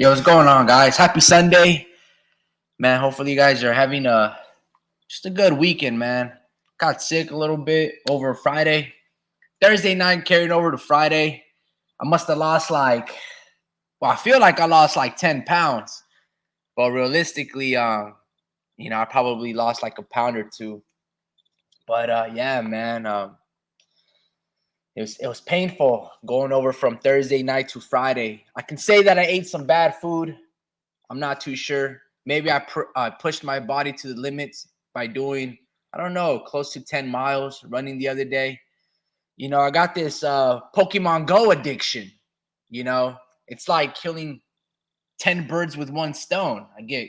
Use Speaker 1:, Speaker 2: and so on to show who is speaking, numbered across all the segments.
Speaker 1: Yo, what's going on, guys? Happy Sunday, man. Hopefully, you guys are having just a good weekend, man. Got sick a little bit over Friday, Thursday night, carried over to Friday. I must have lost I feel like I lost like 10 pounds, but realistically, I probably lost like a pound or two. But yeah, man, it was painful going over from Thursday night to Friday. I can say that I ate some bad food. I'm not too sure. Maybe I pushed my body to the limits by doing, I don't know, close to 10 miles running the other day. I got this Pokemon Go addiction. You know, it's like killing 10 birds with one stone. I get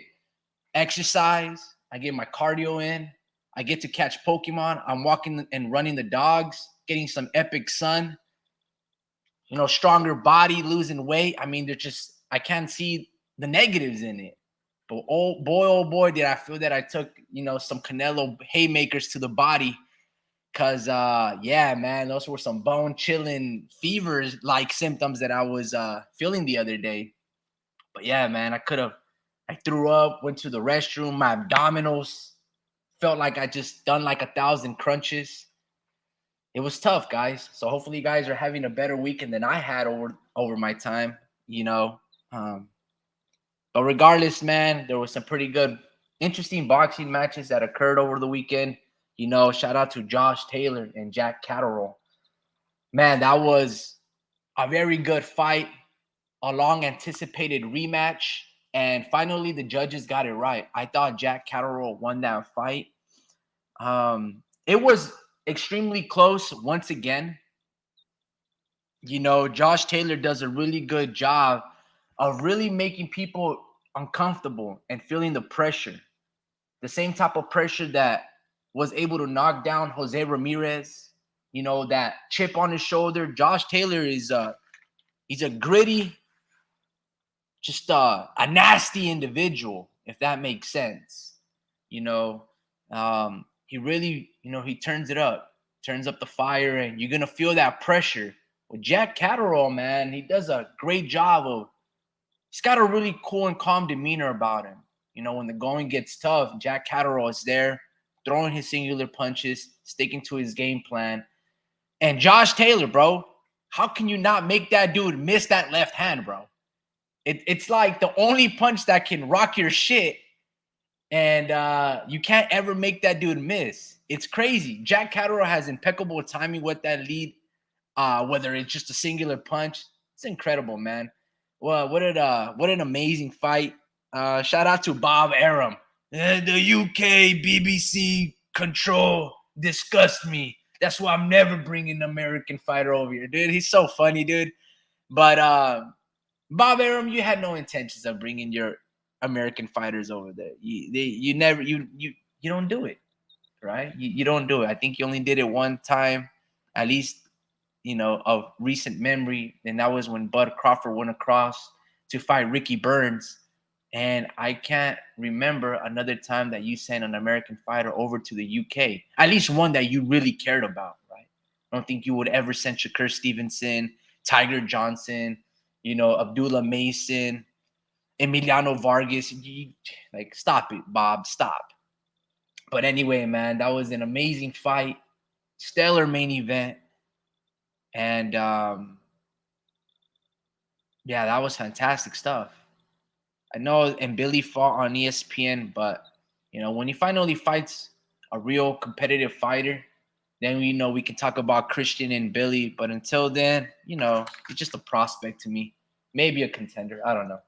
Speaker 1: exercise, I get my cardio in, I get to catch Pokemon. I'm walking and running the dogs, getting some epic sun, stronger body, losing weight. I mean, I can't see the negatives in it. But oh boy, did I feel that I took, some Canelo haymakers to the body. Cause yeah, man, those were some bone chilling fevers like symptoms that I was feeling the other day. But yeah, man, I threw up, went to the restroom, my abdominals felt like I just done like 1,000 crunches. It was tough, guys. So hopefully you guys are having a better weekend than I had over my time, you know. Um, but regardless, man, there was some pretty good, interesting boxing matches that occurred over the weekend. Shout out to Josh Taylor and Jack Catterall. Man, that was a very good fight, a long anticipated rematch, and finally the judges got it right. I thought Jack Catterall won that fight. It was extremely close once again. Josh Taylor does a really good job of really making people uncomfortable and feeling the pressure. The same type of pressure that was able to knock down Jose Ramirez, that chip on his shoulder. Josh Taylor he's a gritty, just a nasty individual, if that makes sense. You know, he really, he turns up the fire, and you're gonna feel that pressure. With Jack Catterall, man, he does a great job of. He's got a really cool and calm demeanor about him. When the going gets tough, Jack Catterall is there, throwing his singular punches, sticking to his game plan. And Josh Taylor, bro, how can you not make that dude miss that left hand, bro? It's like the only punch that can rock your shit, and you can't ever make that dude miss. It's crazy. Jack Catterall has impeccable timing with that lead, whether it's just a singular punch. It's incredible, man. Well, what an amazing fight. Shout out to Bob Arum. The UK BBC control disgusts me. That's why I'm never bringing an American fighter over here, dude. He's so funny, dude. But Bob Arum, you had no intentions of bringing your American fighters over there. You never you don't do it, right? You don't do it. I think you only did it one time, at least, of recent memory, and that was when Bud Crawford went across to fight Ricky Burns. And I can't remember another time that you sent an American fighter over to the UK, at least one that you really cared about, right? I don't think you would ever send Shakur Stevenson, Tiger Johnson, Abdullah Mason, Emiliano Vargas. Like, stop it, Bob, stop. But anyway, man, that was an amazing fight, stellar main event. And yeah, that was fantastic stuff. I know, and Billy fought on ESPN, but when he finally fights a real competitive fighter, then we can talk about Christian and Billy. But until then, it's just a prospect to me. Maybe a contender. I don't know.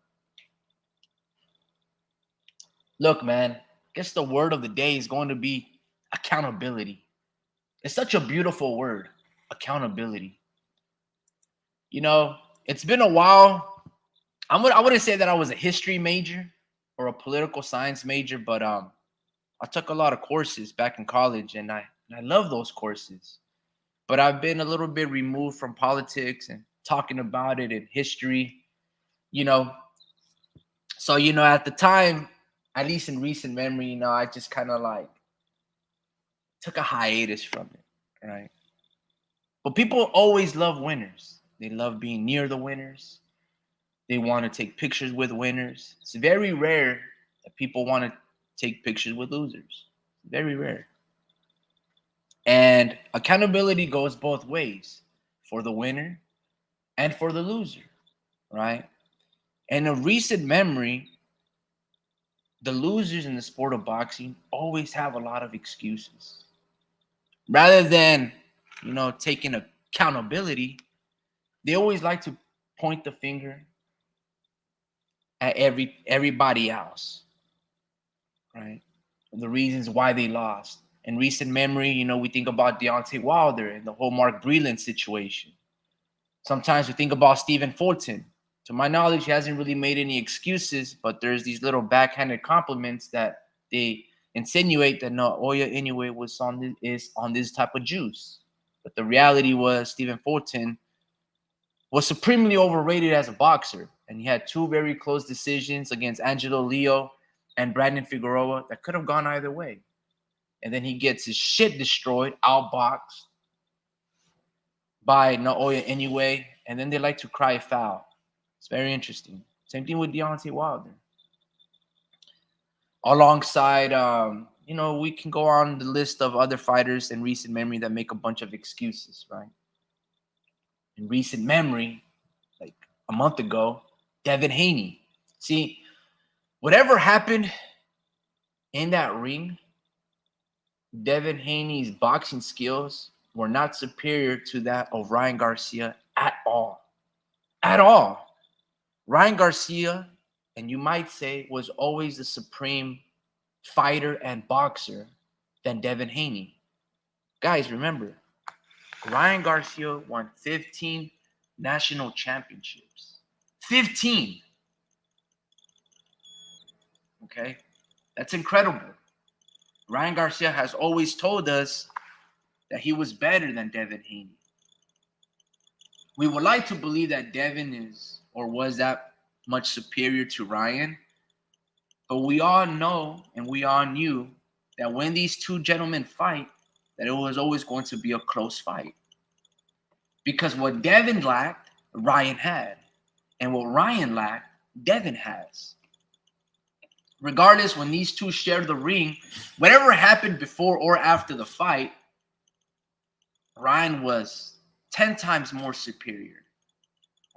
Speaker 1: Look, man, I guess the word of the day is going to be accountability. It's such a beautiful word, accountability. It's been a while. I wouldn't say that I was a history major or a political science major, but I took a lot of courses back in college, and I love those courses. But I've been a little bit removed from politics and talking about it in history, you know. So at the time, at least in recent memory, I just kind of like took a hiatus from it, right? But people always love winners. They love being near the winners. They want to take pictures with winners. It's very rare that people want to take pictures with losers. Very rare. And accountability goes both ways, for the winner and for the loser, right? In a recent memory, the losers in the sport of boxing always have a lot of excuses. Rather than, taking accountability, they always like to point the finger at everybody else, right? The reasons why they lost. In recent memory, we think about Deontay Wilder and the whole Mark Breland situation. Sometimes we think about Stephen Fulton. To my knowledge, he hasn't really made any excuses, but there's these little backhanded compliments that they insinuate that Naoya Inoue is on this type of juice. But the reality was Stephen Fulton was supremely overrated as a boxer, and he had two very close decisions against Angelo Leo and Brandon Figueroa that could have gone either way. And then he gets his shit destroyed, outboxed by Naoya Inoue, and then they like to cry foul. It's very interesting. Same thing with Deontay Wilder. Alongside, we can go on the list of other fighters in recent memory that make a bunch of excuses, right? In recent memory, like a month ago, Devin Haney. See, whatever happened in that ring, Devin Haney's boxing skills were not superior to that of Ryan Garcia at all. At all. Ryan Garcia, and you might say, was always the supreme fighter and boxer than Devin Haney. Guys, remember, Ryan Garcia won 15 national championships. 15. Okay? That's incredible. Ryan Garcia has always told us that he was better than Devin Haney. We would like to believe that Devin is or was that much superior to Ryan, but we all know and we all knew that when these two gentlemen fight, that it was always going to be a close fight. Because what Devin lacked, Ryan had. And what Ryan lacked, Devin has. Regardless, when these two shared the ring, whatever happened before or after the fight, Ryan was 10 times more superior.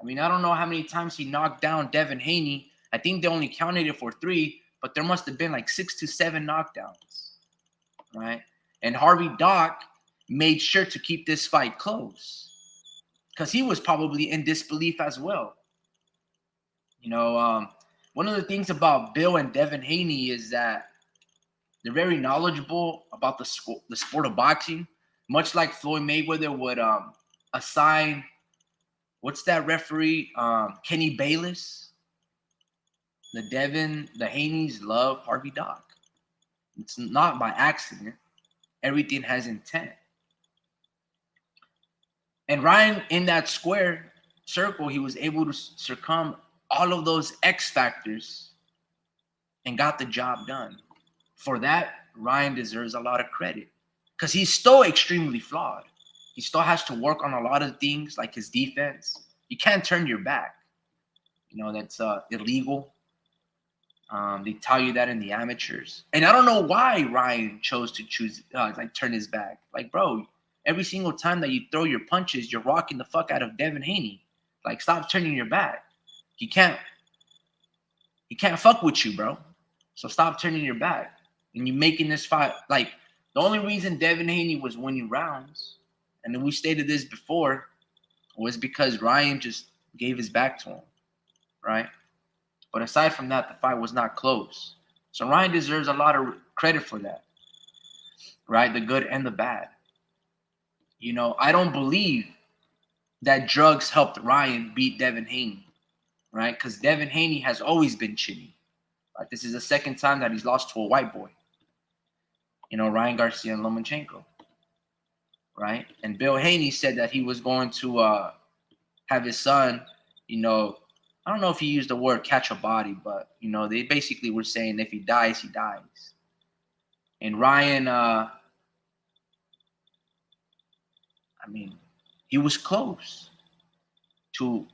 Speaker 1: I mean, I don't know how many times he knocked down Devin Haney. I think they only counted it for 3, but there must have been like 6 to 7 knockdowns, right? And Harvey Dock made sure to keep this fight close because he was probably in disbelief as well. One of the things about Bill and Devin Haney is that they're very knowledgeable about the sport of boxing, much like Floyd Mayweather would assign, what's that referee, Kenny Bayless. The Haneys love Harvey Dock. It's not by accident. Everything has intent. And Ryan, in that square circle, he was able to succumb all of those X factors and got the job done. For that, Ryan deserves a lot of credit because he's still extremely flawed. He still has to work on a lot of things like his defense. You can't turn your back. That's illegal. They tell you that in the amateurs. And I don't know why Ryan chose to turn his back. Like, bro, every single time that you throw your punches, you're rocking the fuck out of Devin Haney. Like, stop turning your back. He can't fuck with you, bro. So stop turning your back. And you're making this fight. Like, the only reason Devin Haney was winning rounds, and we stated this before, was because Ryan just gave his back to him, right? But aside from that, the fight was not close. So Ryan deserves a lot of credit for that, right? The good and the bad. I don't believe that drugs helped Ryan beat Devin Haney, right? Because Devin Haney has always been chinny. Right? This is the second time that he's lost to a white boy. Ryan Garcia and Lomachenko, right? And Bill Haney said that he was going to have his son, I don't know if he used the word catch a body, but, they basically were saying if he dies, he dies. And Ryan, he was close to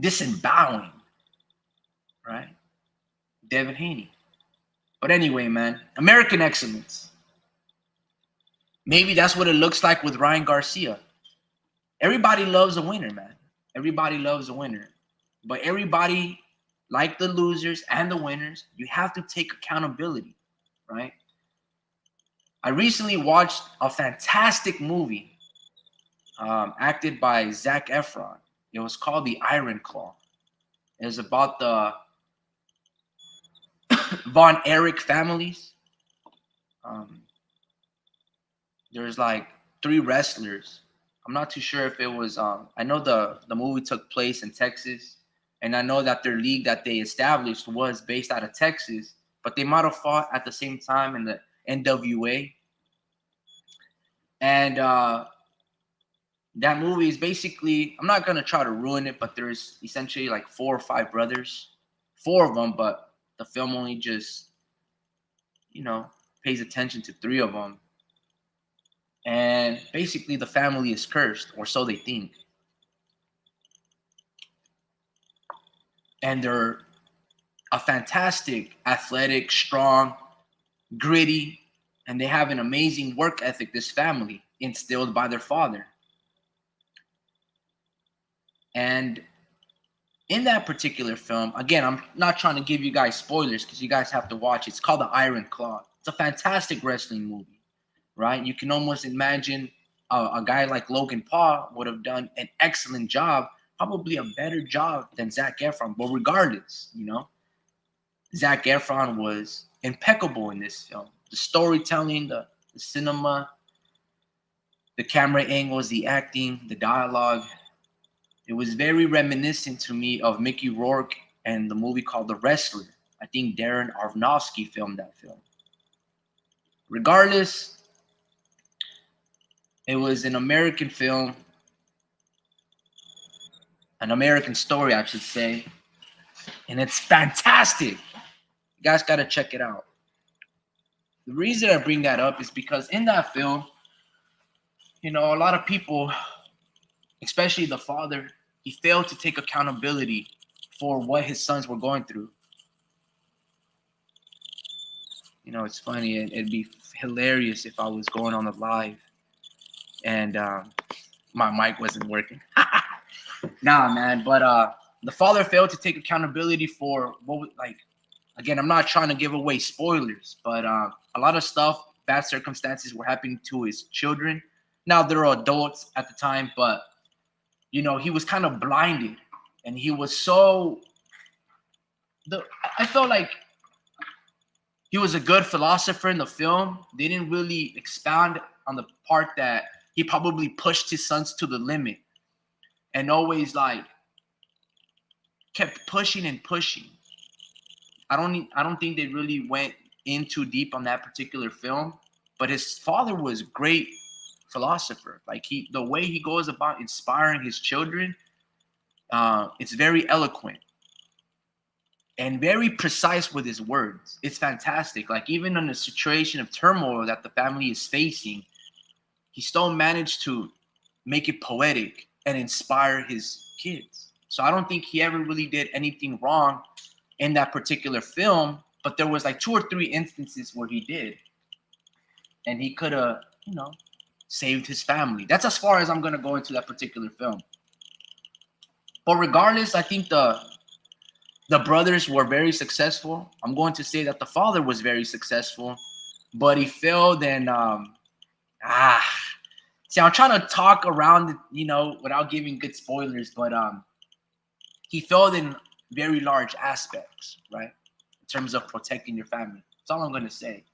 Speaker 1: disembowling right? Devin Haney. But anyway, man, American excellence. Maybe that's what it looks like with Ryan Garcia. Everybody loves a winner, man. Everybody loves a winner. But everybody, like the losers and the winners, you have to take accountability, right? I recently watched a fantastic movie acted by Zac Efron. It was called The Iron Claw. It was about the Von Erich families. Um, there's like 3 wrestlers. I'm not too sure if it was. I know the movie took place in Texas, and I know that their league that they established was based out of Texas, but they might have fought at the same time in the NWA. And that movie is basically, I'm not gonna try to ruin it, but there's essentially like 4 or 5 brothers, 4 of them, but the film only just, pays attention to 3 of them. And basically the family is cursed, or so they think. And they're a fantastic, athletic, strong, gritty, and they have an amazing work ethic, this family, instilled by their father. And in that particular film, again, I'm not trying to give you guys spoilers because you guys have to watch it. It's called The Iron Claw. It's a fantastic wrestling movie, right? You can almost imagine a guy like Logan Paul would have done an excellent job, probably a better job than Zac Efron. But regardless, Zac Efron was impeccable in this film. The storytelling, the cinema, the camera angles, the acting, the dialogue. It was very reminiscent to me of Mickey Rourke and the movie called The Wrestler. I think Darren Aronofsky filmed that film. Regardless, it was an American film, an American story, I should say, and it's fantastic. You guys got to check it out. The reason I bring that up is because in that film, a lot of people, especially the father, he failed to take accountability for what his sons were going through. It's funny. It'd be hilarious if I was going on the live and my mic wasn't working. Nah, man. But the father failed to take accountability for again, I'm not trying to give away spoilers, but a lot of stuff, bad circumstances were happening to his children. Now they're adults at the time, but he was kind of blinded, and he was I felt like he was a good philosopher in the film. They didn't really expound on the part that he probably pushed his sons to the limit and always kept pushing and pushing. I don't think they really went in too deep on that particular film, but his father was a great philosopher. The way he goes about inspiring his children, it's very eloquent and very precise with his words. It's fantastic. Even in a situation of turmoil that the family is facing, he still managed to make it poetic and inspire his kids. So I don't think he ever really did anything wrong in that particular film, but there was 2 or 3 instances where he did, and he could have, saved his family. That's as far as I'm going to go into that particular film. But regardless, I think the brothers were very successful. I'm going to say that the father was very successful, but he failed and see, I'm trying to talk around it, without giving good spoilers, but he failed in very large aspects, right? In terms of protecting your family. That's all I'm going to say.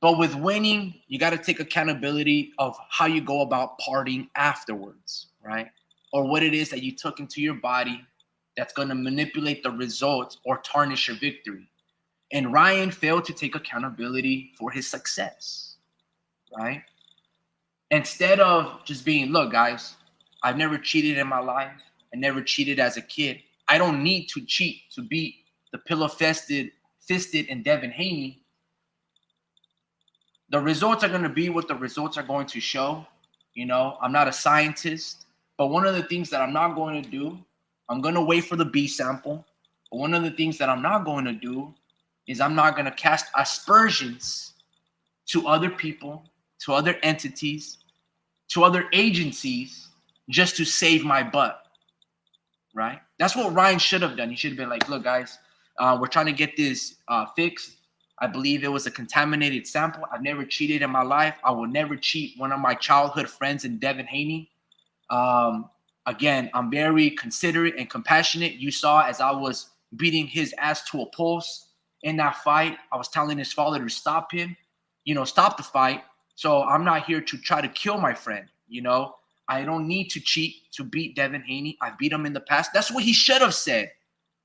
Speaker 1: But with winning, you got to take accountability of how you go about partying afterwards, right? Or what it is that you took into your body that's going to manipulate the results or tarnish your victory. And Ryan failed to take accountability for his success, right? Instead of just being, look, guys, I've never cheated in my life. I never cheated as a kid. I don't need to cheat to beat the pillow-fisted and Devin Haney. The results are going to be what the results are going to show. I'm not a scientist, but one of the things that I'm not going to do, I'm going to wait for the B sample. But one of the things that I'm not going to do is I'm not going to cast aspersions to other people, to other entities, to other agencies just to save my butt, right? That's what Ryan should have done. He should have been like, look, guys, we're trying to get this fixed. I believe it was a contaminated sample. I've never cheated in my life. I will never cheat one of my childhood friends in Devin Haney. Again, I'm very considerate and compassionate. You saw as I was beating his ass to a pulse in that fight, I was telling his father to stop him, stop the fight. So I'm not here to try to kill my friend. I don't need to cheat to beat Devin Haney. I beat him in the past. That's what he should have said.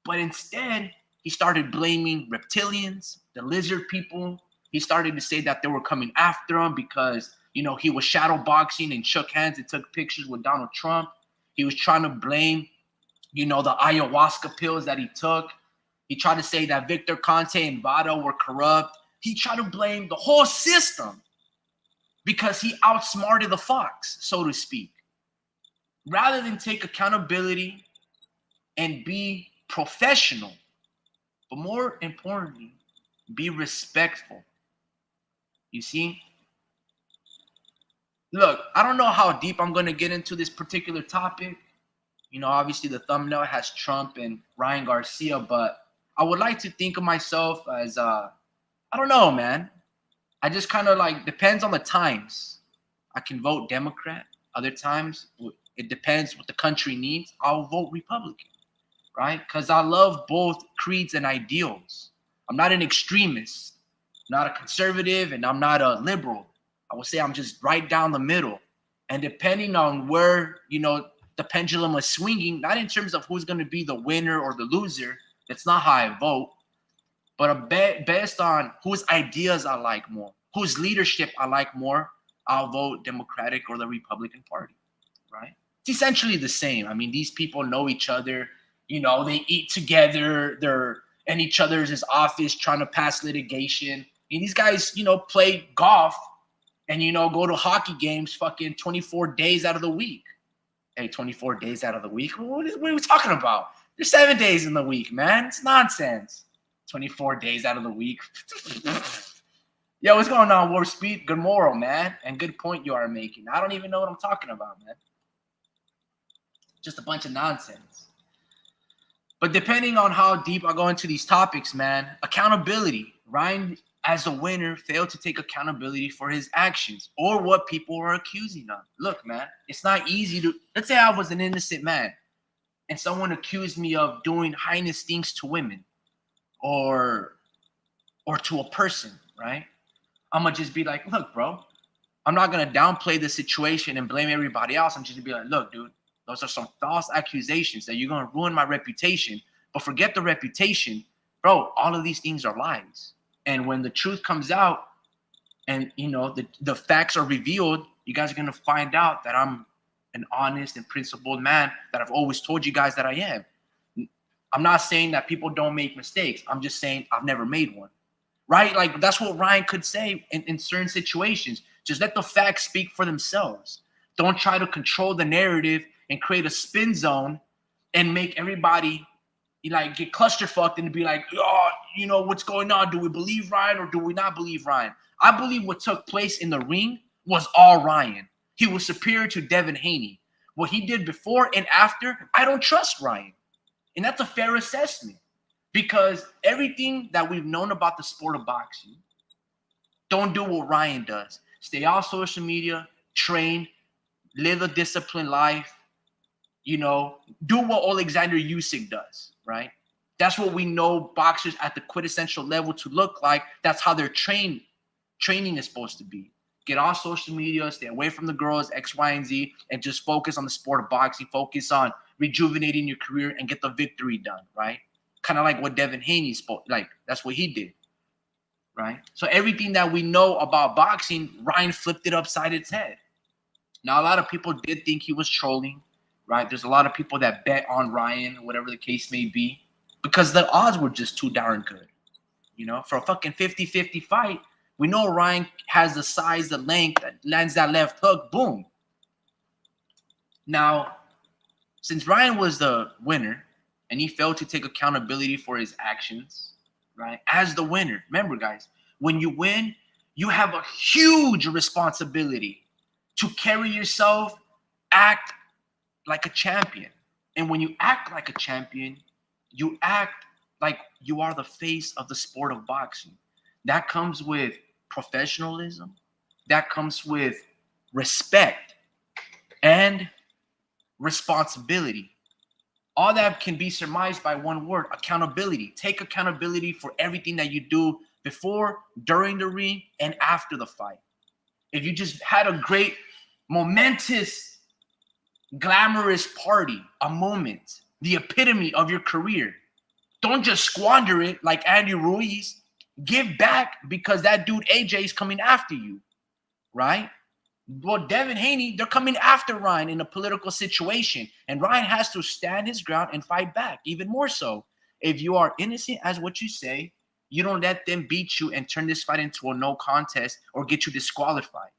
Speaker 1: But instead, he started blaming reptilians, the lizard people. He started to say that they were coming after him because, he was shadow boxing and shook hands and took pictures with Donald Trump. He was trying to blame, the ayahuasca pills that he took. He tried to say that Victor Conte and Vado were corrupt. He tried to blame the whole system because he outsmarted the fox, so to speak. Rather than take accountability and be professional, but more importantly, be respectful. You see? Look, I don't know how deep I'm going to get into this particular topic. Obviously the thumbnail has Trump and Ryan Garcia, but I would like to think of myself as, I don't know, man. I just kind of depends on the times. I can vote Democrat. Other times, it depends what the country needs. I'll vote Republican, right? Because I love both creeds and ideals. I'm not an extremist, not a conservative, and I'm not a liberal. I would say I'm just right down the middle. And depending on where, the pendulum is swinging, not in terms of who's going to be the winner or the loser, that's not how I vote, but based on whose ideas I like more, whose leadership I like more, I'll vote Democratic or the Republican Party, right? It's essentially the same. I mean, these people know each other, they eat together, they're in each other's office trying to pass litigation. And these guys, play golf and, go to hockey games fucking 24 days out of the week. Hey, 24 days out of the week? What are we talking about? There's 7 days in the week, man. It's nonsense. 24 days out of the week. Yo, what's going on, Warp Speed? Good moral, man. And good point you are making. I don't even know what I'm talking about, man. Just a bunch of nonsense. But depending on how deep I go into these topics, man, accountability. Ryan, as a winner, failed to take accountability for his actions or what people were accusing of. Look, man, it's not easy to, let's say I was an innocent man and someone accused me of doing heinous things to women or to a person, right? I'm going to just be like, look, bro, I'm not going to downplay the situation and blame everybody else. I'm just going to be like, look, dude, those are some false accusations that you're going to ruin my reputation. But forget the reputation. Bro, all of these things are lies. And when the truth comes out and, the facts are revealed, you guys are going to find out that I'm an honest and principled man that I've always told you guys that I am. I'm not saying that people don't make mistakes. I'm just saying I've never made one, right? Like that's what Ryan could say in certain situations. Just let the facts speak for themselves. Don't try to control the narrative and create a spin zone and make everybody get clusterfucked and be like, oh, what's going on? Do we believe Ryan or do we not believe Ryan? I believe what took place in the ring was all Ryan. He was superior to Devin Haney. What he did before and after, I don't trust Ryan. And that's a fair assessment because everything that we've known about the sport of boxing, don't do what Ryan does. Stay off social media, train, live a disciplined life, do what Alexander Usyk does, right? That's what we know boxers at the quintessential level to look like. That's how their training is supposed to be. Get off social media, stay away from the girls, X, Y, and Z, and just focus on the sport of boxing. Focus on rejuvenating your career and get the victory done, right? Kind of like what Devin Haney spoke, that's what he did, right? So everything that we know about boxing, Ryan flipped it upside its head. Now, a lot of people did think he was trolling, right? There's a lot of people that bet on Ryan, whatever the case may be, because the odds were just too darn good. For a fucking 50-50 fight, we know Ryan has the size, the length, that lands that left hook, boom. Now, since Ryan was the winner, and he failed to take accountability for his actions, right? As the winner. Remember, guys, when you win, you have a huge responsibility to carry yourself, act like a champion. And when you act like a champion, you act like you are the face of the sport of boxing. That comes with professionalism, that comes with respect and responsibility. All that can be surmised by one word: accountability. Take accountability for everything that you do before, during the ring, and after the fight. If you just had a great, momentous, glamorous party, a moment, the epitome of your career, don't just squander it like Andy Ruiz. Give back, because that dude AJ is coming after you, right? Well, Devin Haney, they're coming after Ryan in a political situation, and Ryan has to stand his ground and fight back, even more so. If you are innocent as what you say, you don't let them beat you and turn this fight into a no contest or get you disqualified.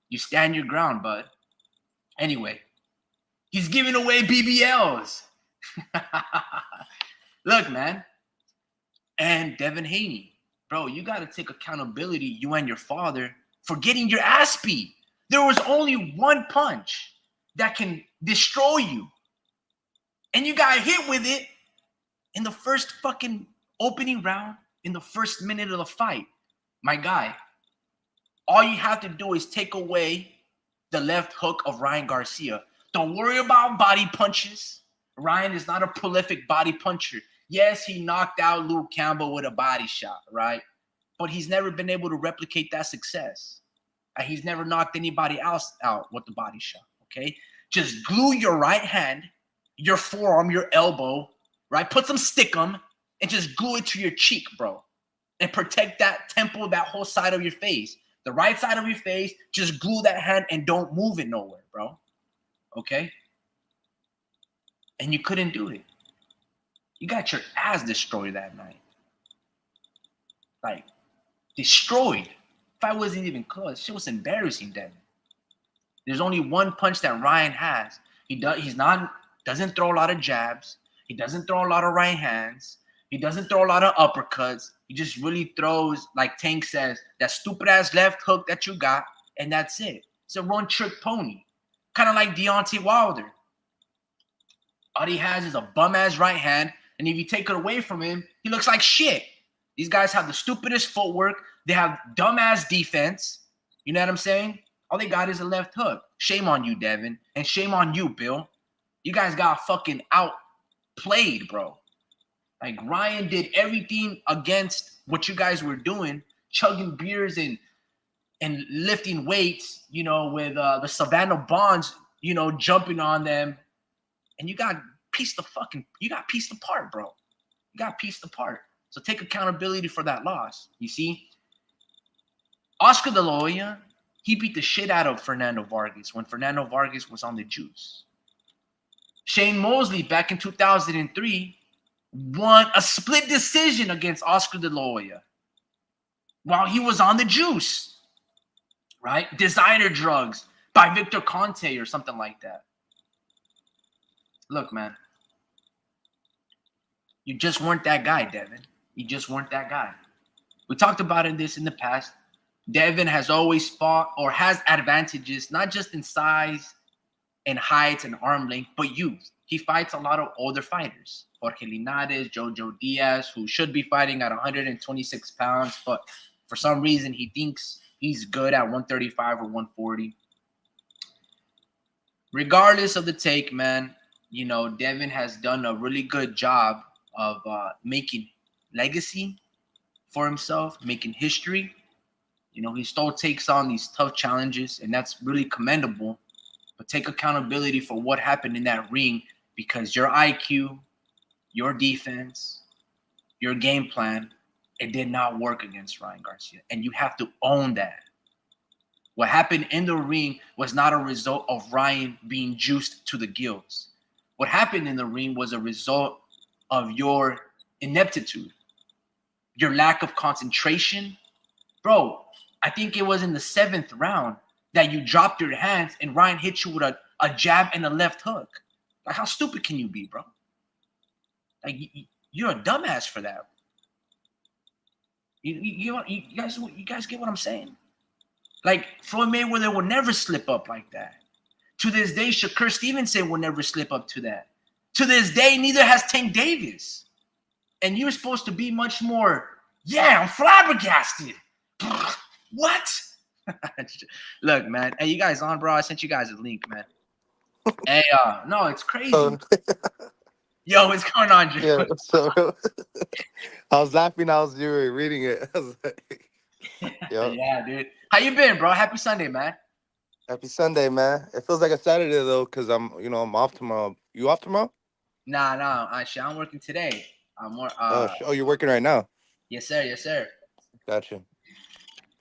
Speaker 1: You stand your ground, bud. Anyway, he's giving away BBLs. Look, man. And Devin Haney, bro, you got to take accountability, you and your father, for getting your ass beat. There was only one punch that can destroy you, and you got hit with it in the first fucking opening round, in the first minute of the fight. My guy, all you have to do is take away the left hook of Ryan Garcia. Don't worry about body punches. Ryan is not a prolific body puncher. Yes, he knocked out Luke Campbell with a body shot, right? But he's never been able to replicate that success. He's never knocked anybody else out with the body shot, okay? Just glue your right hand, your forearm, your elbow, right? Put some stickum and just glue it to your cheek, bro. And protect that temple, that whole side of your face. The right side of your face, just glue that hand and don't move it nowhere, bro. Okay? And you couldn't do it. You got your ass destroyed that night. Like, destroyed. Fight wasn't even close. Shit was embarrassing then. There's only one punch that Ryan has. Doesn't throw a lot of jabs. He doesn't throw a lot of right hands. He doesn't throw a lot of uppercuts. He just really throws, like Tank says, that stupid ass left hook that you got, and that's it. It's a one-trick pony. Kind of like Deontay Wilder. All he has is a bum-ass right hand, and if you take it away from him, he looks like shit. These guys have the stupidest footwork. They have dumbass defense. You know what I'm saying? All they got is a left hook. Shame on you, Devin. And shame on you, Bill. You guys got fucking outplayed, bro. Like, Ryan did everything against what you guys were doing, chugging beers and lifting weights, you know, with the Savannah Bonds, you know, jumping on them. And you got pieced apart, bro. You got pieced apart. So take accountability for that loss. You see? Oscar De La Hoya, he beat the shit out of Fernando Vargas when Fernando Vargas was on the juice. Shane Mosley, back in 2003, won a split decision against Oscar De La Hoya while he was on the juice, right? Designer Drugs by Victor Conte or something like that. Look, man, you just weren't that guy, Devin. You just weren't that guy. We talked about this in the past. Devin has always fought or has advantages, not just in size and height and arm length, but youth. He fights a lot of older fighters. Jorge Linares, Jojo Diaz, who should be fighting at 126 pounds, but for some reason he thinks he's good at 135 or 140. Regardless of the take, man, you know, Devin has done a really good job of making legacy for himself, making history. You know, he still takes on these tough challenges, and that's really commendable. But take accountability for what happened in that ring, because your IQ, your defense, your game plan, it did not work against Ryan Garcia. And you have to own that. What happened in the ring was not a result of Ryan being juiced to the gills. What happened in the ring was a result of your ineptitude, your lack of concentration. Bro, I think it was in the 7th round that you dropped your hands and Ryan hit you with a jab and a left hook. Like, how stupid can you be, bro? Like you're a dumbass for that. You guys get what I'm saying? Like Floyd Mayweather will never slip up like that. To this day, Shakur Stevenson will never slip up to that. To this day, neither has Tank Davis. And you're supposed to be much more, yeah, I'm flabbergasted. What? Look, man. Hey, you guys on, bro? I sent you guys a link, man. Hey, no, it's crazy. Yo, what's going on, Joe?
Speaker 2: Yeah, so I was laughing as you were reading it. I was like, "Yo,
Speaker 1: Yeah, dude. How you been, bro? Happy Sunday, man.
Speaker 2: happy Sunday, man." It feels like a Saturday though, cause I'm off tomorrow. You off tomorrow?
Speaker 1: Nah, actually, I'm working today. I'm more,
Speaker 2: Oh, you're working right now.
Speaker 1: yes, sir, yes, sir.
Speaker 2: Gotcha.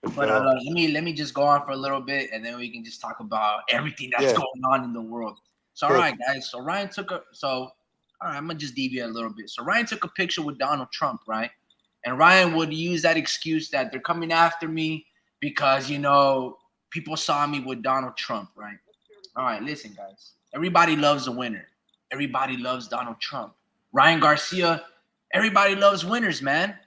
Speaker 2: For
Speaker 1: But
Speaker 2: sure.
Speaker 1: let me just go on for a little bit, and then we can just talk about everything that's
Speaker 2: Yeah.
Speaker 1: going on in the world. So, all
Speaker 2: Good.
Speaker 1: right, guys. So Ryan took a so. All right, I'm gonna just deviate a little bit. So Ryan took a picture with Donald Trump, right? And Ryan would use that excuse that they're coming after me because people saw me with Donald Trump, right? All right, listen, guys. Everybody loves a winner. Everybody loves Donald Trump. Ryan Garcia. Everybody loves winners, man.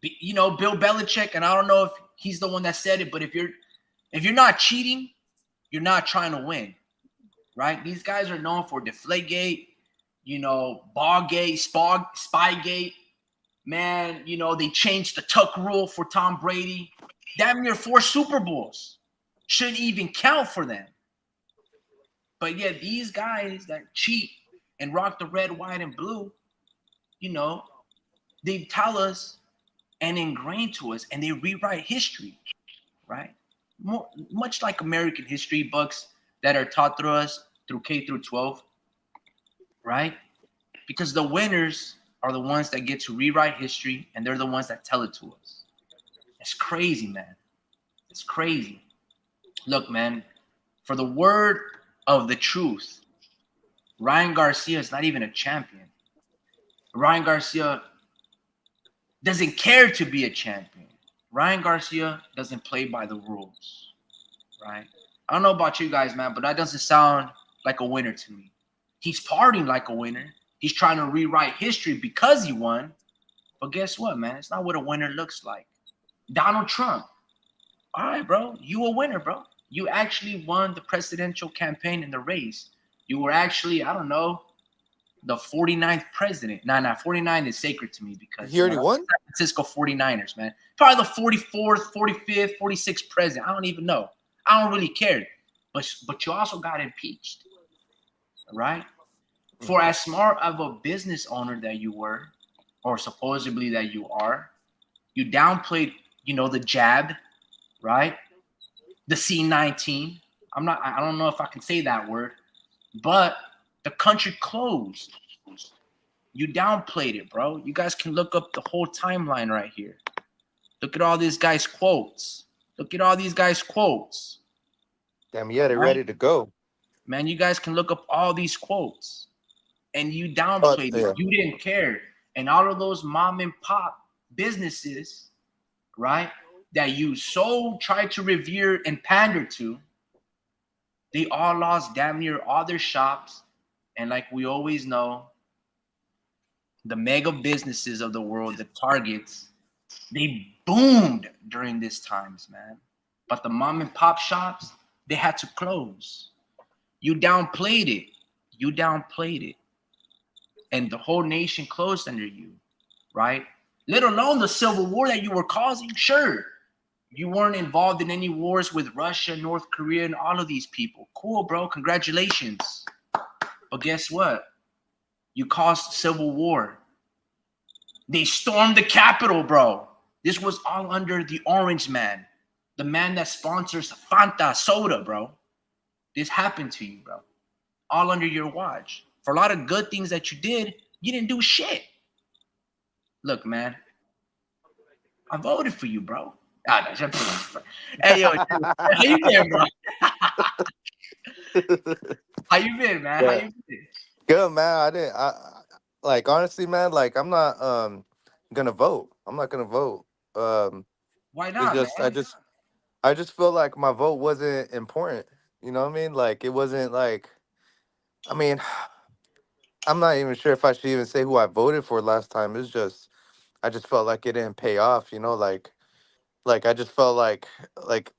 Speaker 1: Bill Belichick, and I don't know if he's the one that said it, but if you're not cheating, you're not trying to win, right? These guys are known for Deflategate, Ballgate, Spygate. Man, they changed the Tuck rule for Tom Brady. Damn near 4 Super Bowls. Shouldn't even count for them. But yet these guys that cheat and rock the red, white, and blue, they tell us and ingrain to us, and they rewrite history, right? Much like American history books that are taught through us through K through 12, right? Because the winners are the ones that get to rewrite history, and they're the ones that tell it to us. It's crazy, man. It's crazy. Look, man, for the word of the truth, Ryan Garcia is not even a champion. Ryan Garcia doesn't care to be a champion. Ryan Garcia doesn't play by the rules, right? I don't know about you guys, man, but that doesn't sound like a winner to me. He's partying like a winner. He's trying to rewrite history because he won. But guess what, man? It's not what a winner looks like. Donald Trump. All right, bro. You a winner, bro. You actually won the presidential campaign in the race. You were actually, I don't know, the 49th president. Nah, 49 is sacred to me because,
Speaker 2: He already
Speaker 1: that's the
Speaker 2: won.
Speaker 1: San Francisco 49ers, man. Probably the 44th, 45th, 46th president. I don't even know. I don't really care. But you also got impeached, right? For as smart of a business owner that you were, or supposedly that you are, you downplayed, the jab, right? The C-19. I don't know if I can say that word, but the country closed. You downplayed it, bro. You guys can look up the whole timeline right here. Look at all these guys' quotes. Look at all these guys' quotes.
Speaker 2: Damn, yeah, they're
Speaker 1: Right?
Speaker 2: ready to go.
Speaker 1: Man, you guys can look up all these quotes. And you
Speaker 2: Oh,
Speaker 1: downplayed it.
Speaker 2: yeah.
Speaker 1: You didn't care. And all of those mom and pop businesses, right, that you so tried to revere and pander to, they all lost damn near all their shops. And like we always know, the mega businesses of the world, the Targets, they boomed during these times, man. But the mom and pop shops, they had to close. You downplayed it. You downplayed it. And the whole nation closed under you, right? Let alone the civil war that you were causing. Sure, you weren't involved in any wars with Russia, North Korea, and all of these people. Cool, bro. Congratulations. But guess what? You caused civil war. They stormed the Capitol, bro. This was all under the Orange Man, the man that sponsors Fanta soda, bro. This happened to you, bro. All under your watch. For a lot of good things that you did, you didn't do shit. Look, man, I voted for you, bro. Hey, yo, how you been, bro? How you been, man? How
Speaker 2: Yeah.
Speaker 1: you been?
Speaker 2: Good, man. Like honestly, man. Like I'm not gonna vote. I'm not gonna vote. Um,
Speaker 1: Why
Speaker 2: it
Speaker 1: not,
Speaker 2: just
Speaker 1: man?
Speaker 2: I just feel like my vote wasn't important. You know what I mean? Like it wasn't like. I mean, I'm not even sure if I should even say who I voted for last time. It's just I just felt like it didn't pay off, you know, like I just felt like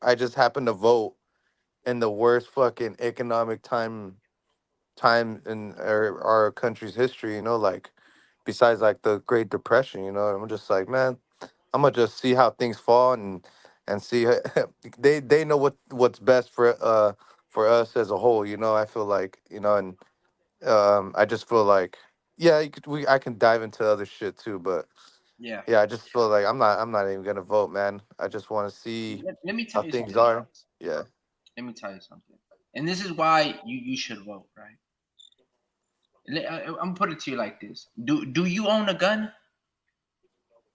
Speaker 2: I just happened to vote in the worst fucking economic time in our country's history, you know, like besides like the Great Depression, you know. I'm just like, man, I'm gonna just see how things fall and see they know what's best for us as a whole, you know. I feel like, you know, and I just feel like yeah, I can dive into other shit too, but
Speaker 1: Yeah.
Speaker 2: yeah, I just feel like I'm not even gonna vote, man. I just want to see
Speaker 1: Let me
Speaker 2: how
Speaker 1: tell you
Speaker 2: things
Speaker 1: something.
Speaker 2: are. Yeah.
Speaker 1: Let me tell you something. And this is why you should vote, right? I'm gonna put it to you like this. Do you own a gun?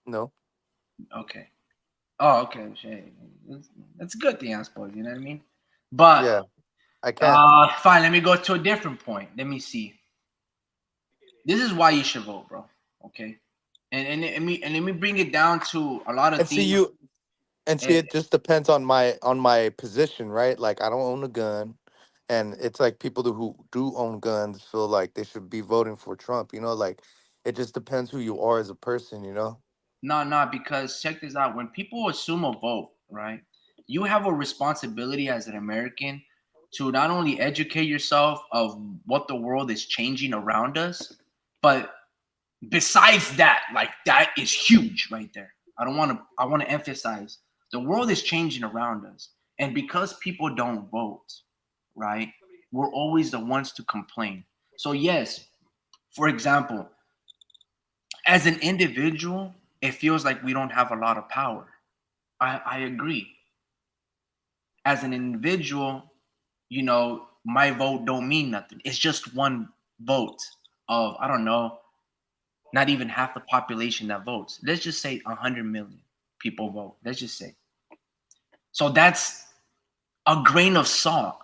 Speaker 2: No.
Speaker 1: Okay. Oh, okay. Shit. That's a good thing, I suppose. You know what I mean? But
Speaker 2: Yeah, I can't.
Speaker 1: fine. Let me go to a different point. Let me see. This is why you should vote, bro. Okay. And let me bring it down to a lot of
Speaker 2: And see
Speaker 1: things.
Speaker 2: you and see
Speaker 1: eh,
Speaker 2: it just depends on my position, right? Like I don't own a gun, and it's like people who do own guns feel like they should be voting for Trump, you know, like it just depends who you are as a person, you know.
Speaker 1: No, because check this out. When people assume a vote, right, you have a responsibility as an American to not only educate yourself of what the world is changing around us, but besides that, like that is huge right there. I want to emphasize the world is changing around us. And because people don't vote, right, we're always the ones to complain. So, yes, for example, as an individual, it feels like we don't have a lot of power. I agree. As an individual, my vote don't mean nothing. It's just one vote of, I don't know, not even half the population that votes. Let's just say 100 million people vote. Let's just say. So that's a grain of salt,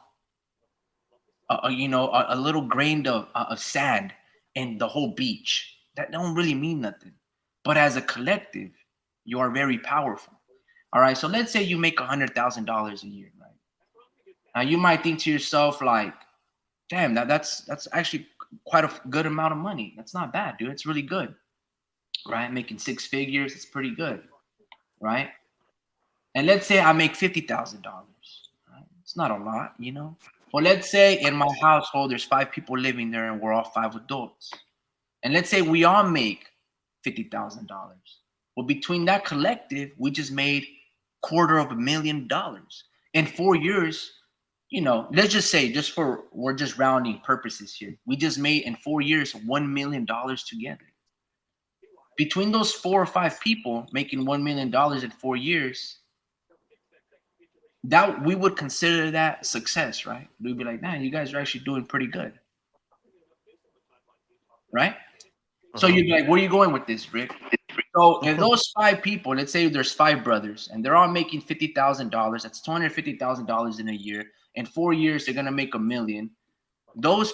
Speaker 1: a little grain of sand in the whole beach. That don't really mean nothing. But as a collective, you are very powerful. All right. So let's say you make $100,000 a year, right? Now you might think to yourself like, damn, that's actually quite a good amount of money. That's not bad, dude. It's really good, right? Making six figures, it's pretty good, right? And let's say I make $50,000. Right? It's not a lot, you know. But let's say in my household there's five people living there, and we're all five adults. And let's say we all make $50,000. Well, between that collective, we just made $250,000 in 4 years. Let's just say, we're just rounding purposes here. We just made in 4 years $1 million together. Between those four or five people making $1 million in 4 years, that we would consider that success, right? We'd be like, man, you guys are actually doing pretty good, right? So
Speaker 2: Hmm.
Speaker 1: you'd be like, where are you going with this, Rick? So if those five people, let's say there's five brothers, and they're all making $50,000, that's $250,000 in a year. In 4 years, they're gonna make $1 million. Those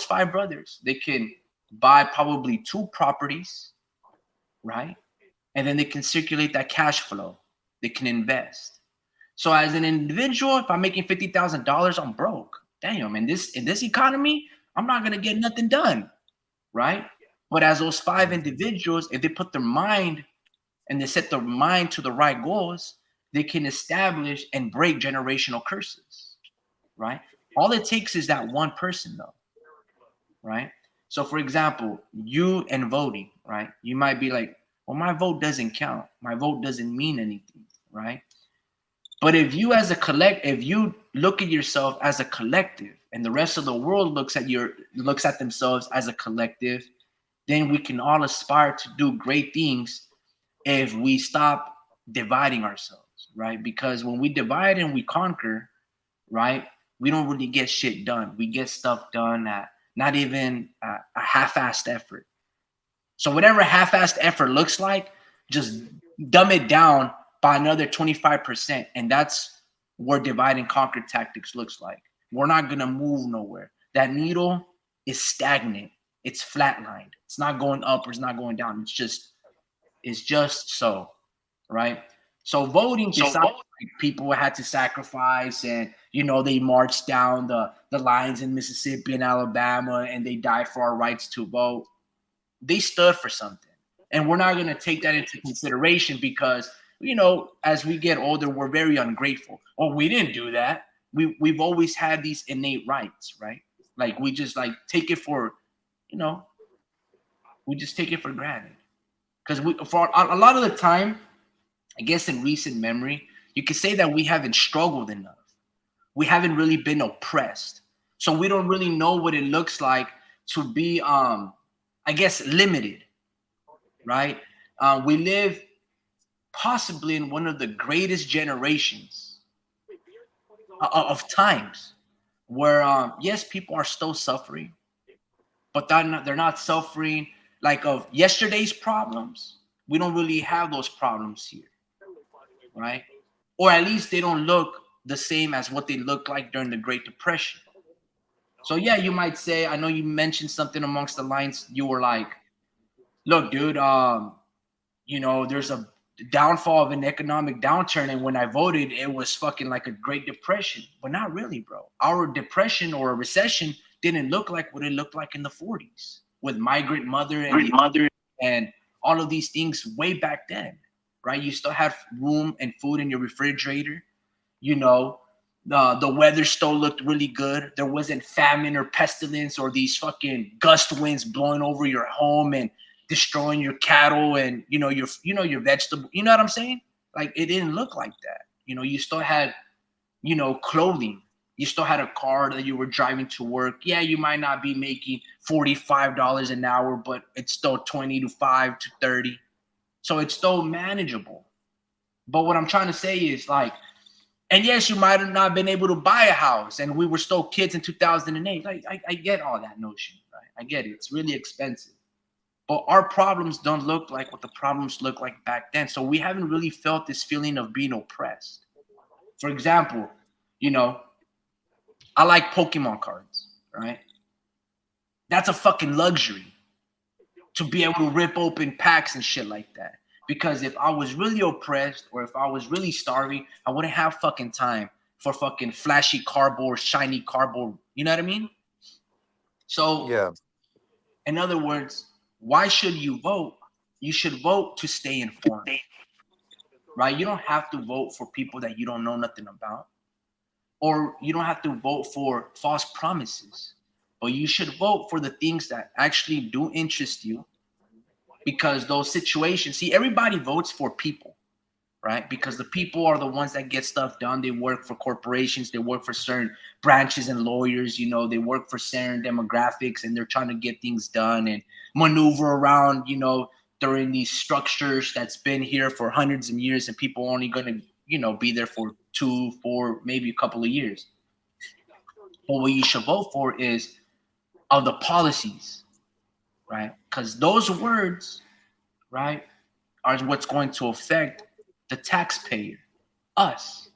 Speaker 1: five brothers, they can buy probably two properties, right? And then they can circulate that cash flow. They can invest. So as an individual, if I'm making $50,000, I'm broke. Damn, in this economy, I'm not gonna get nothing done, right? But as those five
Speaker 2: Hmm.
Speaker 1: individuals, if they put their mind and they set their mind to the right goals, they can establish and break generational curses, right? All it takes is that one person, though, right? So, for example, you and voting, right? You might be like, well, my vote doesn't count. My vote doesn't mean anything, right? But if you look at yourself as a collective, and the rest of the world looks at themselves as a collective, then we can all aspire to do great things if we stop dividing ourselves, right? Because when we divide and we conquer, right, we don't really get shit done. We get stuff done at not even a half-assed effort. So whatever half-assed effort looks like, just dumb it down by another 25%, and that's where divide and conquer tactics looks like. We're not gonna move nowhere. That needle is stagnant. It's flatlined. It's not going up or it's not going down. It's just so, right? So voting, besides like, people had to sacrifice, and they marched down the lines in Mississippi and Alabama, and they died for our rights to vote. They stood for something, and we're not going to take that into consideration because as we get older, we're very ungrateful. Oh, we didn't do that. We've always had these innate rights, right? Like we just like take it for, we just take it for granted because for a lot of the time, I guess in recent memory, you could say that we haven't struggled enough. We haven't really been oppressed. So we don't really know what it looks like to be, I guess, limited, right? We live possibly in one of the greatest generations of times where, yes, people are still suffering, but they're not suffering like of yesterday's problems. We don't really have those problems here, right? Or at least they don't look the same as what they looked like during the Great Depression. So yeah, you might say, I know you mentioned something amongst the lines. You were like, look, dude, there's a downfall of an economic downturn, and when I voted, it was fucking like a Great Depression. But not really, bro. Our depression or a recession didn't look like what it looked like in the 40s with migrant mother and all of these things way back then, right? You still have room and food in your refrigerator. The weather still looked really good. There wasn't famine or pestilence or these fucking gust winds blowing over your home and destroying your cattle and your vegetable. You know what I'm saying? Like it didn't look like that. You still had clothing. You still had a car that you were driving to work. Yeah, you might not be making $45 an hour, but it's still 25 to 30. So it's still manageable. But what I'm trying to say is like, and yes, you might have not been able to buy a house, and we were still kids in 2008. Like I get all that notion, right? I get it. It's really expensive. But our problems don't look like what the problems look like back then. So we haven't really felt this feeling of being oppressed. For example, I like Pokemon cards, right? That's a fucking luxury to be able to rip open packs and shit like that. Because if I was really oppressed or if I was really starving, I wouldn't have fucking time for fucking flashy cardboard, shiny cardboard. You know what I mean? So,
Speaker 2: Yeah.
Speaker 1: in other words, why should you vote? You should vote to stay informed, right? You don't have to vote for people that you don't know nothing about, or you don't have to vote for false promises, but you should vote for the things that actually do interest you, because those situations, see, everybody votes for people, right? Because the people are the ones that get stuff done. They work for corporations, they work for certain branches and lawyers, they work for certain demographics, and they're trying to get things done and maneuver around, during these structures that's been here for hundreds of years, and people only going to, be there for 2, 4, maybe a couple of years. But what you should vote for is of the policies, right? Because those words, right, are what's going to affect the taxpayer, us,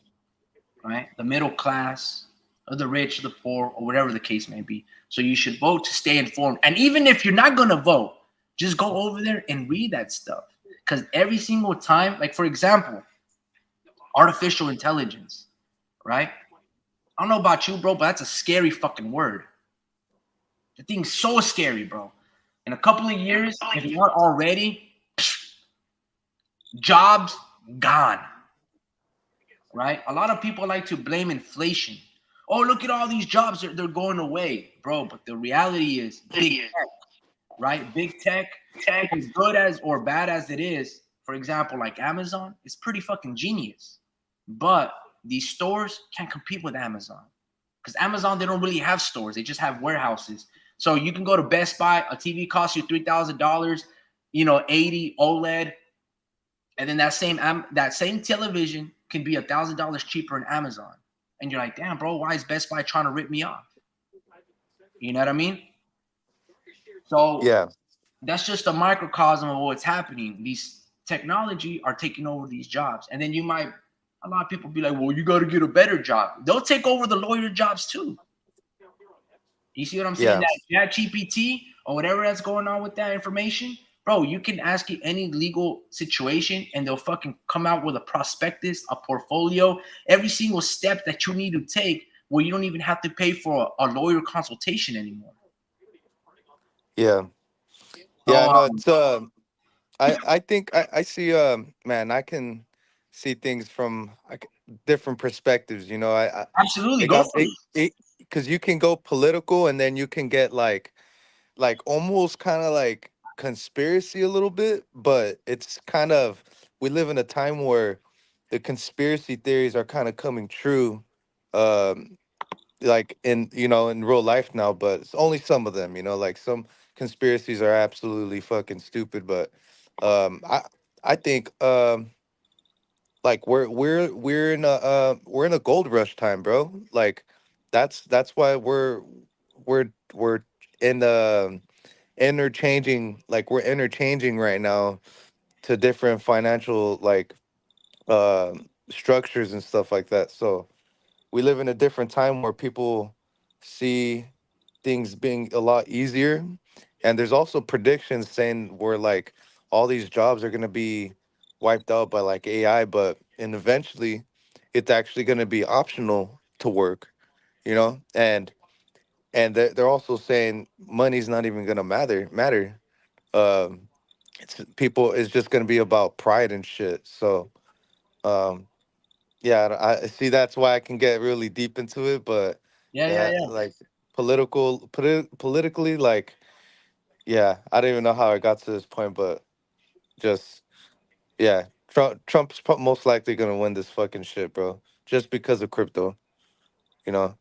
Speaker 1: right? The middle class, or the rich, or the poor, or whatever the case may be. So you should vote to stay informed. And even if you're not going to vote, just go over there and read that stuff. Because every single time, like for example, artificial intelligence, right? I don't know about you, bro, but that's a scary fucking word. The thing's so scary, bro. In a couple of years, if not already, jobs gone, right? A lot of people like to blame inflation. Oh, look at all these jobs, they're going away, bro. But the reality is big tech, right? Big tech, as good as or bad as it is, for example, like Amazon, it's pretty fucking genius. But these stores can't compete with Amazon. Because Amazon, they don't really have stores. They just have warehouses. So you can go to Best Buy, a TV costs you $3,000, 80 OLED. And then that same television can be $1,000 cheaper in Amazon. And you're like, damn, bro, why is Best Buy trying to rip me off? You know what I mean? So
Speaker 2: Yeah.
Speaker 1: that's just a microcosm of what's happening. These technology are taking over these jobs. And then a lot of people be like, well, you got to get a better job. They'll take over the lawyer jobs too. You see what I'm saying?
Speaker 2: Yeah.
Speaker 1: That ChatGPT or whatever that's going on with that information, Bro, you can ask you any legal situation and they'll fucking come out with a prospectus, a portfolio, every single step that you need to take where you don't even have to pay for a lawyer consultation anymore.
Speaker 2: Yeah. Yeah,
Speaker 1: So,
Speaker 2: no, it's I think I see man, I can see things from different perspectives, you know.
Speaker 1: absolutely,
Speaker 2: It
Speaker 1: go
Speaker 2: got
Speaker 1: for
Speaker 2: it,
Speaker 1: it.
Speaker 2: it because you can go political and then you can get like almost kind of like conspiracy a little bit, but it's kind of, we live in a time where the conspiracy theories are kind of coming true, um like in, you know, in real life now, but it's only some of them, you know, like some conspiracies are absolutely fucking stupid, but I think like we're in a gold rush time, bro. Like that's why we're in the interchanging, like we're interchanging right now to different financial like structures and stuff like that. So we live in a different time where people see things being a lot easier, and there's also predictions saying where like all these jobs are going to be wiped out by like AI, but and eventually it's actually going to be optional to work, you know. And they're also saying money's not even going to matter. um it's people, it's just going to be about pride and shit. So um yeah, I see. That's why I can get really deep into it. But
Speaker 1: Yeah, yeah,
Speaker 2: yeah,
Speaker 1: yeah.
Speaker 2: like politically, like, yeah, I don't even know how I got to this point, but just, yeah, Trump's most likely gonna win this fucking shit, bro, just because of crypto, you know.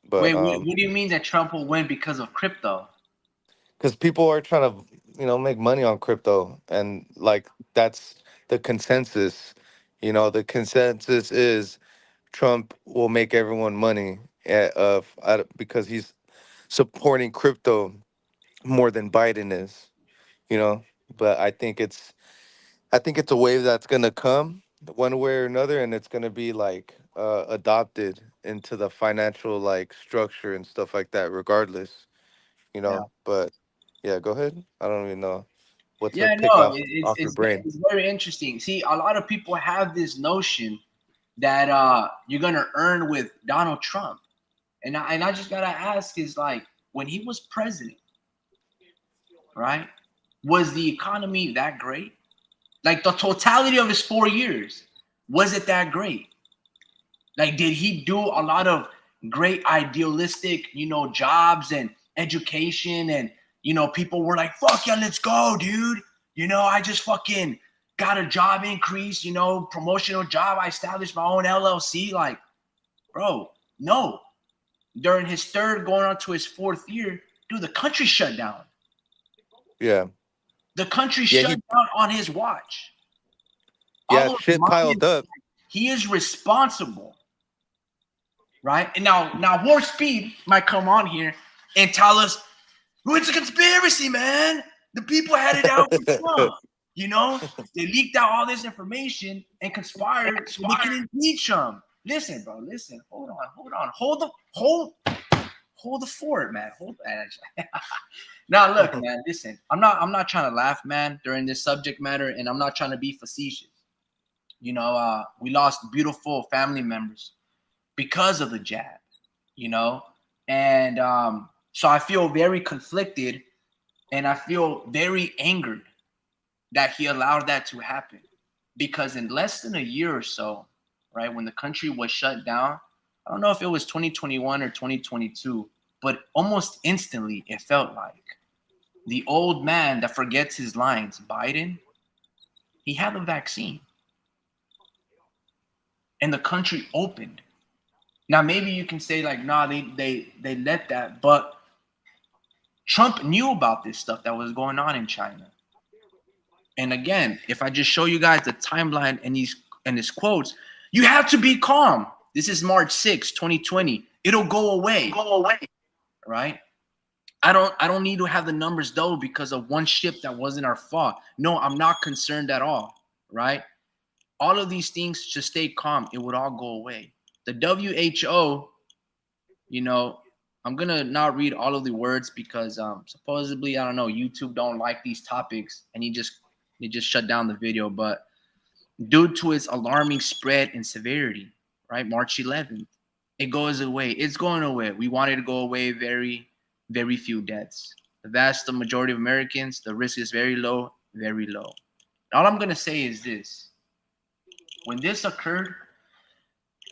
Speaker 2: But
Speaker 1: Wait, what do you mean that Trump will win because of crypto?
Speaker 2: because people are trying to, you know, make money on crypto, and like that's the consensus. You know, the consensus is Trump will make everyone money because he's supporting crypto more than Biden is, you know. But I think it's a wave that's gonna come one way or another, and it's gonna be like adopted into the financial like structure and stuff like that, regardless, you
Speaker 1: Yeah.
Speaker 2: know. But yeah, go ahead. I don't even know what to
Speaker 1: Yeah,
Speaker 2: pick
Speaker 1: no,
Speaker 2: off your brain.
Speaker 1: it's very interesting. See, a lot of people have this notion that you're gonna earn with Donald Trump, and I just gotta ask is like when he was president, right? Was the economy that great? Like the totality of his 4 years, was it that great? Like, did he do a lot of great idealistic, jobs and education? And, people were like, fuck yeah, let's go, dude. I just fucking got a job increase, promotional job. I established my own LLC. Like, bro, no. During his third, going on to his fourth year, dude, the country shut down.
Speaker 2: Yeah,
Speaker 1: The country
Speaker 2: yeah,
Speaker 1: shut down on his watch.
Speaker 2: yeah,
Speaker 1: All those
Speaker 2: shit piled
Speaker 1: mines,
Speaker 2: up.
Speaker 1: he is responsible, right? And now War Speed might come on here and tell us, well, it's a conspiracy, man. The people had it out for Trump. They leaked out all this information and conspired so they can impeach him. Listen, bro, listen. Hold on. Hold the fort, man. Hold that. Now, look, man. Listen. I'm not trying to laugh, man, during this subject matter, and I'm not trying to be facetious. We lost beautiful family members because of the jab, you know, and so I feel very conflicted, and I feel very angered that he allowed that to happen, because in less than a year or so, right, when the country was shut down, I don't know if it was 2021 or 2022, but almost instantly it felt like the old man that forgets his lines, Biden, he had the vaccine and the country opened. Now maybe you can say like, nah, they let that, but Trump knew about this stuff that was going on in China. And again, if I just show you guys the timeline and these quotes, you have to be calm. This is March 6, 2020. It'll go away. Right? I don't need to have the numbers though because of one ship that wasn't our fault. No, I'm not concerned at all. Right? All of these things should stay calm. It would all go away. The WHO, you know, I'm gonna not read all of the words because supposedly, I don't know, YouTube don't like these topics and they just shut down the video. But due to its alarming spread and severity, right? March 11th, it goes away. It's going away. We want it to go away. Very, very few deaths. The vast majority of Americans, the risk is very low, very low. All I'm gonna say is this: when this occurred,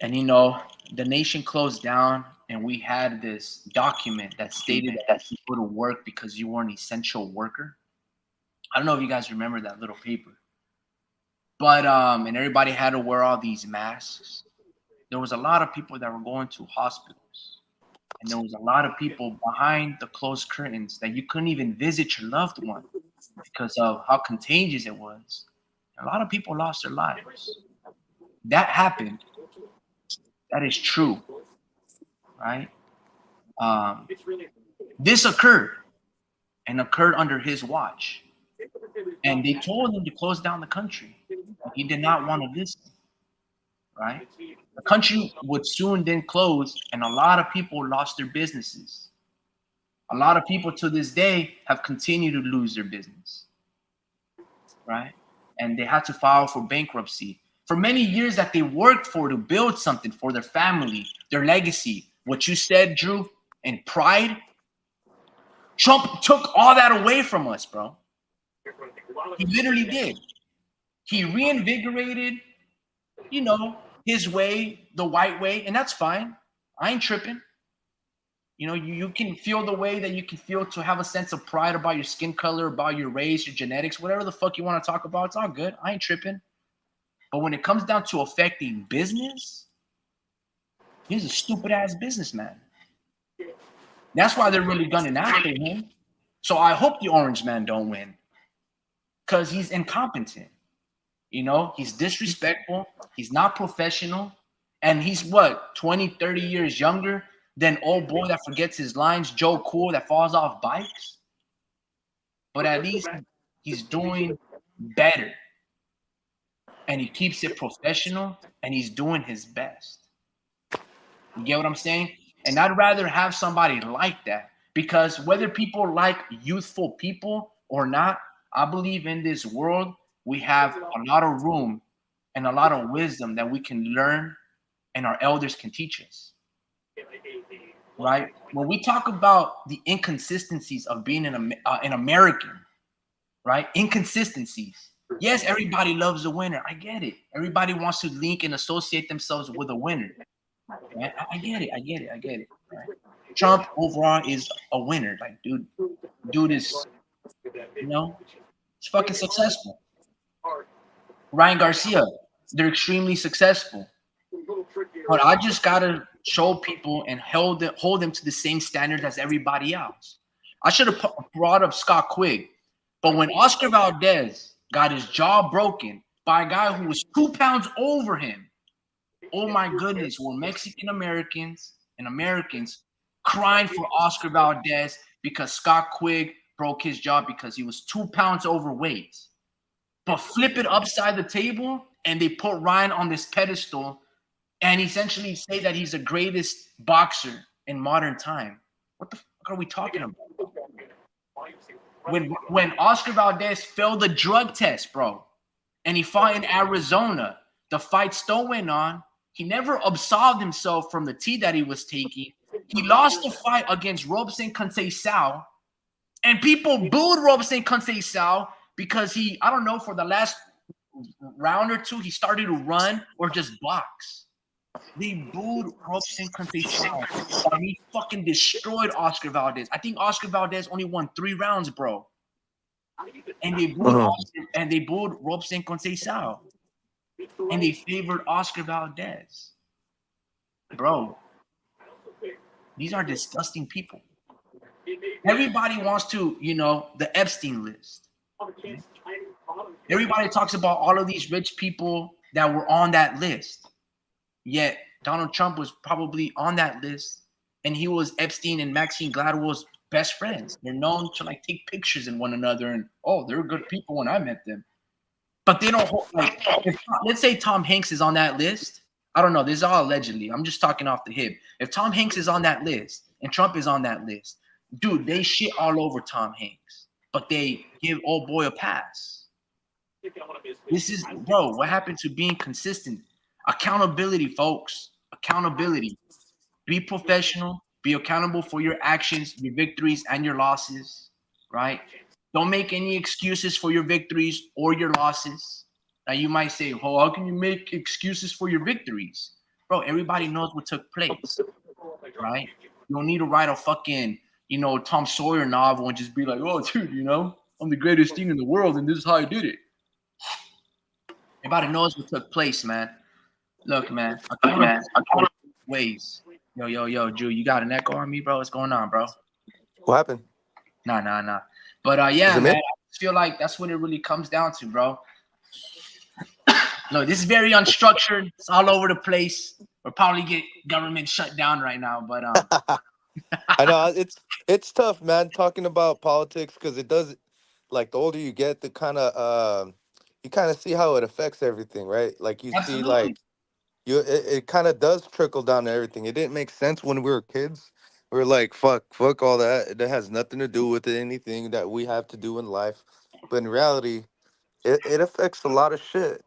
Speaker 1: and the nation closed down, and we had this document that stated that you go to work because you were an essential worker. I don't know if you guys remember that little paper. But and everybody had to wear all these masks. There was a lot of people that were going to hospitals, and there was a lot of people behind the closed curtains that you couldn't even visit your loved one because of how contagious it was. A lot of people lost their lives. That happened. That is true, right? This occurred and occurred under his watch. And they told him to close down the country. He did not want to listen, right? The country would soon then close, and a lot of people lost their businesses. A lot of people to this day have continued to lose their business, right? And they had to file for bankruptcy. For many years that they worked for to build something for their family, their legacy, what you said, Drew, and pride, Trump took all that away from us, bro. He literally did. He reinvigorated, his way, the white way, and that's fine. I ain't tripping. You can feel the way that you can feel to have a sense of pride about your skin color, about your race, your genetics, whatever the fuck you want to talk about. It's all good. I ain't tripping. But when it comes down to affecting business, he's a stupid ass businessman. That's why they're really gunning after him. So I hope the orange man don't win, because he's incompetent. He's disrespectful. He's not professional. And he's 20, 30 years younger than old boy that forgets his lines, Joe Cool, that falls off bikes. But at least he's doing better. And he keeps it professional, and he's doing his best. You get what I'm saying? And I'd rather have somebody like that, because whether people like youthful people or not, I believe in this world we have a lot of room and a lot of wisdom that we can learn, and our elders can teach us. Right? When we talk about the inconsistencies of being an American, right? Inconsistencies. Yes, everybody loves a winner. I get it. Everybody wants to link and associate themselves with a winner. Right? I get it. Right? Trump overall is a winner. Like, dude is, he's fucking successful. Ryan Garcia, they're extremely successful. But I just gotta show people and hold them to the same standard as everybody else. I should have brought up Scott Quigg, but when Oscar Valdez got his jaw broken by a guy who was 2 pounds over him, oh my goodness, were Mexican Americans and Americans crying for Oscar Valdez because Scott Quigg broke his jaw because he was 2 pounds overweight. But flip it upside the table, and they put Ryan on this pedestal and essentially say that he's the greatest boxer in modern time. What the fuck are we talking about? When Oscar Valdez failed the drug test, bro, and he fought in Arizona, the fight still went on. He never absolved himself from the tea that he was taking. He lost the fight against Robson Conceição, and people booed Robson Conceição because he, I don't know, for the last round or two, he started to run or just box. They booed Robson Conceição, and he fucking destroyed Oscar Valdez. I think Oscar Valdez only won 3 rounds, bro. And they booed Robson Conceição, and they favored Oscar Valdez. Bro, these are disgusting people. Everybody wants to, the Epstein list. Everybody talks about all of these rich people that were on that list. Yet Donald Trump was probably on that list, and he was Epstein and Maxine Gladwell's best friends. They're known to take pictures in one another, and they're good people when I met them. But they don't let's say Tom Hanks is on that list. I don't know. This is all allegedly. I'm just talking off the hip. If Tom Hanks is on that list and Trump is on that list. Dude, they shit all over Tom Hanks, but they give old boy a pass. This is, bro, what happened to being consistent? Accountability, folks. Accountability. Be professional. Be accountable for your actions, your victories, and your losses, right? Don't make any excuses for your victories or your losses. Now, you might say, oh, how can you make excuses for your victories? Bro, everybody knows what took place, right? You don't need to write a fucking, Tom Sawyer novel and just be like, oh, dude, I'm the greatest thing in the world and this is how I did it. Everybody knows what took place, man. Look, man, accountability ways. Yo, Drew, you got an echo on me, bro? What's going on, bro?
Speaker 2: What happened?
Speaker 1: Nah. But
Speaker 2: Is
Speaker 1: yeah,
Speaker 2: it
Speaker 1: man,
Speaker 2: me?
Speaker 1: I just feel like that's what it really comes down to, bro. Look, this is very unstructured. It's all over the place. We'll probably get government shut down right now, but
Speaker 2: I know it's tough, man, talking about politics because it does, like, the older you get, the kind of you kind of see how it affects everything, right? Like you see,
Speaker 1: absolutely.
Speaker 2: like it kind of does trickle down to everything. It didn't make sense when we were kids. We were like, fuck all that. That has nothing to do with anything that we have to do in life. But in reality, it affects a lot of shit.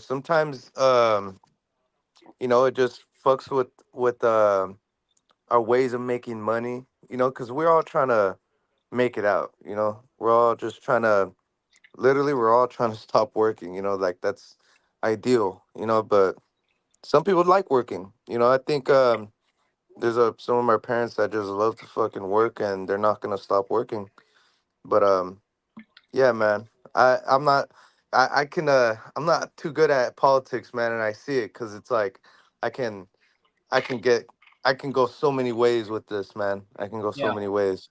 Speaker 2: Sometimes it just fucks with our ways of making money, because we're all trying to make it out, we're all just trying to, literally, we're all trying to stop working, like that's ideal, but some people like working, I think there's some of my parents that just love to fucking work and they're not gonna stop working. But yeah, man, I'm not, I can I'm not too good at politics, man, and I see it because it's like I can I can get I can go so many ways with this, man. I can go so
Speaker 1: Yeah.
Speaker 2: many ways.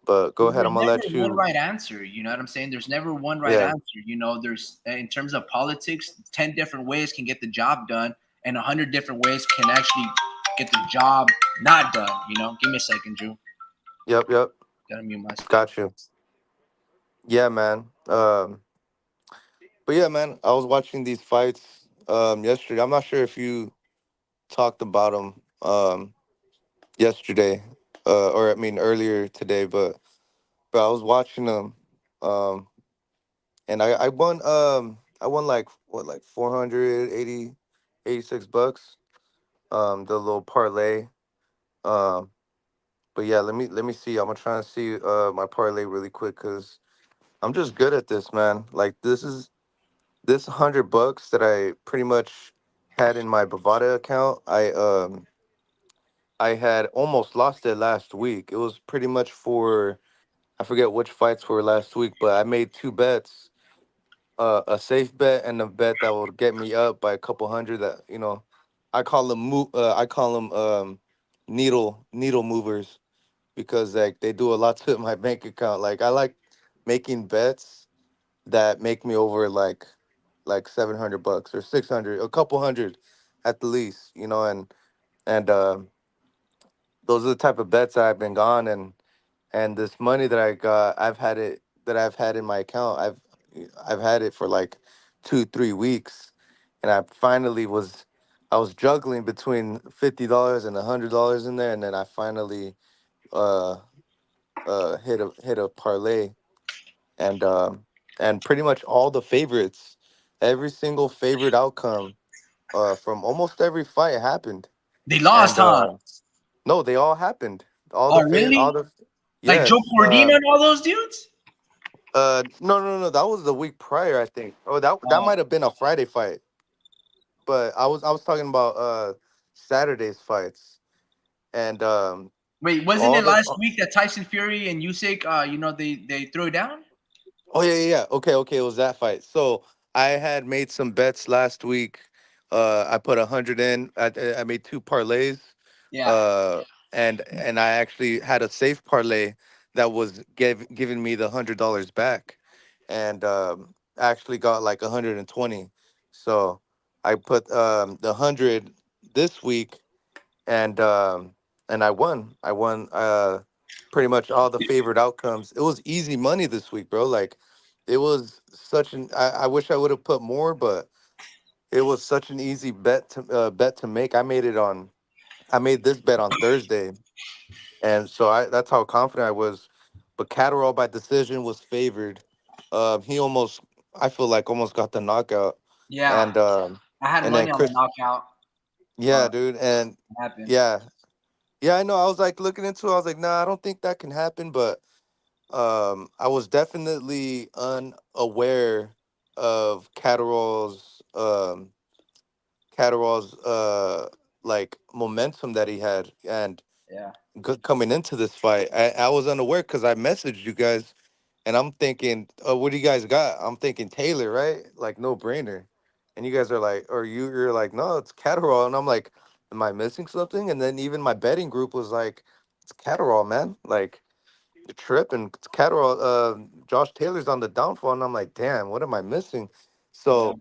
Speaker 2: But go ahead,
Speaker 1: There's
Speaker 2: I'm gonna
Speaker 1: never
Speaker 2: let
Speaker 1: one
Speaker 2: you.
Speaker 1: right answer. You know what I'm saying? There's never one right
Speaker 2: Yeah.
Speaker 1: answer. There's in terms of politics, 10 different ways can get the job done, and 100 different ways can actually get the job not done. Give me a second, Drew.
Speaker 2: Yep. Yep.
Speaker 1: Gotta mute myself.
Speaker 2: Got you. Yeah, man. But yeah, man. I was watching these fights yesterday. I'm not sure if you talked about them yesterday, or I mean earlier today, but I was watching them, um, and I won like what, like 486 bucks, the little parlay. Um, but yeah, let me see. I'm gonna try and see my parlay really quick because I'm just good at this, man. Like this 100 bucks that I pretty much had in my Bovada account. I had almost lost it last week. It was pretty much for, I forget which fights were last week, but I made two bets, a safe bet and a bet that would get me up by a couple hundred. That I call them needle movers because like they do a lot to my bank account. Like I like making bets that make me over like 700 bucks or 600, a couple hundred at the least, and those are the type of bets that I've been gone, and this money that I got, I've had in my account. I've had it for like 2 3 weeks, and I was juggling between $50 and $100 in there, and then I finally uh hit a parlay, and pretty much all the favorites, every single favorite outcome from almost every fight happened,
Speaker 1: They lost,
Speaker 2: and
Speaker 1: huh?
Speaker 2: no, they all happened.
Speaker 1: Oh, really?
Speaker 2: All the
Speaker 1: Like Joe
Speaker 2: yes.
Speaker 1: Cordina and all those dudes?
Speaker 2: No. That was the week prior, I think. Oh, that
Speaker 1: Oh,
Speaker 2: might have been a Friday fight, but I was talking about Saturday's fights, and
Speaker 1: wait, wasn't
Speaker 2: all
Speaker 1: it
Speaker 2: the
Speaker 1: last week that Tyson Fury and Usyk, they threw it down?
Speaker 2: oh yeah. Okay, it was that fight. So I had made some bets last week. I put 100 in. I made two parlays,
Speaker 1: Yeah.
Speaker 2: uh, and I actually had a safe parlay that was giving me the $100 back, and actually got like 120. So I put the 100 this week, and I won. I won pretty much all the favorite outcomes. It was easy money this week, bro. Like it was such an. I wish I would have put more, but it was such an easy bet to make. I made it on. I made this bet on Thursday, and so I that's how confident I was. But Catterall by decision was favored. He almost, I feel like, almost got the knockout,
Speaker 1: Yeah,
Speaker 2: and
Speaker 1: I had
Speaker 2: and then
Speaker 1: money on the
Speaker 2: Chris,
Speaker 1: knockout,
Speaker 2: yeah,
Speaker 1: but
Speaker 2: dude, and
Speaker 1: it happened.
Speaker 2: yeah, yeah, I know. I was like looking into it. I was like, nah, I don't think that can happen. But I was definitely unaware of Catterall's like momentum that he had, and
Speaker 1: Yeah,
Speaker 2: coming into this fight, I was unaware because I messaged you guys, and I'm thinking, oh, what do you guys got? I'm thinking Taylor, right? Like no brainer. And you guys are like, or you're like, no, it's Catterall, and I'm like, am I missing something? And then even my betting group was like, it's Catterall, man. Like the trip and it's Catterall. Josh Taylor's on the downfall, and I'm like, damn, what am I missing?
Speaker 1: yeah.
Speaker 2: So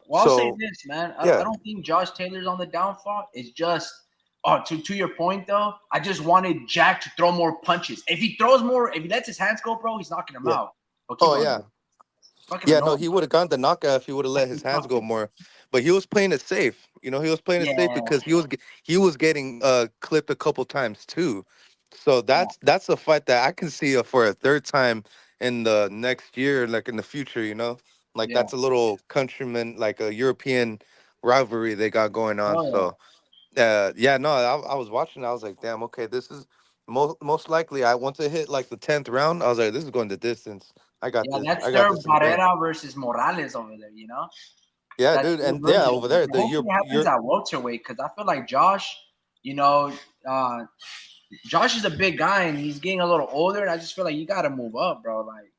Speaker 1: Well, I'll say
Speaker 2: so
Speaker 1: this, man. I
Speaker 2: yeah,
Speaker 1: don't think Josh Taylor's on the downfall. It's just, oh, to your point though, I just wanted Jack to throw more punches. If he throws more, if he lets his hands go, bro, he's knocking him
Speaker 2: yeah.
Speaker 1: out. But keep
Speaker 2: Oh
Speaker 1: going,
Speaker 2: yeah.
Speaker 1: dude. It's fucking
Speaker 2: Yeah, no,
Speaker 1: annoying.
Speaker 2: he would have gone the knockout if he would have let his hands go more. But he was playing it safe. He was playing it safe
Speaker 1: Yeah,
Speaker 2: because he was getting clipped a couple times too. So
Speaker 1: yeah,
Speaker 2: that's a fight that I can see for a third time in the next year, like in the future. Like
Speaker 1: yeah.
Speaker 2: that's a little countryman, like a European rivalry they got going on.
Speaker 1: Oh yeah.
Speaker 2: So yeah, no, I was watching. I was like, damn, okay, this is most likely. I once it hit like the 10th round, I was like, this is going the distance. I got
Speaker 1: Yeah,
Speaker 2: this.
Speaker 1: that's
Speaker 2: I got
Speaker 1: their
Speaker 2: this in the bank.
Speaker 1: Barrera versus Morales over there, you know?
Speaker 2: Yeah,
Speaker 1: That's
Speaker 2: dude,
Speaker 1: their
Speaker 2: and yeah,
Speaker 1: version
Speaker 2: over
Speaker 1: of it.
Speaker 2: there, the
Speaker 1: Hopefully it happens at welterweight because I feel like Josh, you know, uh, Josh is a big guy and he's getting a little older, and I just feel like you got to move up, bro. Like,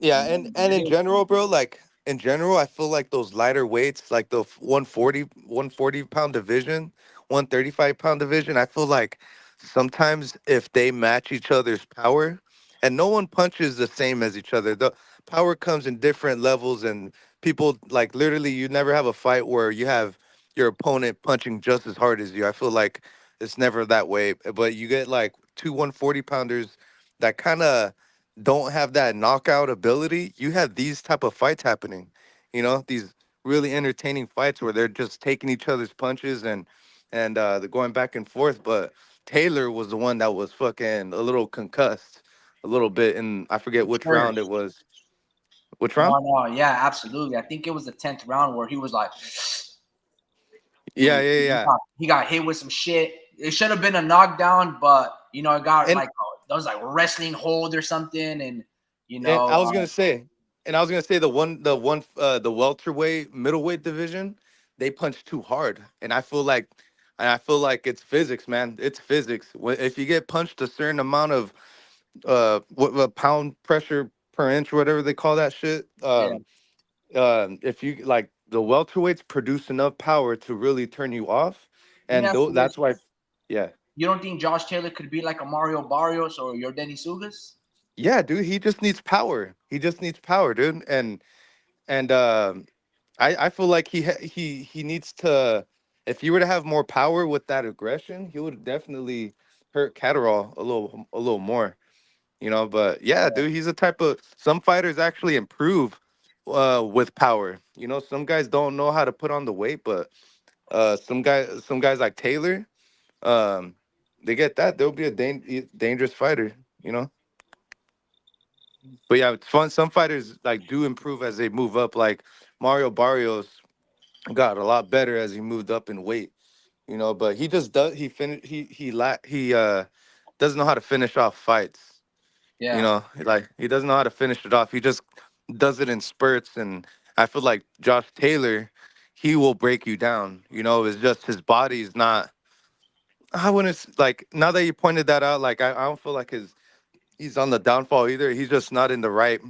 Speaker 2: yeah,
Speaker 1: you know,
Speaker 2: and in general, bro, like in general, I feel like those lighter weights, like the 140 pound division, 135 pound division, I feel like sometimes if they match each other's power, and no one punches the same as each other, the power comes in different levels, and people like literally, you never have a fight where you have your opponent punching just as hard as you. I feel like it's never that way, but you get like two 140 pounders that kind of don't have that knockout ability. You have these type of fights happening, these really entertaining fights where they're just taking each other's punches, and they're going back and forth. But Taylor was the one that was fucking a little concussed a little bit, and I forget which round it
Speaker 1: first.
Speaker 2: was. Which round?
Speaker 1: No, no, yeah, absolutely. I think it was the 10th round where he was like,
Speaker 2: Yeah, yeah, yeah.
Speaker 1: he got hit with some shit. It should have been a knockdown, but it got
Speaker 2: And
Speaker 1: like that was like wrestling hold or something, and you
Speaker 2: and
Speaker 1: know,
Speaker 2: I was gonna say, the welterweight middleweight division, they punch too hard, and I feel like it's physics, man. It's physics. If you get punched a certain amount of what pound pressure per inch, whatever they call that shit,
Speaker 1: yeah,
Speaker 2: if you like the welterweights produce enough power to really turn you off,
Speaker 1: let me
Speaker 2: and
Speaker 1: ask you
Speaker 2: that's
Speaker 1: this:
Speaker 2: why, yeah.
Speaker 1: you don't think Josh Taylor could be like a Mario Barrios or your Denny Sugas?
Speaker 2: Yeah, dude, he just needs power. He just needs power, dude. And I feel like he needs to. If he were to have more power with that aggression, he would definitely hurt Catterall a little more. But yeah, dude, he's a type of some fighters actually improve with power. Some guys don't know how to put on the weight, but some guys like Taylor, um, they get that. They'll be a dangerous fighter. You know. But yeah, it's fun. Some fighters like do improve as they move up. Like Mario Barrios got a lot better as he moved up in weight. But he just does. He doesn't know how to finish off fights.
Speaker 1: Yeah,
Speaker 2: Like he doesn't know how to finish it off. He just does it in spurts. And I feel like Josh Taylor, he will break you down. It's just his body's not. I wouldn't like now that you pointed that out. Like I don't feel like he's on the downfall either. He's just not in the right.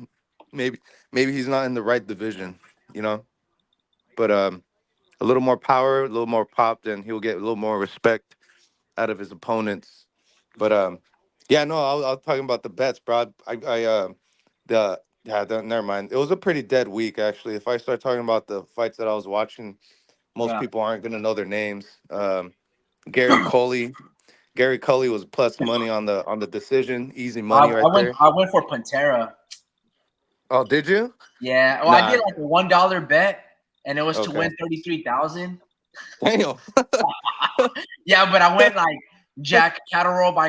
Speaker 2: Maybe maybe he's not in the right division. You know. But a little more power, a little more pop, then he'll get a little more respect out of his opponents. But yeah, no, I was talking about the bets, bro. The yeah, never mind. It was a pretty dead week actually. If I start talking about the fights that I was watching, most
Speaker 1: yeah.
Speaker 2: people aren't gonna know their names. Gary Coley, Gary Cully was plus money on the decision, easy
Speaker 1: I,
Speaker 2: money
Speaker 1: I
Speaker 2: right
Speaker 1: went
Speaker 2: there.
Speaker 1: I went for Pantera.
Speaker 2: Oh, did you?
Speaker 1: Yeah. Well, I
Speaker 2: Nah.
Speaker 1: did like a $1 bet, and it was to
Speaker 2: Okay.
Speaker 1: win 33,000.
Speaker 2: Damn.
Speaker 1: Yeah, but I went like Jack Catterall by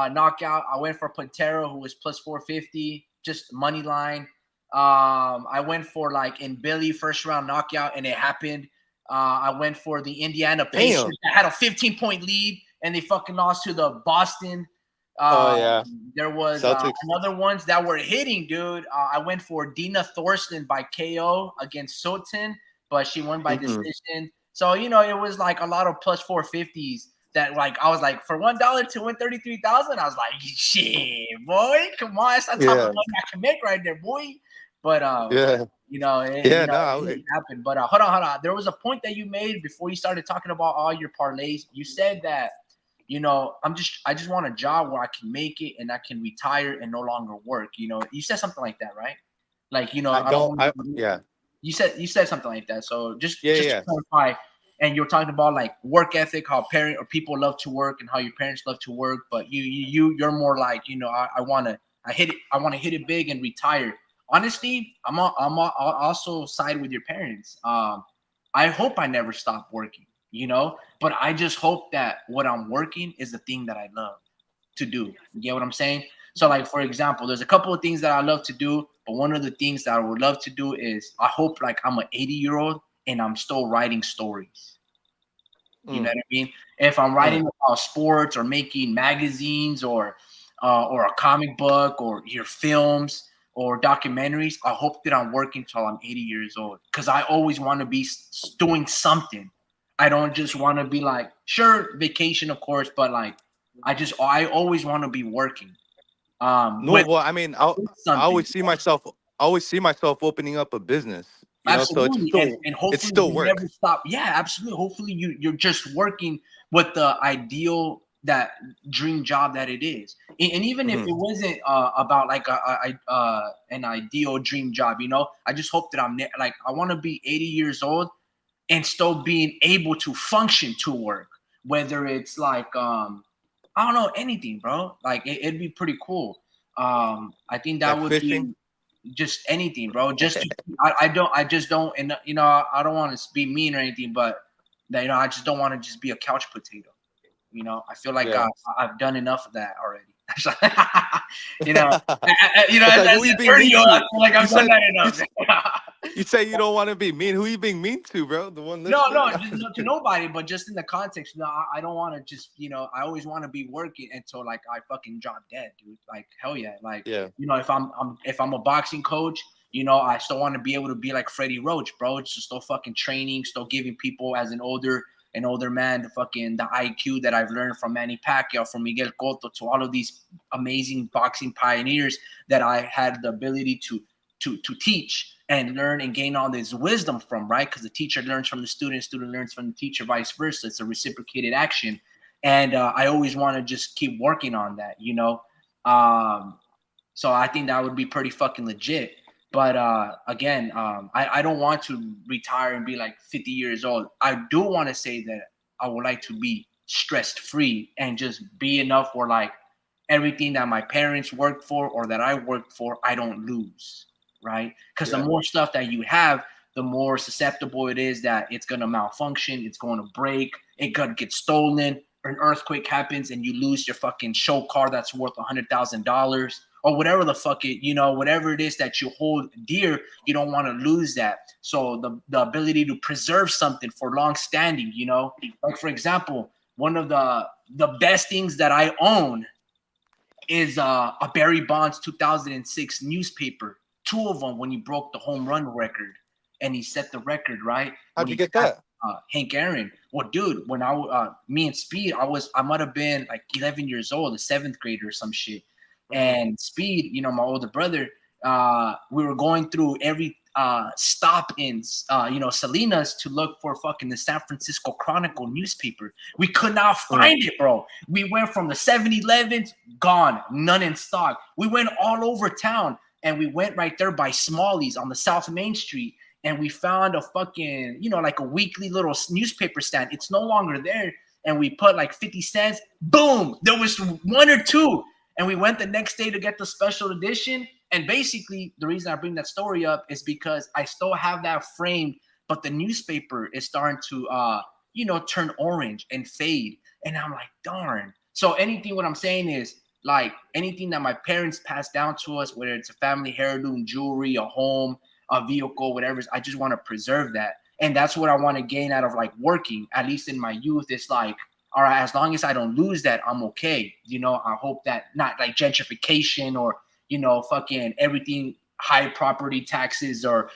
Speaker 1: knockout. I went for Pantera, who was plus 450, just money line. I went for like in Billy first round knockout, and it happened. I went for the Indiana Pacers
Speaker 2: Damn.
Speaker 1: that had a 15-point lead, and they fucking lost to the Boston.
Speaker 2: Oh
Speaker 1: Uh,
Speaker 2: yeah.
Speaker 1: there was
Speaker 2: Celtics.
Speaker 1: another ones that were hitting, dude. I went for Dina Thorsten by KO against Sultan, but she won by
Speaker 2: Mm-hmm.
Speaker 1: decision. So it was like a lot of plus 450s that like I was like for $1 to win 33,000. I was like, shit, boy, come on, that's the type of
Speaker 2: Yeah.
Speaker 1: money I can make right there, boy. But
Speaker 2: Yeah. Yeah.
Speaker 1: it
Speaker 2: No.
Speaker 1: didn't happen. But hold on. There was a point that you made before you started talking about all your parlays. You said that I just want a job where I can make it and I can retire and no longer work. You said something like that, right? Like,
Speaker 2: I
Speaker 1: I don't
Speaker 2: don't.
Speaker 1: want
Speaker 2: I
Speaker 1: to.
Speaker 2: yeah.
Speaker 1: You said something like that. So
Speaker 2: Yeah.
Speaker 1: just to
Speaker 2: Yeah.
Speaker 1: clarify, and you're talking about like work ethic, how parent or people love to work, and how your parents love to work. But you're more like I want to hit it big and retire. Honestly, I'll also side with your parents. I hope I never stop working. But I just hope that what I'm working is the thing that I love to do. You get what I'm saying? So, like, for example, there's a couple of things that I love to do, but one of the things that I would love to do is I hope like I'm an 80-year-old and I'm still writing stories. You know
Speaker 2: Mm,
Speaker 1: what I mean? If I'm
Speaker 2: mm.
Speaker 1: writing about sports or making magazines or a comic book or your films or documentaries, I hope that I'm working till I'm 80 years old because I always want to be doing something. I don't just want to be like, sure, vacation, of course, but like, I always want to be working.
Speaker 2: No.
Speaker 1: With
Speaker 2: Well, I mean, I
Speaker 1: something.
Speaker 2: always see myself. I always see myself opening up a business. So
Speaker 1: Absolutely, and
Speaker 2: it's
Speaker 1: hopefully
Speaker 2: still
Speaker 1: you never
Speaker 2: work.
Speaker 1: stop. Yeah, absolutely. Hopefully you're just working with the ideal that dream job that it is, and even if
Speaker 2: Hmm.
Speaker 1: it wasn't about like an ideal dream job, I just hope that like I want to be 80 years old and still being able to function to work, whether it's like I don't know anything, bro. Like it'd be pretty cool. I think that
Speaker 2: Like
Speaker 1: would
Speaker 2: fishing.
Speaker 1: be just anything, bro. Just to, I just don't, and I don't want to be mean or anything, but I just don't want to just be a couch potato. I feel like
Speaker 2: Yeah.
Speaker 1: I've done enough of that already. you know,
Speaker 2: It's
Speaker 1: as
Speaker 2: like, who
Speaker 1: a
Speaker 2: you being
Speaker 1: 30
Speaker 2: mean
Speaker 1: year old, I
Speaker 2: to?
Speaker 1: feel like
Speaker 2: You
Speaker 1: I've done
Speaker 2: said
Speaker 1: that
Speaker 2: you
Speaker 1: enough.
Speaker 2: you say you don't want to be mean. Who you being mean to, bro? The one
Speaker 1: No,
Speaker 2: listening?
Speaker 1: just to nobody, but just in the context. No, I don't want to just, I always want to be working until like I fucking drop dead, dude. Like hell yeah, like
Speaker 2: Yeah.
Speaker 1: if I'm a boxing coach, I still want to be able to be like Freddie Roach, bro. It's just still fucking training, still giving people as an older man the IQ that I've learned from Manny Pacquiao, from Miguel Cotto, to all of these amazing boxing pioneers that I had the ability to teach and learn and gain all this wisdom from, right? Because the teacher learns from the student learns from the teacher, vice versa. It's a reciprocated action. And I always want to just keep working on that. So I think that would be pretty fucking legit. But again, I don't want to retire and be like 50 years old. I do want to say that I would like to be stress free and just be enough where like everything that my parents worked for or that I worked for, I don't lose, right? Because the
Speaker 2: Yeah.
Speaker 1: more stuff that you have, the more susceptible it is that it's going to malfunction, it's going to break, it could get stolen, or an earthquake happens and you lose your fucking show car that's worth $100,000 or whatever the fuck whatever it is that you hold dear, you don't want to lose that. So the ability to preserve something for long standing, like for example, one of the best things that I own is a Barry Bonds 2006 newspaper. Two of them when he broke the home run record, and he set the record right when
Speaker 2: How'd you
Speaker 1: he
Speaker 2: get
Speaker 1: tapped
Speaker 2: that?
Speaker 1: Hank Aaron. Well, dude, when me and Speed, I might have been like 11 years old, a seventh grader or some shit.
Speaker 2: Mm-hmm.
Speaker 1: And Speed, my older brother, we were going through every stop in Salinas to look for fucking the San Francisco Chronicle newspaper. We could not find it, bro. We went from the 7-Elevens, gone, none in stock. We went all over town and we went right there by Smalley's on the South Main Street, and we found a fucking, like a weekly little newspaper stand. It's no longer there. And we put like 50 cents. Boom. There was one or two. And we went the next day to get the special edition. And basically, the reason I bring that story up is because I still have that framed, but the newspaper is starting to turn orange and fade. And I'm like, darn. So anything, what I'm saying is, like, anything that my parents passed down to us, whether it's a family heirloom, jewelry, a home, a vehicle, whatever, I just want to preserve that. And that's what I want to gain out of like working, at least in my youth. It's like, all right, as long as I don't lose that, I'm okay. I hope that not like gentrification or, fucking everything, high property taxes, or,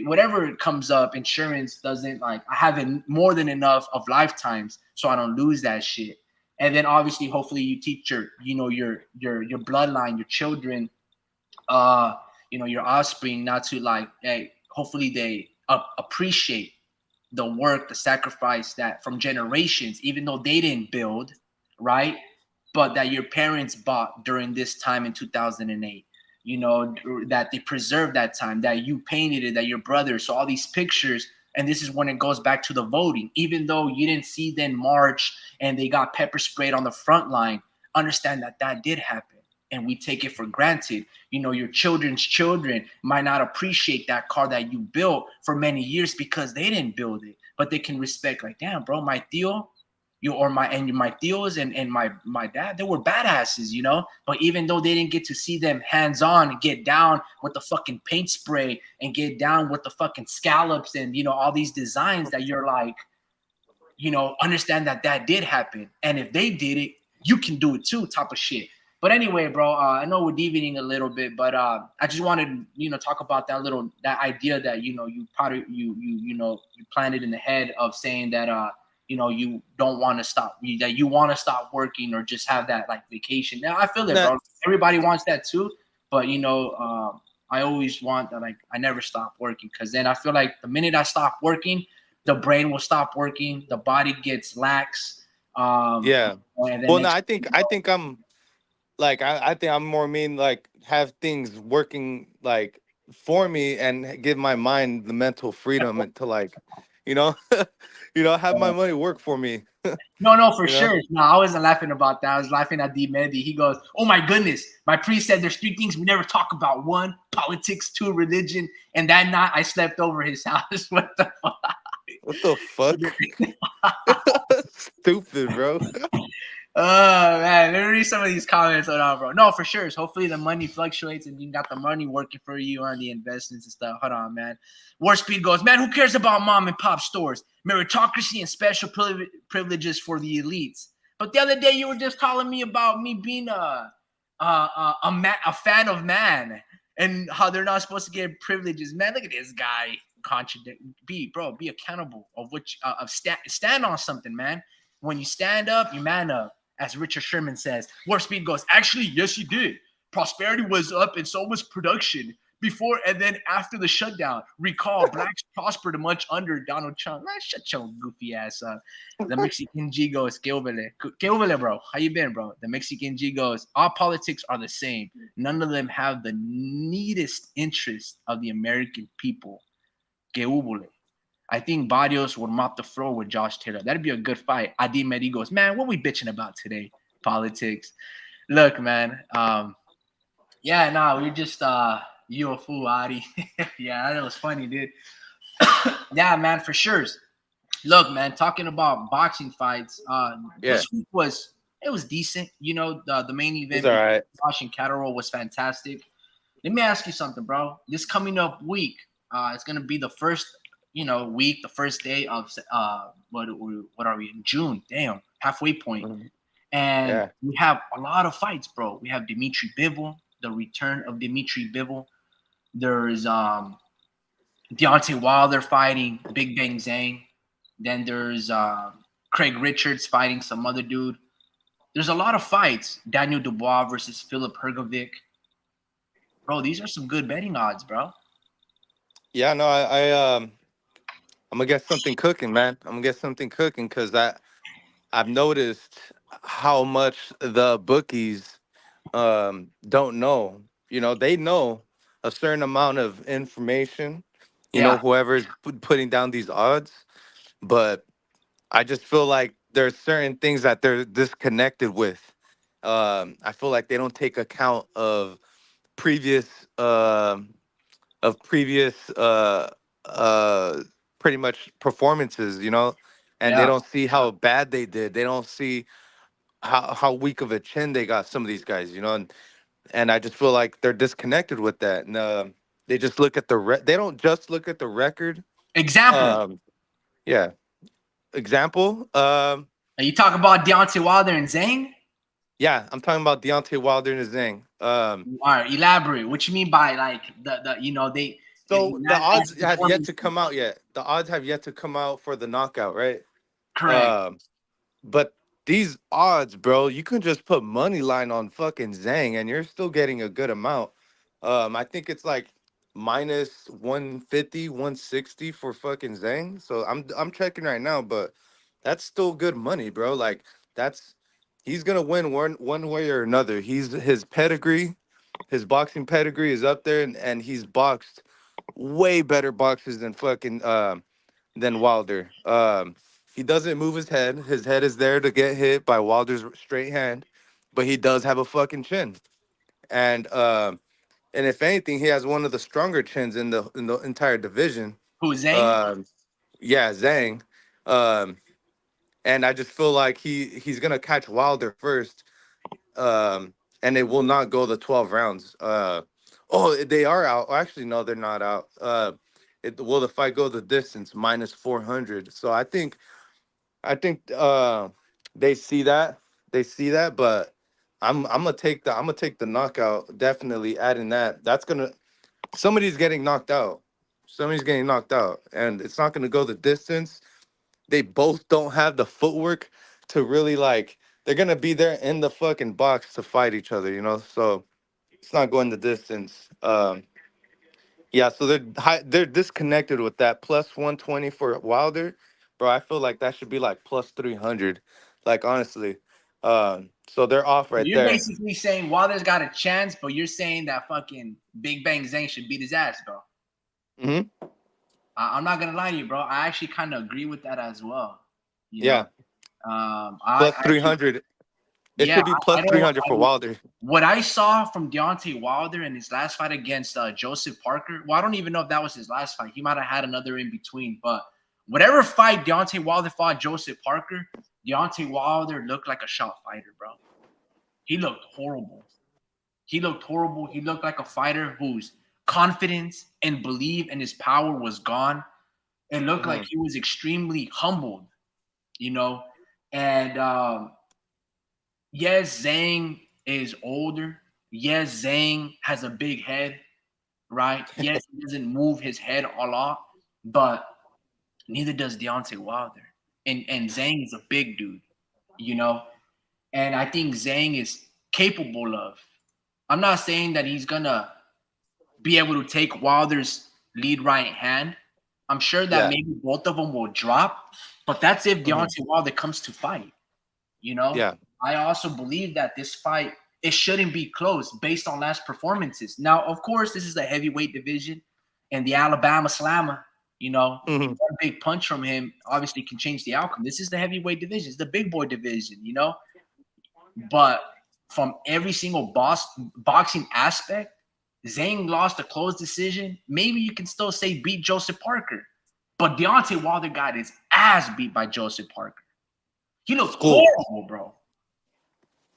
Speaker 1: whatever comes up, insurance doesn't, like, I have more than enough of lifetimes so I don't lose that shit. And then obviously, hopefully you teach your bloodline, your children, uh, your offspring, not to, like, hey, hopefully they appreciate the work, the sacrifice that from generations, even though they didn't build, right? But that your parents bought during this time in 2008, that they preserved that time, that you painted it, that your brother. So all these pictures, and this is when it goes back to the voting. Even though you didn't see them march and they got pepper sprayed on the front line, understand that that did happen. And we take it for granted. Your children's children might not appreciate that car that you built for many years because they didn't build it, but they can respect, like, damn, bro, my tío, my tios and my dad, they were badasses, But even though they didn't get to see them hands on, get down with the fucking paint spray and get down with the fucking scallops and all these designs, that you're like, understand that that did happen, and if they did it, you can do it too, type of shit. But anyway, bro, I know we're deviating a little bit, but I just wanted to, talk about that idea that you probably you planted in the head of saying that you don't want to stop, that you want to stop working or just have that like vacation. Now I feel it,
Speaker 2: Nah,
Speaker 1: bro. Everybody wants that too, but I always want that, like, I never stop working, because then I feel like the minute I stop working, the brain will stop working, the body gets lax,
Speaker 2: yeah.
Speaker 1: and then
Speaker 2: Well, no,
Speaker 1: next
Speaker 2: I think I'm like I think I'm more mean like have things working like for me and give my mind the mental freedom and to like, you know, have my money work for me.
Speaker 1: no, for
Speaker 2: You know.
Speaker 1: sure. No, I wasn't laughing about that. I was laughing at D Mendy. He goes, "Oh my goodness, my priest said there's three things we never talk about: one, politics; two, religion." And that night, I slept over his house. What the fuck?
Speaker 2: What the fuck? Stupid, bro.
Speaker 1: Oh man, let me read some of these comments. Hold on, bro. No, for sure. Hopefully the money fluctuates and you got the money working for you on the investments and stuff. Hold on, man. Warspeed goes, man, who cares about mom and pop stores? Meritocracy and special privileges for the elites. But the other day you were just calling me about me being a fan of man and how they're not supposed to get privileges. Man, look at this guy. Contradict. Be accountable of which of stand on something, man. When you stand up, you man up. As Richard Sherman says, Warp Speed goes, actually, yes, you did. Prosperity was up and so was production. Before and then after the shutdown, recall blacks prospered much under Donald Trump. Man, shut your goofy ass up. The Mexican G goes, que bro. How you been, bro? The Mexican G goes, all politics are the same. None of them have the neatest interest of the American people. Que hubole. I think Barrios would mop the floor with Josh Taylor. That'd be a good fight. Adi Medi goes, man, what we bitching about today? Politics. Look, man. Yeah, nah, we're just you a fool, Adi. Yeah, that was funny, dude. Yeah, man, for sure. Look, man, talking about boxing fights,
Speaker 2: Yeah,
Speaker 1: this week was decent. The main
Speaker 2: it's
Speaker 1: event
Speaker 2: all
Speaker 1: between
Speaker 2: right.
Speaker 1: Josh and Catterall was fantastic. Let me ask you something, bro. This coming up week, it's gonna be the first, week, the first day of what are we in June? Damn, halfway point,
Speaker 2: Mhm.
Speaker 1: and
Speaker 2: Yeah.
Speaker 1: we have a lot of fights, bro. We have Dimitri Bivol, the return of Dimitri Bivol. There's Deontay Wilder fighting Big Bang Zhang. Then there's Craig Richards fighting some other dude. There's a lot of fights. Daniel Dubois versus Philip Hergovic. Bro, these are some good betting odds, bro.
Speaker 2: Yeah. No, I'm gonna get something cooking, man. I'm gonna get something cooking because I've noticed how much the bookies don't know. They know a certain amount of information.
Speaker 1: Yeah,
Speaker 2: Whoever's putting down these odds, but I just feel like there's certain things that they're disconnected with. I feel like they don't take account previous um of previous uh pretty much performances. and they
Speaker 1: Yeah,
Speaker 2: don't see how bad they did. They don't see how weak of a chin they got. Some of these guys, you know, and I just feel like they're disconnected with that. And they just look at they don't just look at the record.
Speaker 1: example.
Speaker 2: Um, yeah, example.
Speaker 1: You talk about Deontay Wilder and Zhang.
Speaker 2: Yeah, I'm talking about Deontay Wilder and Zhang.
Speaker 1: All right, elaborate. What you mean by like the you know they
Speaker 2: So
Speaker 1: in
Speaker 2: the
Speaker 1: that
Speaker 2: odds have yet
Speaker 1: performance?
Speaker 2: to come out yet. The odds have yet to come out for the knockout, right?
Speaker 1: Correct.
Speaker 2: Um, but these odds, bro, you can just put money line on fucking Zhang, and you're still getting a good amount. I think it's like minus 150, 160 for fucking Zhang. So I'm checking right now, but that's still good money, bro. Like that's he's gonna win one way or another. He's his pedigree, his boxing pedigree is up there, and he's boxed way better boxes than fucking than Wilder. He doesn't move his head. His head is there to get hit by Wilder's straight hand, but he does have a fucking chin. And if anything, he has one of the stronger chins in the entire division.
Speaker 1: Who Zhang?
Speaker 2: Um, yeah, Zhang. Um, and I just feel like he's gonna catch Wilder first, and it will not go the 12 rounds. Oh, they are out. Actually, no, they're not out. Will the fight go the distance minus 400? So I think they see that. They see that, but I'm gonna take the knockout. Definitely adding that. That's gonna somebody's getting knocked out. Somebody's getting knocked out, and it's not gonna go the distance. They both don't have the footwork to really like. They're gonna be there in the fucking box to fight each other, you know. So it's not going the distance. Yeah, so they're disconnected with that plus 120 for Wilder, bro. I feel like that should be like plus 300, like honestly. So they're off
Speaker 1: So
Speaker 2: right
Speaker 1: you're
Speaker 2: there.
Speaker 1: basically saying Wilder's got a chance, but you're saying that fucking Big Bang Zhang should beat his ass, bro.
Speaker 2: Hmm.
Speaker 1: I'm not gonna lie to you, bro. I actually kind of agree with that as well. You know,
Speaker 2: Yeah,
Speaker 1: I
Speaker 2: plus
Speaker 1: actually,
Speaker 2: 300. It
Speaker 1: yeah,
Speaker 2: should be plus
Speaker 1: I don't.
Speaker 2: 300 for Wilder.
Speaker 1: What I saw from Deontay Wilder in his last fight against Joseph Parker, well, I don't even know if that was his last fight. He might have had another in between, but whatever fight Deontay Wilder fought Joseph Parker, Deontay Wilder looked like a shot fighter, bro. He looked horrible. He looked horrible. He looked like a fighter whose confidence and belief in his power was gone. It looked like
Speaker 2: Hmm.
Speaker 1: he was extremely humbled, you know. And yes, Zhang is older. Yes, Zhang has a big head, right? Yes, he doesn't move his head a lot, but neither does Deontay Wilder. And Zhang is a big dude, you know. And I think Zhang is capable of. I'm not saying that he's gonna be able to take Wilder's lead right hand. I'm sure that
Speaker 2: Yeah.
Speaker 1: maybe both of them will drop, but that's if
Speaker 2: Hmm.
Speaker 1: Deontay Wilder comes to fight. You know,
Speaker 2: Yeah.
Speaker 1: I also believe that this fight it shouldn't be close based on last performances. Now, of course, this is the heavyweight division, and the Alabama Slammer. You know,
Speaker 2: Hmm.
Speaker 1: one big punch from him obviously can change the outcome. This is the heavyweight division. It's the big boy division. You know, but from every single boxing aspect, Zhang lost a close decision. Maybe you can still say beat Joseph Parker, but Deontay Wilder got his ass beat by Joseph Parker. He looked
Speaker 2: School.
Speaker 1: horrible, bro.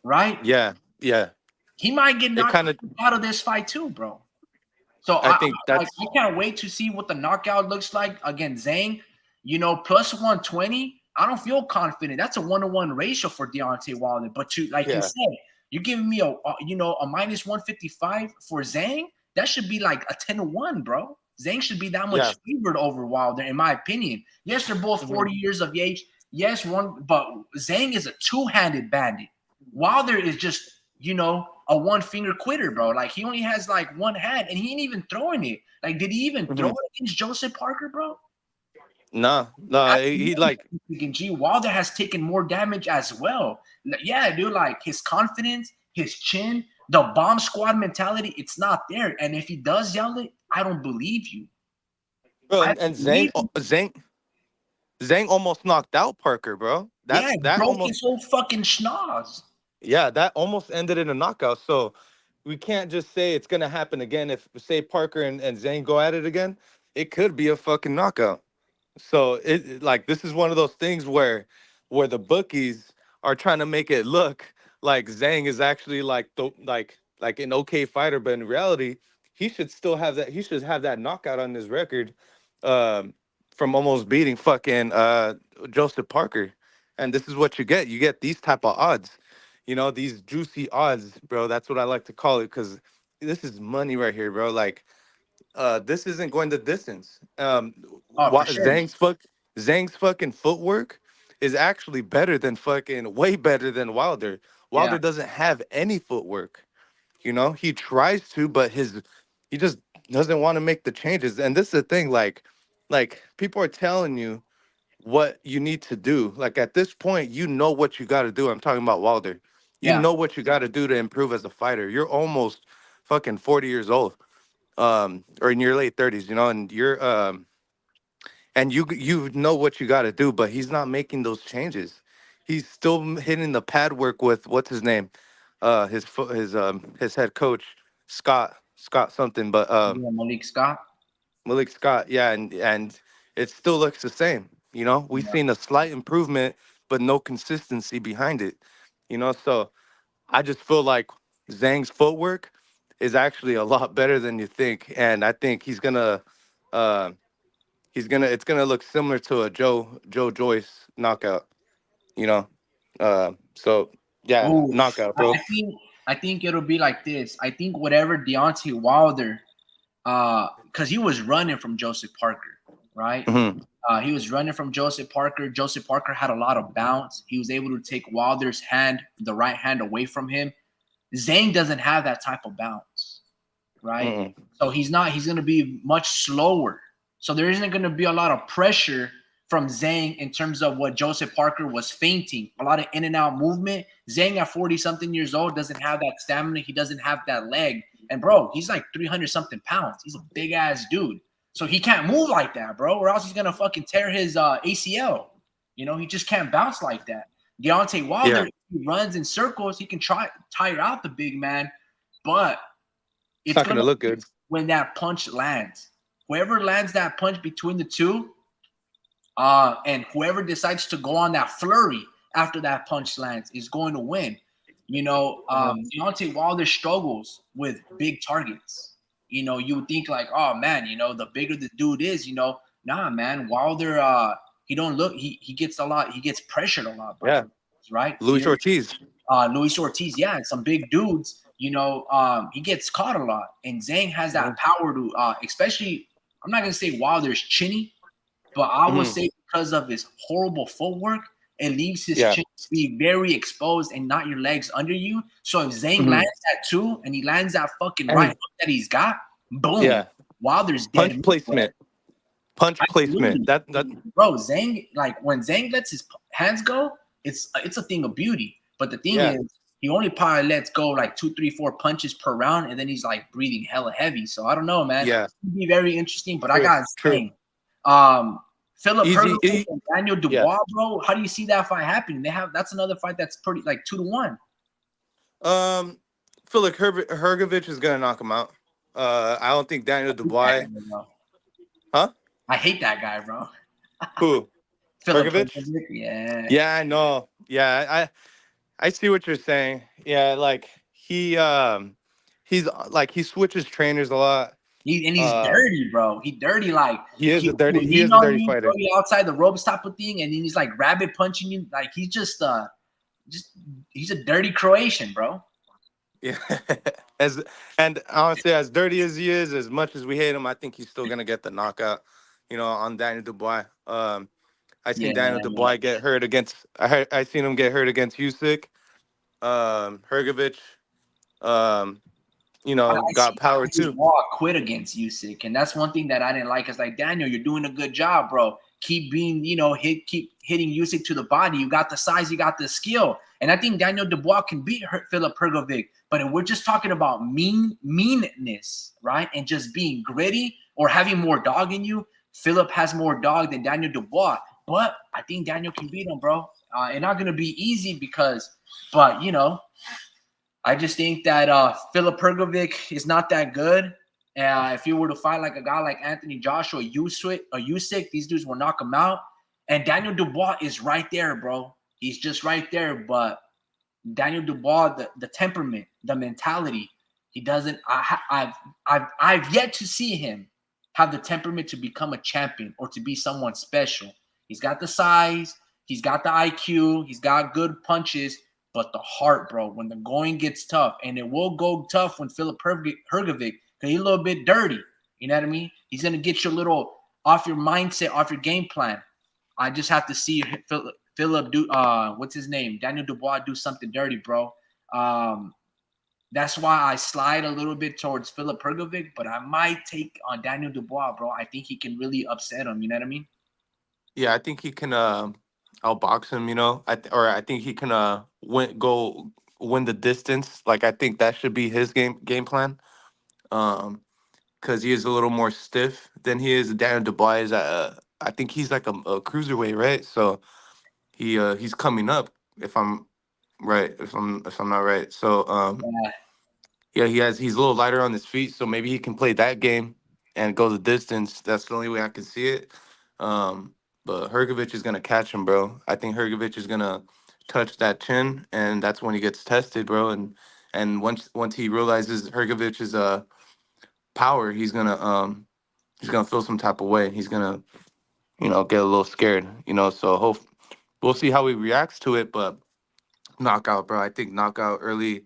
Speaker 1: Right?
Speaker 2: Yeah. Yeah.
Speaker 1: He might get
Speaker 2: It
Speaker 1: knocked
Speaker 2: kind of.
Speaker 1: out of this fight too, bro. So
Speaker 2: I
Speaker 1: I
Speaker 2: think
Speaker 1: like I
Speaker 2: that's.
Speaker 1: can't wait to see what the knockout looks like against Zhang. You know, plus 120. I don't feel confident. That's a 1-to-1 ratio for Deontay Wilder. But to like you
Speaker 2: Yeah.
Speaker 1: said, you're giving me a minus 155 for Zhang. That should be like a 10-to-1, bro. Zhang should be that
Speaker 2: Yeah.
Speaker 1: much favored over Wilder, in my opinion. Yes, they're both
Speaker 2: Hmm.
Speaker 1: 40 years of age. Yes, but Zhang is a two-handed bandit. Wilder is just, a one-finger quitter, bro. Like he only has like one hand, and he ain't even throwing it. Like, did he even throw
Speaker 2: Hmm.
Speaker 1: it against Joseph Parker, bro?
Speaker 2: Nah. Nah. He like.
Speaker 1: G. Wilder has taken more damage as well. Yeah, dude, like his confidence, his chin, the bomb squad mentality, it's not there. And if he does yell it, I don't believe you.
Speaker 2: Bro,
Speaker 1: I
Speaker 2: and
Speaker 1: don't believe you.
Speaker 2: Zhang almost knocked out Parker, bro.
Speaker 1: Yeah,
Speaker 2: That
Speaker 1: broke his
Speaker 2: almost.
Speaker 1: whole fucking schnoz.
Speaker 2: Yeah, that almost ended in a knockout. So we can't just say it's gonna happen again. If say Parker and Zane go at it again, it could be a fucking knockout. So like this is one of those things where the bookies are trying to make it look like Zhang is actually like like an okay fighter, but in reality, he should still have that. He should have that knockout on his record, um, from almost beating fucking Joseph Parker. And this is what you get. You get these type of odds. You know, these juicy odds, bro. That's what I like to call it because this is money right here, bro. Like this isn't going the distance.
Speaker 1: Oh, for sure.
Speaker 2: Zhang's fucking footwork is actually better than fucking way better than Wilder.
Speaker 1: Yeah.
Speaker 2: Wilder doesn't have any footwork. You know, he tries to, but he just doesn't want to make the changes. And this is the thing, like people are telling you what you need to do. Like at this point, you know what you got to do. I'm talking about Wilder. You
Speaker 1: Yeah.
Speaker 2: know what you got to do to improve as a fighter. You're almost fucking 40 years old, or in your late 30s, you know, and you know what you got to do, but he's not making those changes. He's still hitting the pad work with what's his name, his head coach Scott something, but
Speaker 1: Yeah, Malik Scott.
Speaker 2: Malik Scott, yeah, and it still looks the same. You know, we've
Speaker 1: Yeah.
Speaker 2: seen a slight improvement, but no consistency behind it. You know, so I just feel like Zhang's footwork is actually a lot better than you think, and I think uh, it's gonna look similar to a Joe Joyce knockout. You know, so yeah,
Speaker 1: Oh,
Speaker 2: knockout,
Speaker 1: I
Speaker 2: bro.
Speaker 1: I think I think it'll be like this. I think whatever Deontay Wilder, because he was running from Joseph Parker, right?
Speaker 2: Hmm.
Speaker 1: He was running from Joseph Parker. Joseph Parker had a lot of bounce. He was able to take Wilder's hand, the right hand, away from him. Zhang doesn't have that type of bounce, right?
Speaker 2: Mm-mm.
Speaker 1: So he's not. He's going to be much slower. So there isn't going to be a lot of pressure from Zhang in terms of what Joseph Parker was feinting. A lot of in and out movement. Zhang at 40 something years old doesn't have that stamina. He doesn't have that leg. And bro, he's like 300 something pounds. He's a big ass dude. So he can't move like that, bro, or else he's gonna fucking tear his ACL. You know, he just can't bounce like that. Deontay Wilder,
Speaker 2: Yeah,
Speaker 1: if he runs in circles, he can try tire out the big man, but
Speaker 2: it's
Speaker 1: it's
Speaker 2: not gonna
Speaker 1: gonna
Speaker 2: look good.
Speaker 1: when that punch lands. Whoever lands that punch between the two, and whoever decides to go on that flurry after that punch lands is going to win. You know, Deontay Wilder struggles with big targets. You know, you would think like, oh man, you know, the bigger the dude is, you know, nah, man, Wilder, he don't look, he gets a lot, he gets pressured a lot by
Speaker 2: Yeah,
Speaker 1: right.
Speaker 2: Luis Ortiz.
Speaker 1: Luis Ortiz, yeah, and some big dudes, you know, he gets caught a lot. And Zhang has that power to, especially, I'm not gonna say Wilder's chinny, but I would
Speaker 2: Hmm.
Speaker 1: say because of his horrible footwork, it leaves his
Speaker 2: Yeah.
Speaker 1: chin to be very exposed and not your legs under you. So if Zhang
Speaker 2: Hmm.
Speaker 1: lands that too, and he lands that fucking right
Speaker 2: And
Speaker 1: hook that he's got, boom,
Speaker 2: yeah,
Speaker 1: Wilder's dead
Speaker 2: punch
Speaker 1: meat, bro.
Speaker 2: placement. Punch placement.
Speaker 1: Absolutely,
Speaker 2: That.
Speaker 1: bro. Zhang, like when Zhang lets his hands go, it's a thing of beauty. But the thing
Speaker 2: Yeah.
Speaker 1: is, he only probably lets go like 2, 3, 4 punches per round, and then he's like breathing hella heavy. So I don't know, man.
Speaker 2: Yeah.
Speaker 1: It'd be very interesting. But I
Speaker 2: True.
Speaker 1: got
Speaker 2: True.
Speaker 1: Zhang. Philip
Speaker 2: Easy.
Speaker 1: Hergovic and Daniel
Speaker 2: Yeah.
Speaker 1: Dubois, bro. How do you see that fight happening? That's another fight that's pretty like 2-1.
Speaker 2: Feel like Hergovich is gonna knock him out. I don't think Daniel Dubois. Huh?
Speaker 1: I hate that guy, bro.
Speaker 2: Who?
Speaker 1: Philip
Speaker 2: Hergovich?
Speaker 1: Hergovic, yeah.
Speaker 2: Yeah, I know. Yeah, I see what you're saying. Yeah, like he's like he switches trainers a lot.
Speaker 1: He's
Speaker 2: Uh,
Speaker 1: dirty, bro. He dirty like
Speaker 2: he
Speaker 1: he'll
Speaker 2: is
Speaker 1: lean
Speaker 2: a
Speaker 1: on
Speaker 2: dirty
Speaker 1: you, throw
Speaker 2: fighter.
Speaker 1: you outside the ropes type of thing, and then he's like rabbit punching you. Like he's just he's a dirty Croatian, bro.
Speaker 2: Yeah. as and honestly, as dirty as he is, as much as we hate him, I think he's still gonna get the knockout. You know, on Daniel Dubois. I seen
Speaker 1: Yeah,
Speaker 2: Daniel
Speaker 1: yeah.
Speaker 2: Dubois get hurt against. I seen him get hurt against Usyk. Hergovich. You know,
Speaker 1: I
Speaker 2: got
Speaker 1: see
Speaker 2: power
Speaker 1: Daniel
Speaker 2: too.
Speaker 1: Dubois quit against Usyk, and that's one thing that I didn't like. Is like Daniel, you're doing a good job, bro. Keep being, keep hitting Usyk to the body. You got the size, you got the skill, and I think Daniel Dubois can beat Philip Hergovic. But if we're just talking about meanness, right, and just being gritty or having more dog in you, Philip has more dog than Daniel Dubois. But I think Daniel can beat him, bro. It's not gonna be easy but I just think that Philip Hergovic is not that good, If he were to fight like a guy like Anthony Joshua, Usyk, these dudes will knock him out. And Daniel Dubois is right there, bro. He's just right there. But Daniel Dubois, the temperament, the mentality, he doesn't. I've yet to see him have the temperament to become a champion or to be someone special. He's got the size, he's got the IQ, he's got good punches, but the heart, bro. When the going gets tough, and it will go tough when Philip Hrgovic, because he's a little bit dirty. You know what I mean? He's gonna get you a little off your mindset, off your game plan. I just have to see Philip do what's his name? Daniel Dubois do something dirty, bro. That's why I slide a little bit towards Philip Hrgovic, but I might take on Daniel Dubois, bro. I think he can really upset him. You know what I mean?
Speaker 2: Yeah, I think he can outbox him. You know, I think he can win the distance. Like I think that should be his game plan. Because he is a little more stiff than he is. Daniel Dubois is I think he's like a cruiserweight, right? So he's coming up. If I'm right, if I'm not right. So
Speaker 1: Yeah.
Speaker 2: yeah, he's a little lighter on his feet, so maybe he can play that game and go the distance. That's the only way I can see it. But Hrgovic is gonna catch him, bro. I think Hrgovic is gonna touch that chin, and that's when he gets tested, bro. And once he realizes Hrgovic's power, he's gonna feel some type of way. He's gonna get a little scared, So we'll see how he reacts to it, but knockout, bro. I think knockout early,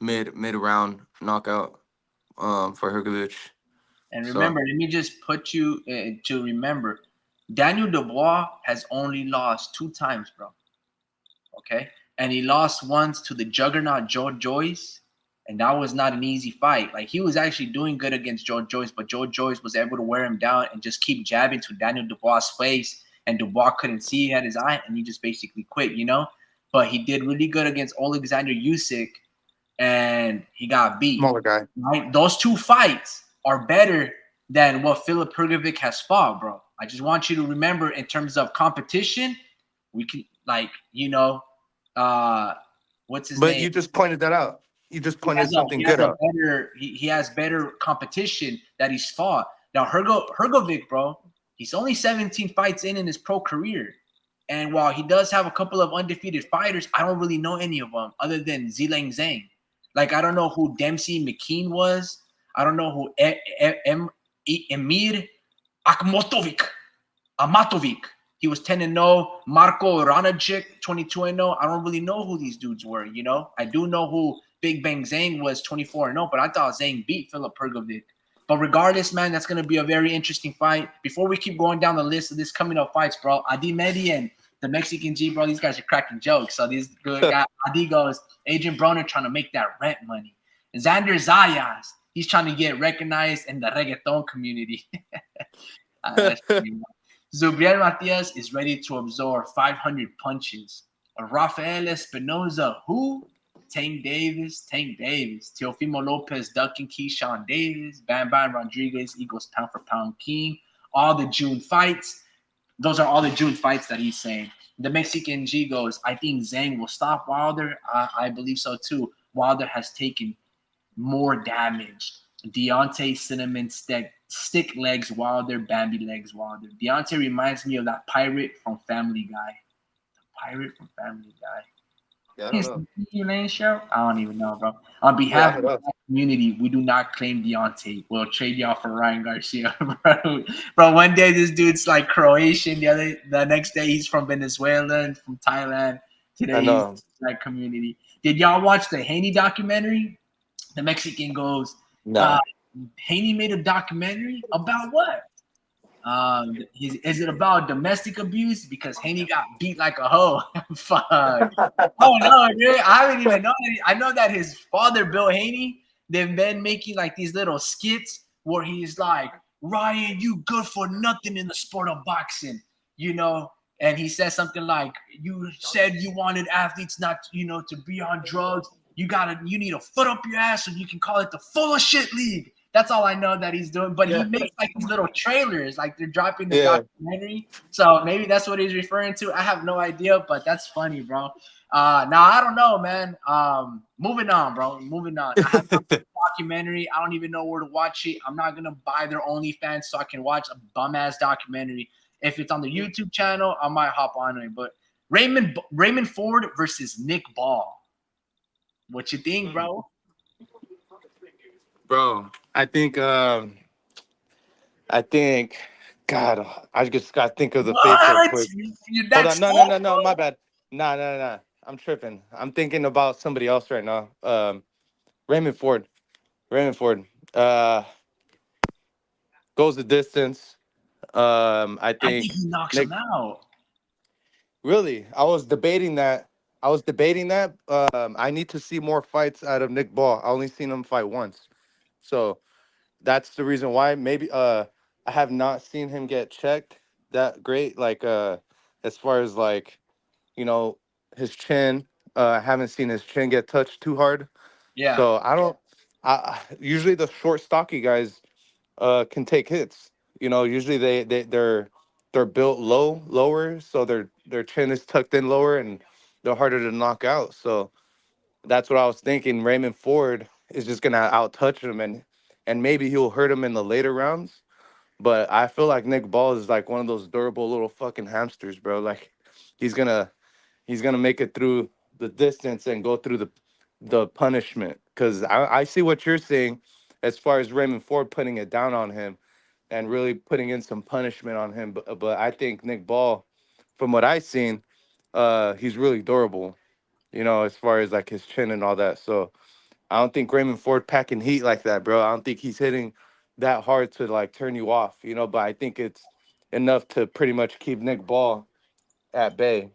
Speaker 2: mid round knockout for Hrgovic.
Speaker 1: And
Speaker 2: So
Speaker 1: remember, let me just put you to remember, Daniel Dubois has only lost 2 times, bro. Okay, and he lost once to the juggernaut Joe Joyce, and that was not an easy fight. Like he was actually doing good against Joe Joyce, but Joe Joyce was able to wear him down and just keep jabbing to Daniel Dubois' face, and Dubois couldn't see, he had his eye, and he just basically quit, But he did really good against Alexander Usyk, and he got beat.
Speaker 2: smaller guy.
Speaker 1: Right? Those 2 fights are better than what Philip Hrgovic has fought, bro. I just want you to remember, in terms of competition, we can what's his
Speaker 2: But
Speaker 1: name?
Speaker 2: you just pointed that out. You just pointed something
Speaker 1: He
Speaker 2: good
Speaker 1: has a
Speaker 2: out.
Speaker 1: better he has better competition that he's fought. Now Hrgovic, bro, he's only 17 fights in his pro career. And while he does have a couple of undefeated fighters, I don't really know any of them other than Zileng Zhang. Like, I don't know who Dempsey McKean was. I don't know who Emir Amatovic. He was 10-0. Marko Ranajic, 22-0. I don't really know who these dudes were, I do know who Big Bang Zhang was, 24-0, but I thought Zhang beat Philip Hrgovic. But regardless, man, that's going to be a very interesting fight. Before we keep going down the list of this coming up fights, bro, Adi Medi and the Mexican G, bro, these guys are cracking jokes. So these good guys, Adi goes, Adrian Broner trying to make that rent money. And Xander Zayas, he's trying to get recognized in the reggaeton community. Zubriel Matias is ready to absorb 500 punches. Rafael Espinoza, who? Tank Davis. Teofimo Lopez ducking Keyshawn Davis. Bam Bam Rodriguez, Eagles pound for pound king. All the June fights. Those are all the June fights that he's saying. The Mexican G goes, I think Zhang will stop Wilder. I believe so too. Wilder has taken more damage. Deontay Cinnamon stick legs Wilder, Bambi legs Wilder. Deontay reminds me of that pirate from Family Guy. The pirate from Family Guy.
Speaker 2: Yeah, I don't know.
Speaker 1: Lane show? I don't even know, bro. On behalf of the community, we do not claim Deontay. We'll trade y'all for Ryan Garcia, bro. Bro, one day this dude's like Croatian. The next day he's from Venezuela and from Thailand. Today he's like community. Did y'all watch the Haney documentary? The Mexican goes,
Speaker 2: No.
Speaker 1: Haney made a documentary about what? Is it about domestic abuse? Because Haney got beat like a hoe. Fuck. Oh no, dude. I haven't even known that. I know that his father, Bill Haney, they've been making like these little skits where he's like, Ryan, you good for nothing in the sport of boxing, and he says something like, you said you wanted athletes not, to be on drugs. You need a foot up your ass so you can call it the full of shit league. That's all I know that he's doing. But he makes like these little trailers, like they're dropping the documentary. So maybe that's what he's referring to. I have no idea, but that's funny, bro. Now I don't know, man. Moving on, bro. Moving on. I have not documentary. I don't even know where to watch it. I'm not gonna buy their OnlyFans so I can watch a bum ass documentary. If it's on the YouTube channel, I might hop on it. But Raymond Ford versus Nick Ball. What you think, bro?
Speaker 2: Bro, I think, God, I just got to think of the face real
Speaker 1: What?
Speaker 2: quick.
Speaker 1: You're
Speaker 2: Hold
Speaker 1: that
Speaker 2: on. No,
Speaker 1: slow,
Speaker 2: no, no, no.
Speaker 1: bro?
Speaker 2: My bad. Nah, nah, nah. I'm tripping. I'm thinking about somebody else right now. Raymond Ford. Raymond Ford. Uh, Goes the distance. I
Speaker 1: I think
Speaker 2: think
Speaker 1: he knocks him
Speaker 2: Nick.
Speaker 1: out.
Speaker 2: Really, I was debating that. I need to see more fights out of Nick Ball. I only seen him fight once, so that's the reason why. Maybe I have not seen him get checked that great. Like as far as like you know his chin. I haven't seen his chin get touched too hard.
Speaker 1: Yeah,
Speaker 2: So I don't. Usually the short, stocky guys can take hits. Usually they're built lower, so their chin is tucked in lower, and they're harder to knock out. So that's what I was thinking. Raymond Ford is just gonna out touch him, and maybe he'll hurt him in the later rounds. But I feel like Nick Ball is like one of those durable little fucking hamsters, bro. Like he's gonna he's gonna make it through the distance and go through the punishment. Because I see what you're saying as far as Raymond Ford putting it down on him and really putting in some punishment on him. But I think Nick Ball, from what I've seen, he's really durable. As far as like his chin and all that. So I don't think Raymond Ford packing heat like that, bro. I don't think he's hitting that hard to like turn you off. But I think it's enough to pretty much keep Nick Ball at bay,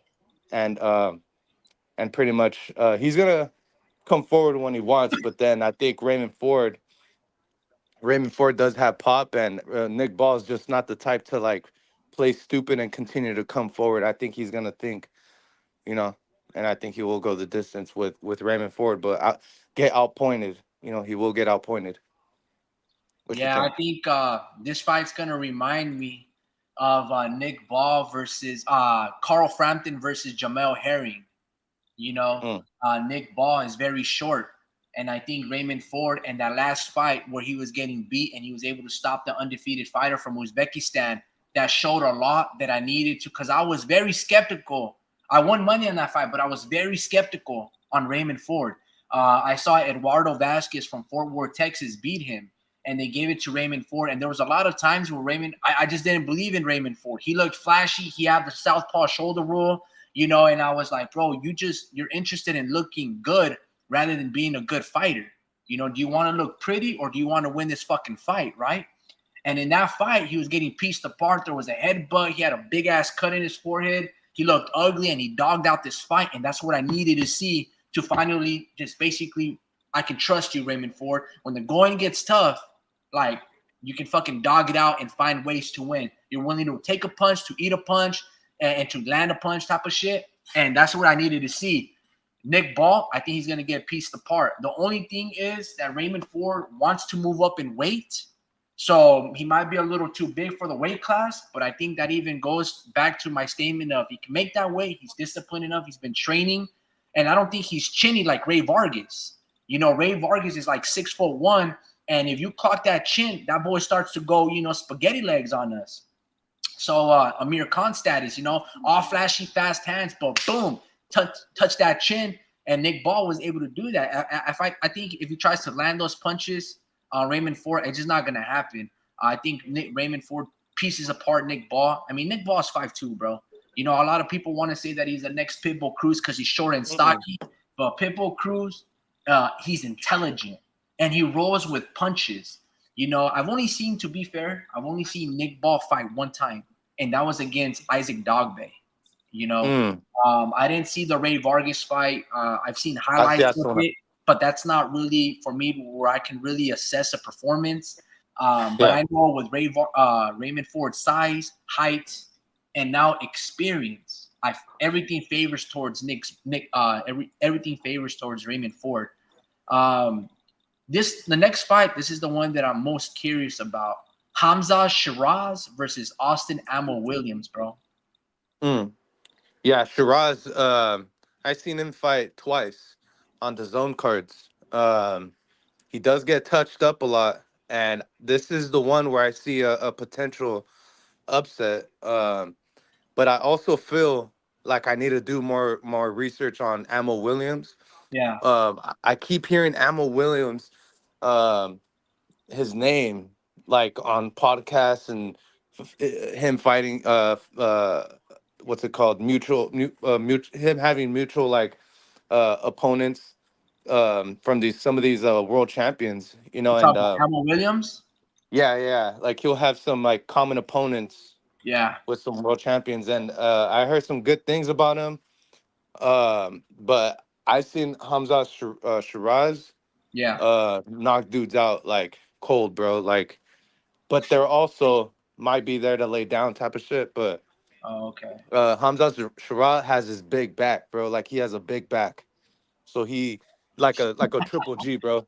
Speaker 2: and pretty much he's gonna come forward when he wants. But then I think Raymond Ford does have pop, and Nick Ball is just not the type to like play stupid and continue to come forward. I think he's gonna think, you know, and I think he will go the distance with Raymond Ford, but get outpointed. He will get outpointed. What you
Speaker 1: yeah. I
Speaker 2: think?
Speaker 1: think this fight's gonna remind me of Nick Ball versus Carl Frampton versus Jamel Herring. You know,
Speaker 2: Mm,
Speaker 1: Nick Ball is very short. And I think Raymond Ford and that last fight where he was getting beat and he was able to stop the undefeated fighter from Uzbekistan, that showed a lot that I needed to, because I was very skeptical. I won money on that fight, but I was very skeptical on Raymond Ford. I saw Eduardo Vasquez from Fort Worth, Texas beat him, and they gave it to Raymond Ford. And there was a lot of times where I just didn't believe in Raymond Ford. He looked flashy. He had the southpaw shoulder roll, and I was like, bro, you're interested in looking good rather than being a good fighter. Do you want to look pretty or do you want to win this fucking fight, right? And in that fight, he was getting pieced apart. There was a headbutt. He had a big ass cut in his forehead. He looked ugly and he dogged out this fight. And that's what I needed to see to finally just basically, I can trust you, Raymond Ford. When the going gets tough, like, you can fucking dog it out and find ways to win. You're willing to take a punch, to eat a punch, and to land a punch type of shit. And that's what I needed to see. Nick Ball, I think he's going to get pieced apart. The only thing is that Raymond Ford wants to move up in weight. So he might be a little too big for the weight class, but I think that even goes back to my statement of he can make that weight. He's disciplined enough. He's been training. And I don't think he's chinny like Ray Vargas. Ray Vargas is like 6'1", and if you clock that chin, that boy starts to go, spaghetti legs on us. So Amir Khan status, all flashy, fast hands, but boom, touch that chin. And Nick Ball was able to do that. I think if he tries to land those punches on Raymond Ford, it's just not going to happen. I think Raymond Ford pieces apart Nick Ball. I mean, Nick Ball is 5'2", bro. A lot of people want to say that he's the next Pitbull Cruz because he's short and stocky. But Pitbull Cruz, he's intelligent. And he rolls with punches. I've only seen, to be fair, I've only seen Nick Ball fight one time, and that was against Isaac Dogbe.
Speaker 2: mm.
Speaker 1: I didn't see the Ray Vargas fight. I've seen
Speaker 2: Así
Speaker 1: highlights
Speaker 2: hace
Speaker 1: of
Speaker 2: una.
Speaker 1: it, but that's not really for me where I can really assess a performance. But
Speaker 2: Yeah.
Speaker 1: I know with Raymond Ford's size, height, and now experience, everything favors towards everything favors towards Raymond Ford. Um, the next fight, this is the one that I'm most curious about. Hamza Shiraz versus Austin Ammo Williams, bro.
Speaker 2: Mm. Yeah, Shiraz. I seen him fight twice on the zone cards. He does get touched up a lot, and this is the one where I see a potential upset. But I also feel like I need to do more research on Amo Williams.
Speaker 1: Yeah.
Speaker 2: I keep hearing Amo Williams, um, his name, like on podcasts and him fighting what's it called, him having mutual like opponents from these some of these world champions, you
Speaker 1: You
Speaker 2: know.
Speaker 1: talk
Speaker 2: And
Speaker 1: about Hamill Williams?
Speaker 2: yeah, yeah, like he'll have some like common opponents
Speaker 1: Yeah.
Speaker 2: with some world champions, and I heard some good things about him. But I seen Hamza Shiraz
Speaker 1: Yeah.
Speaker 2: knock dudes out like cold, bro. Like, but they're also might be there to lay down type of shit. But
Speaker 1: Oh, okay.
Speaker 2: Hamza Shiraz has his big back, bro. Like he has a big back, so he like a triple G, bro.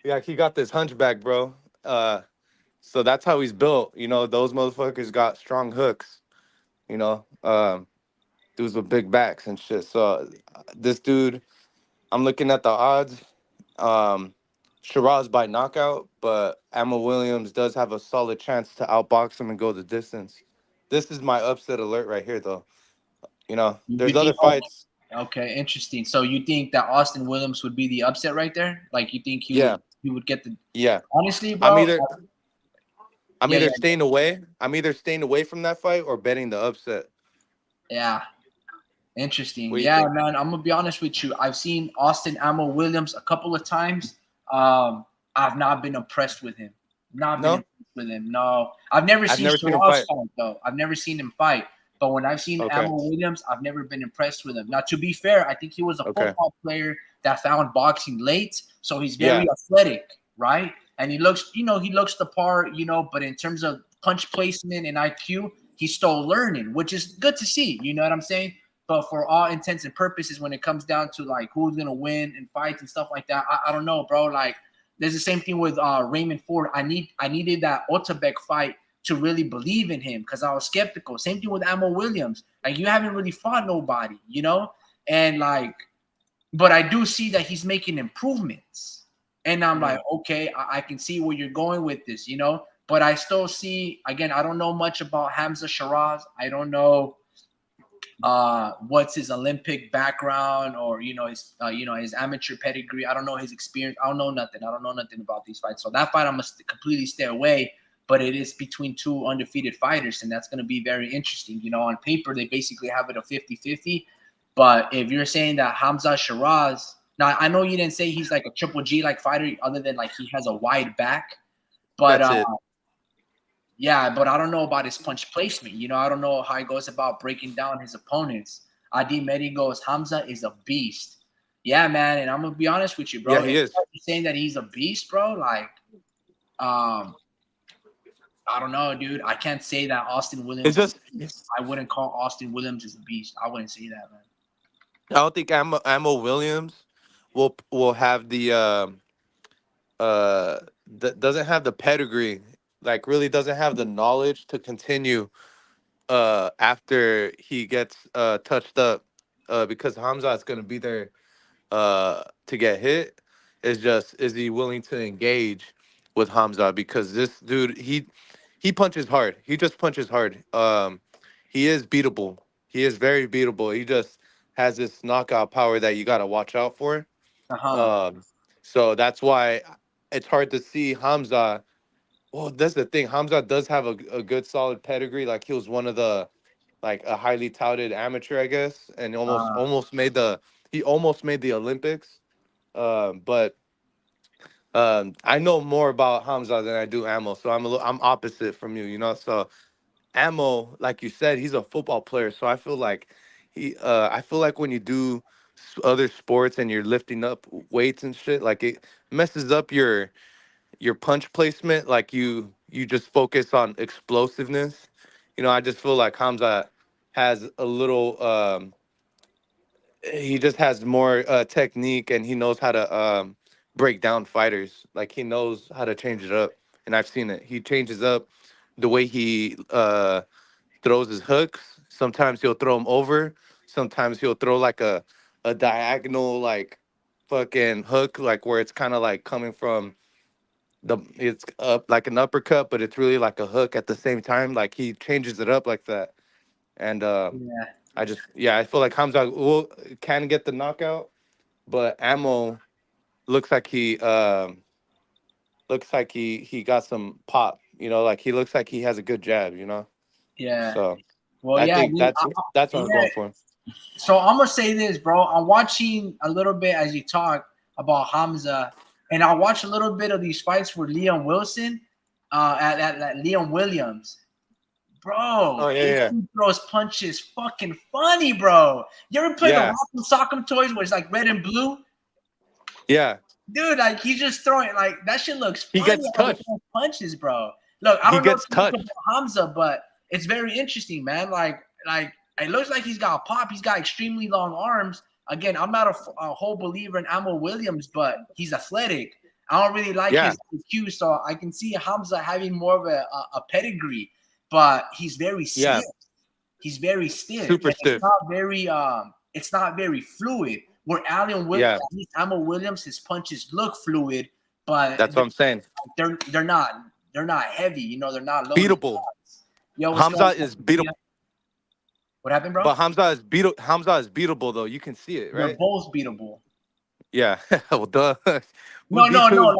Speaker 2: Yeah, he got this hunchback, bro. So that's how he's built. You know, those motherfuckers got strong hooks. You know, dudes with big backs and shit. So this dude, I'm looking at the odds. Um, Shiraz by knockout, but Emma Williams does have a solid chance to outbox him and go the distance. This is my upset alert right here, though. You know,
Speaker 1: You
Speaker 2: there's other
Speaker 1: think?
Speaker 2: fights.
Speaker 1: Okay, interesting. So you think that Austin Williams would be the upset right there? Like you think
Speaker 2: Yeah,
Speaker 1: he would get the
Speaker 2: yeah.
Speaker 1: honestly,
Speaker 2: I'm
Speaker 1: bro?
Speaker 2: either I'm
Speaker 1: Yeah, yeah,
Speaker 2: either staying away. I'm either staying away from that fight or betting the upset.
Speaker 1: yeah. Interesting.
Speaker 2: What do you
Speaker 1: Yeah,
Speaker 2: think?
Speaker 1: man. I'm gonna be honest with you. I've seen Austin Amo Williams a couple of times. Um, I've not been impressed with him. Not been
Speaker 2: No,
Speaker 1: impressed with him. No, I've never
Speaker 2: I've
Speaker 1: seen
Speaker 2: never seen him
Speaker 1: Shiraz
Speaker 2: fight.
Speaker 1: fight though. I've never seen him fight. But when I've seen
Speaker 2: Okay,
Speaker 1: Amo Williams, I've never been impressed with him. Now, to be fair, I think he was a
Speaker 2: okay,
Speaker 1: football player that found boxing late, so he's very
Speaker 2: yeah,
Speaker 1: athletic, right? And he looks, he looks the part, But in terms of punch placement and IQ, he's still learning, which is good to see. You know what I'm saying? But for all intents and purposes, when it comes down to like who's gonna win in fights and stuff like that, I don't know, bro. Like there's the same thing with Raymond Ford. I needed that Otabek fight to really believe in him because I was skeptical. Same thing with Amo Williams. Like you haven't really fought nobody. And like, but I do see that he's making improvements. And I'm like,
Speaker 2: mhm.
Speaker 1: okay, I can see where you're going with this. But I still see, again, I don't know much about Hamza Shiraz. I don't know what's his Olympic background or his amateur pedigree. I don't know his experience. I don't know nothing. I don't know nothing about these fights. So that fight I must completely stay away. But it is between two undefeated fighters, and that's going to be very interesting. On paper they basically have it a 50-50. But if you're saying that Hamza Shiraz, now I know you didn't say he's like a triple G like fighter, other than like he has a wide back. But
Speaker 2: That's it.
Speaker 1: yeah, but I don't know about his punch placement. I don't know how he goes about breaking down his opponents. Adi Medi goes, Hamza is a beast. Yeah, man, and I'm gonna be honest with you, bro.
Speaker 2: Yeah,
Speaker 1: If
Speaker 2: he is.
Speaker 1: you're saying that he's a beast, bro, like, um, I don't know, dude. I can't say that Austin
Speaker 2: It's
Speaker 1: Williams is
Speaker 2: just
Speaker 1: a beast. I wouldn't call Austin Williams as a beast. I wouldn't say that, man.
Speaker 2: I don't think Amo Williams will have the doesn't have the pedigree, like really doesn't have the knowledge to continue after he gets touched up, because Hamza is gonna be there to get hit. It's just, is he willing to engage with Hamza, because this dude, he punches hard. He just punches hard. He is beatable. He is very beatable. He just has this knockout power that you gotta watch out for.
Speaker 1: Uh huh.
Speaker 2: Um, so that's why it's hard to see Hamza. Well, that's the thing. Hamza does have a good solid pedigree. Like he was one of the, like a highly touted amateur, I guess, and
Speaker 1: Uh,
Speaker 2: almost made the Olympics. But I know more about Hamza than I do Amo, so I'm opposite from you, you know. So Amo, like you said, he's a football player, so I feel like when you do other sports and you're lifting up weights and shit, like it messes up your punch placement. Like you just focus on explosiveness. You know, I just feel like Hamza has a little he just has more technique, and he knows how to break down fighters. Like he knows how to change it up, and I've seen it. He changes up the way he throws his hooks. Sometimes he'll throw them over. Sometimes he'll throw like a diagonal, like fucking hook, like where it's kind of like coming from it's up like an uppercut, but it's really like a hook at the same time. Like he changes it up like that, and
Speaker 1: Yeah,
Speaker 2: I feel like Hamza can get the knockout, but Ammo looks like he got some pop. Like he looks like he has a good jab.
Speaker 1: yeah.
Speaker 2: So
Speaker 1: Well,
Speaker 2: I
Speaker 1: yeah,
Speaker 2: think
Speaker 1: dude,
Speaker 2: that's what I'm
Speaker 1: yeah.
Speaker 2: going for.
Speaker 1: So I'm gonna say this, bro. I'm watching a little bit as you talk about Hamza, and I watch a little bit of these fights with Leon Wilson, at Leon Williams.
Speaker 2: Oh
Speaker 1: Bro,
Speaker 2: yeah,
Speaker 1: this
Speaker 2: yeah,
Speaker 1: dude throws punches fucking funny, bro. You ever play the
Speaker 2: yeah,
Speaker 1: Rock'em Sock'em toys where it's like red and blue?
Speaker 2: yeah.
Speaker 1: Dude, like he's just throwing like that shit looks
Speaker 2: He
Speaker 1: funny
Speaker 2: gets
Speaker 1: how he
Speaker 2: touched.
Speaker 1: throws punches, bro. Look, I
Speaker 2: He
Speaker 1: don't know
Speaker 2: gets
Speaker 1: too much
Speaker 2: touched.
Speaker 1: about Hamza, but it's very interesting, man. Like it looks like he's got pop. He's got extremely long arms. Again, I'm not a whole believer in Amo Williams, but he's athletic. I don't really like
Speaker 2: Yeah,
Speaker 1: his IQ, so I can see Hamza having more of a pedigree, but he's very
Speaker 2: yeah.
Speaker 1: stiff. He's very stiff,
Speaker 2: Super
Speaker 1: and
Speaker 2: stiff.
Speaker 1: it's not very fluid. Where
Speaker 2: Yeah,
Speaker 1: at least Amo Williams, his punches look fluid, but
Speaker 2: that's what I'm saying.
Speaker 1: they're not heavy. You know, they're not loaded
Speaker 2: Beatable.
Speaker 1: shots. Yo, what's
Speaker 2: Hamza
Speaker 1: going
Speaker 2: is
Speaker 1: on?
Speaker 2: beatable,
Speaker 1: What happened, bro?
Speaker 2: but Hamza is beatable though. You can see it,
Speaker 1: They're
Speaker 2: right?
Speaker 1: both beatable.
Speaker 2: Yeah. Well, duh.
Speaker 1: No,
Speaker 2: Me
Speaker 1: no, no.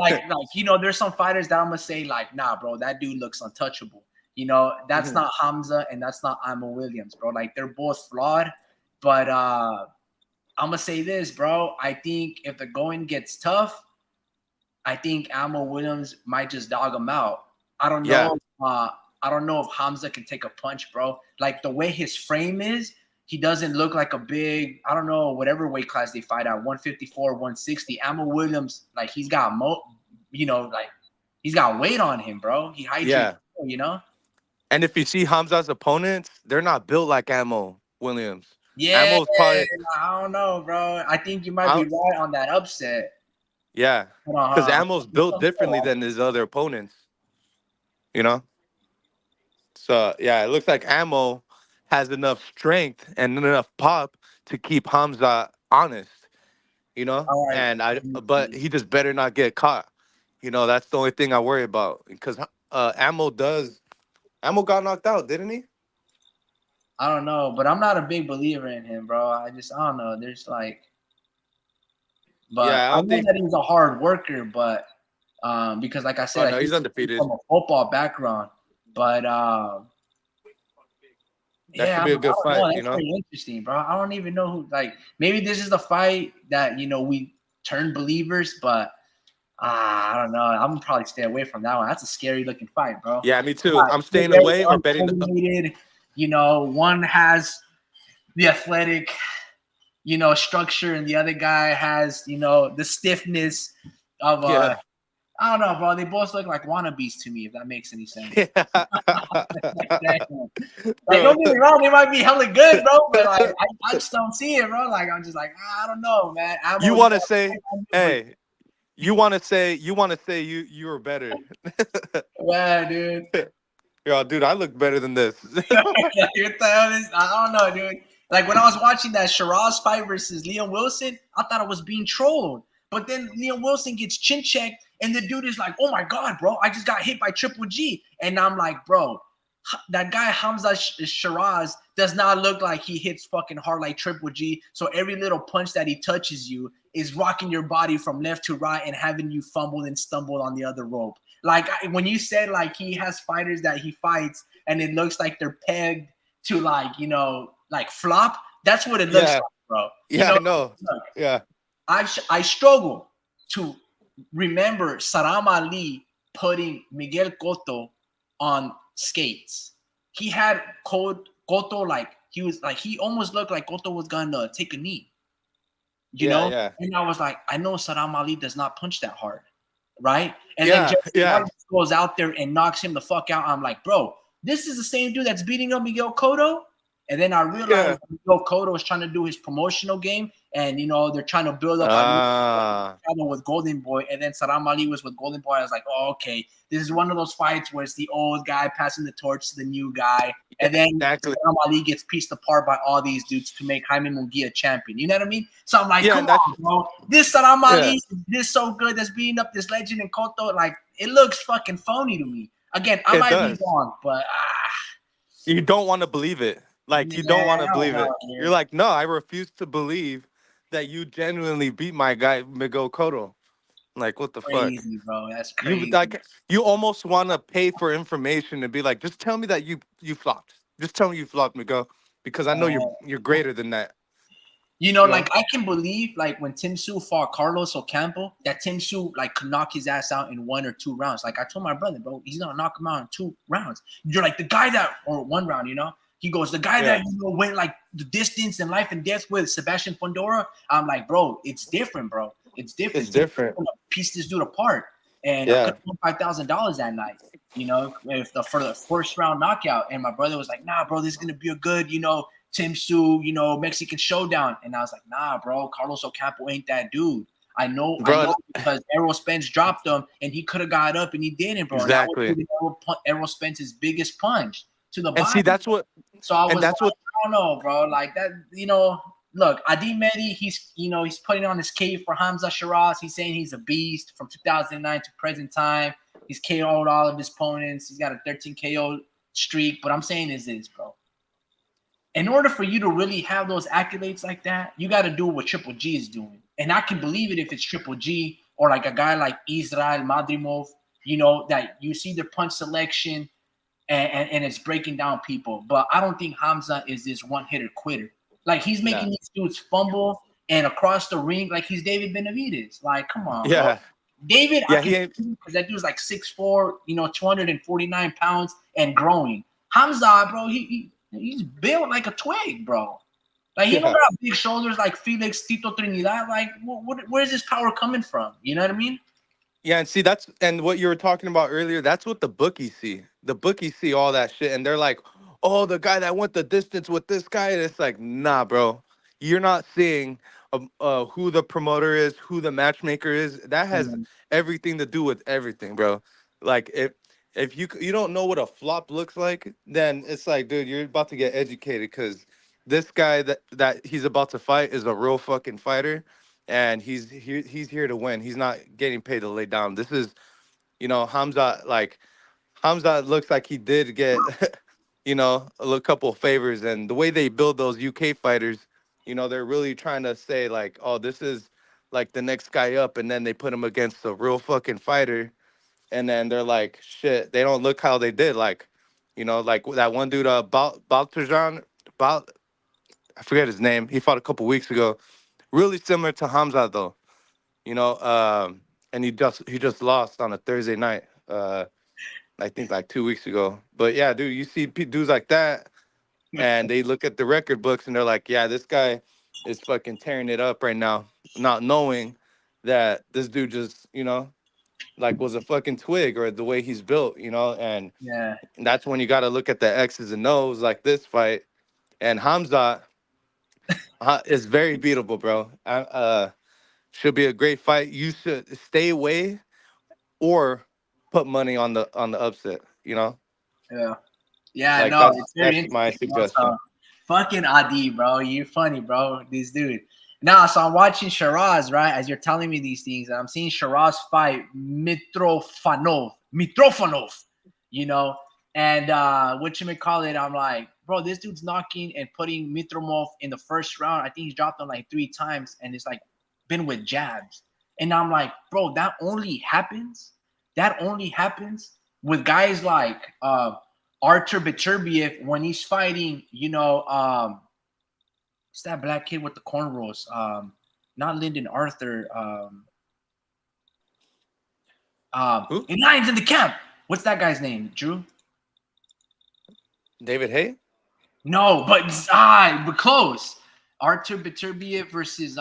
Speaker 2: too.
Speaker 1: There's some fighters that I'm gonna say like, nah, bro, that dude looks untouchable. That's
Speaker 2: Mhm.
Speaker 1: not Hamza and that's not Amo Williams, bro. Like they're both flawed, but I'm gonna say this, bro. I think if the going gets tough, I think Amo Williams might just dog him out. I don't
Speaker 2: Yeah,
Speaker 1: know. I don't know if Hamza can take a punch, bro. Like the way his frame is, he doesn't look like a big. I don't know whatever weight class they fight at, 154, 160. Amo Williams, like he's got like he's got weight on him, bro. He hydrates,
Speaker 2: yeah.
Speaker 1: you know.
Speaker 2: And if you see Hamza's opponents, they're not built like Ammo Williams.
Speaker 1: Yeah,
Speaker 2: Ammo's probably,
Speaker 1: I don't know, bro. I think you might
Speaker 2: I,
Speaker 1: be right on that upset.
Speaker 2: yeah,
Speaker 1: Hold on,
Speaker 2: because
Speaker 1: hold on.
Speaker 2: Ammo's built differently than his other opponents. You know. So yeah, it looks like Ammo has enough strength and enough pop to keep Hamza honest.
Speaker 1: All right.
Speaker 2: But he just better not get caught. That's the only thing I worry about because Ammo got knocked out, didn't he?
Speaker 1: I don't know, but I'm not a big believer in him, bro. I don't know. There's like, but
Speaker 2: Yeah, I
Speaker 1: I
Speaker 2: don't
Speaker 1: know
Speaker 2: think.
Speaker 1: that he's a hard worker, but because like I
Speaker 2: Oh
Speaker 1: said,
Speaker 2: no, he's
Speaker 1: he's
Speaker 2: undefeated.
Speaker 1: from a football background, but
Speaker 2: That
Speaker 1: yeah,
Speaker 2: should
Speaker 1: I
Speaker 2: be a
Speaker 1: don't
Speaker 2: good
Speaker 1: know.
Speaker 2: fight.
Speaker 1: That's very interesting, bro. I don't even know who. Like, maybe this is the fight that we turn believers, but I don't know. I'm gonna probably stay away from that one. That's a scary looking fight, bro.
Speaker 2: Yeah, me too. I'm
Speaker 1: They're
Speaker 2: staying
Speaker 1: very
Speaker 2: away or betting.
Speaker 1: uncoordinated. One has the athletic, structure, and the other guy has, the stiffness of
Speaker 2: Yeah.
Speaker 1: I don't know, bro. They both look like wannabes to me, if that makes any sense.
Speaker 2: Yeah.
Speaker 1: Like, don't get me wrong, they might be hella good, bro, but like I just don't see it, bro. Like I'm just like, I don't know, man.
Speaker 2: You want to say, hey, you want to say you were better.
Speaker 1: yeah, dude.
Speaker 2: Yo, dude, I look better than this.
Speaker 1: What the hell is? I don't know, dude. Like when I was watching that Shiraz fight versus Leon Wilson, I thought I was being trolled. But then Leon Wilson gets chin checked, and the dude is like, "Oh my god, bro! I just got hit by Triple G." And I'm like, "Bro, that guy Hamza Shiraz does not look like he hits fucking hard like Triple G. So every little punch that he touches you is rocking your body from left to right and having you fumble and stumble on the other rope." Like when you said like he has fighters that he fights and it looks like they're pegged to like flop. That's what it looks like, bro.
Speaker 2: Yeah, I know.
Speaker 1: Look,
Speaker 2: Yeah.
Speaker 1: I struggle to remember Saram Ali putting Miguel Cotto on skates. He had Cotto like he almost looked like Cotto was gonna take a knee.
Speaker 2: Yeah.
Speaker 1: And I was like, I know Saram Ali does not punch that hard, right? And
Speaker 2: Yeah,
Speaker 1: then Jesse
Speaker 2: yeah.
Speaker 1: Vargas goes out there and knocks him the fuck out. I'm like, bro, this is the same dude that's beating up Miguel Cotto. And then I realized Miguel Cotto was trying to do his promotional game and they're trying to build up trouble with Golden Boy, and then Saram Ali was with Golden Boy. I was like, oh, okay, this is one of those fights where it's the old guy passing the torch to the new guy, and then
Speaker 2: exactly.
Speaker 1: Saram Ali gets pieced apart by all these dudes to make Jaime Munguia champion. You know what I mean? So I'm like,
Speaker 2: Yeah,
Speaker 1: come on, bro, this Saram Ali, this so good, that's beating up this legend in Koto. Like, it looks fucking phony to me. Again, I might be wrong, but
Speaker 2: you don't want to believe it. Like, you don't want to believe it. You're like, no, I refuse to believe that you genuinely beat my guy Miguel Cotto. Like, what the
Speaker 1: crazy,
Speaker 2: fuck,
Speaker 1: bro? That's crazy.
Speaker 2: You almost want to pay for information and be like, just tell me that you flopped. Just tell me you flopped, Miguel, because I know you're greater than that.
Speaker 1: Like, I can believe, like, when Tim Tszyu fought Carlos Ocampo, that Tim Tszyu, like, could knock his ass out in 1 or 2 rounds. Like, I told my brother, bro, he's gonna knock him out in 2 rounds. You're like, the guy that, or 1 round, he goes, the guy that went like the distance and life and death with Sebastian Fundora. I'm like, bro, it's different, bro. It's different.
Speaker 2: It's different.
Speaker 1: I'm gonna piece this dude apart, and I could have won $5,000 that night. For the first round knockout. And my brother was like, nah, bro, this is gonna be a good, Tim Tszyu, Mexican showdown. And I was like, nah, bro, Carlos Ocampo ain't that dude. I know because Errol Spence dropped him, and he could have got up, and he didn't, bro.
Speaker 2: Exactly.
Speaker 1: And that was Errol Spence's biggest punch to the body.
Speaker 2: And see, that's what.
Speaker 1: So I was I don't know, bro. Like that, look, Adi Mehdi, he's putting on his cave for Hamza Shiraz. He's saying he's a beast from 2009 to present time. He's KO'd all of his opponents. He's got a 13 KO streak. But I'm saying is this, bro. In order for you to really have those accolades like that, you got to do what Triple G is doing. And I can believe it if it's Triple G or like a guy like Israel Madrimov, that you see their punch selection and it's breaking down people. But I don't think Hamza is this one-hitter quitter. Like, he's making these dudes fumble and across the ring like he's David Benavidez. Like, come on, bro. David, because that dude's like 6'4", 249 pounds and growing. Hamza, bro, he's built like a twig, bro. Like, he don't got big shoulders like Felix Tito Trinidad. Like, where's this power coming from? You know what I mean?
Speaker 2: Yeah, and see, and what you were talking about earlier, that's what the bookies see. The bookies see all that shit, and they're like, oh, the guy that went the distance with this guy. And it's like, nah, bro. You're not seeing who the promoter is, who the matchmaker is. That has everything to do with everything, bro. Like, if you don't know what a flop looks like, then it's like, dude, you're about to get educated, because this guy that he's about to fight is a real fucking fighter, and he's here to win. He's not getting paid to lay down. This is, Hamza looks like he did get, a couple of favors, and the way they build those UK fighters, they're really trying to say like, oh, this is like the next guy up, and then they put him against a real fucking fighter, and then they're like, shit, they don't look how they did. Like, like that one dude, Baltajan, I forget his name. He fought a couple weeks ago. Really similar to Hamza though, and he just lost on a Thursday night. I think like 2 weeks ago. But yeah, dude, you see dudes like that, and they look at the record books and they're like, yeah, this guy is fucking tearing it up right now, not knowing that this dude just, like was a fucking twig, or the way he's built, and that's when you got to look at the X's and O's like this fight. And Hamza is very beatable, bro. Should be a great fight. You should stay away or put money on the upset,
Speaker 1: Yeah.
Speaker 2: Like,
Speaker 1: no, it's very
Speaker 2: that's my suggestion.
Speaker 1: Also, fucking Adi, bro. You're funny, bro. This dude. Now, so I'm watching Shiraz, right? As you're telling me these things, and I'm seeing Shiraz fight Mitrofanov, and whatchamacallit, I'm like, bro, this dude's knocking and putting Mitromov in the first round. I think he's dropped him like 3 times, and it's like been with jabs. And I'm like, bro, that only happens with guys like Artur Beterbiev when he's fighting, it's that black kid with the cornrows. Not Lyndon Arthur. In Lions in the Camp. What's that guy's name, Drew?
Speaker 2: David Haye?
Speaker 1: No, but close. Artur Beterbiev versus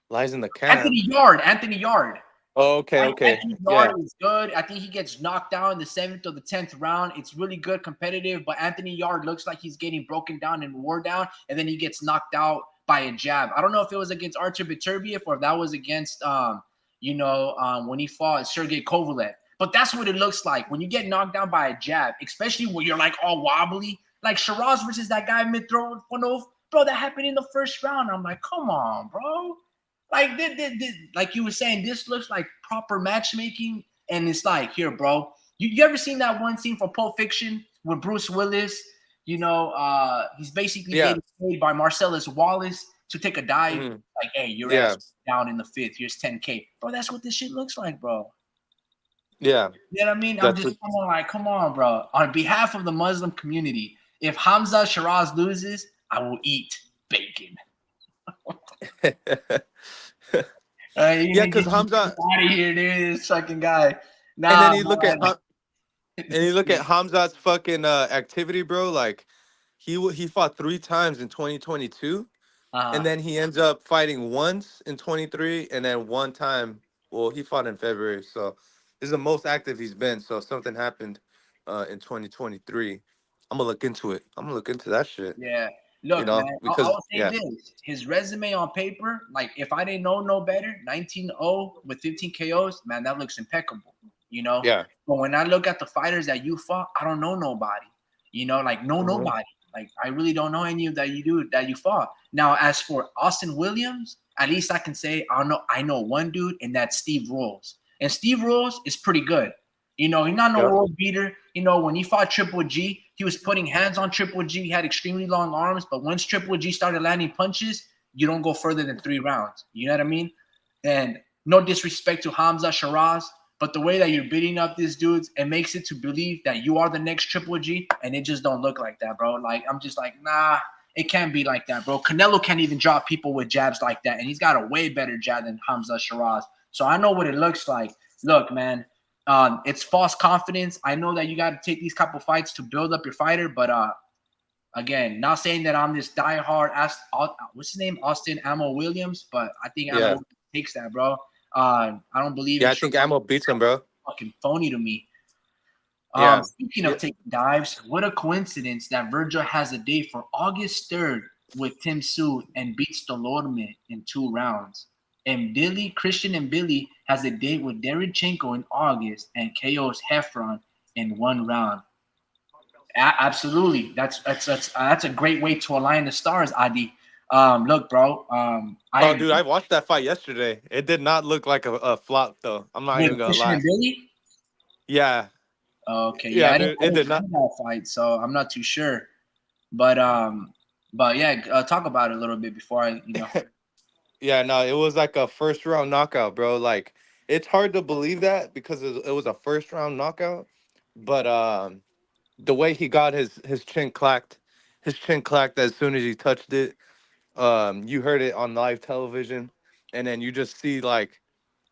Speaker 2: Lies in the Camp.
Speaker 1: Anthony Yard.
Speaker 2: Oh, okay.
Speaker 1: Anthony Yard is good. I think he gets knocked down in the 7th or the 10th round. It's really good, competitive, but Anthony Yard looks like he's getting broken down and wore down, and then he gets knocked out by a jab. I don't know if it was against Artur Beterbiev or if that was against when he fought Sergey Kovalev. But that's what it looks like when you get knocked down by a jab, especially when you're like all wobbly. Like Shiraz versus that guy Mitrofanov, bro, that happened in the first round. I'm like, come on, bro. Like, like you were saying, this looks like proper matchmaking. And it's like, here, bro. You ever seen that one scene from Pulp Fiction with Bruce Willis? He's basically getting paid by Marcellus Wallace to take a dive.
Speaker 2: Mm-hmm.
Speaker 1: Like, hey, your ass down in the fifth. Here's 10K. Bro, that's what this shit looks like, bro.
Speaker 2: Yeah.
Speaker 1: You know what I mean? I'm just come on, bro. On behalf of the Muslim community, if Hamza Shiraz loses, I will eat bacon.
Speaker 2: Yeah, because Hamza
Speaker 1: out of here, dude. This fucking guy. Nah,
Speaker 2: and then you look at Hamza's fucking activity, bro. Like he fought 3 times in 2022, and then he ends up fighting once in 23, and then 1 time. Well, he fought in February, so this is the most active he's been. So if something happened in 2023, I'm gonna look into it. I'm gonna look into that shit.
Speaker 1: Yeah. Look, man,
Speaker 2: because
Speaker 1: I'll say this. His resume on paper, like if I didn't know no better, 19-0 with 15 KOs, man, that looks impeccable.
Speaker 2: Yeah.
Speaker 1: But when I look at the fighters that you fought, I don't know nobody. Nobody. Like I really don't know any of that you fought. Now, as for Austin Williams, at least I can say I know one dude, and that's Steve Rolls. And Steve Rolls is pretty good. He's not no world beater. When he fought Triple G, he was putting hands on Triple G. He had extremely long arms, but once Triple G started landing punches, you don't go further than 3 rounds. You know what I mean? And no disrespect to Hamza Shiraz, but the way that you're beating up these dudes, it makes it to believe that you are the next Triple G, and it just don't look like that, bro. Like, I'm just like, nah, it can't be like that, bro. Canelo can't even drop people with jabs like that, and he's got a way better jab than Hamza Shiraz. So I know what it looks like. Look, man, it's false confidence. I know that you got to take these couple fights to build up your fighter, but again, not saying that I'm this diehard what's his name, Austin Ammo Williams, but I think Ammo takes that, bro. I don't believe.
Speaker 2: Yeah, I think Ammo beats him, bro.
Speaker 1: Fucking phony to me.
Speaker 2: Yeah.
Speaker 1: Speaking of taking dives, what a coincidence that Virgil has a date for August 3rd with Tim Tszyu and beats Delorme in 2 rounds. And Christian Mbili has a date with Derevchenko in August and KO's Heffron in 1 round. Absolutely, that's a great way to align the stars, Adi. Look, bro.
Speaker 2: Dude, I watched that fight yesterday. It did not look like a flop, though. I'm not even gonna lie. Yeah.
Speaker 1: Okay.
Speaker 2: Yeah,
Speaker 1: I
Speaker 2: dude,
Speaker 1: didn't
Speaker 2: it did not
Speaker 1: that fight, so I'm not too sure. But yeah, talk about it a little bit before I.
Speaker 2: Yeah, no, it was like a first round knockout, bro. Like it's hard to believe that because it was a first round knockout, but the way he got his chin clacked as soon as he touched it. You heard it on live television, and then you just see like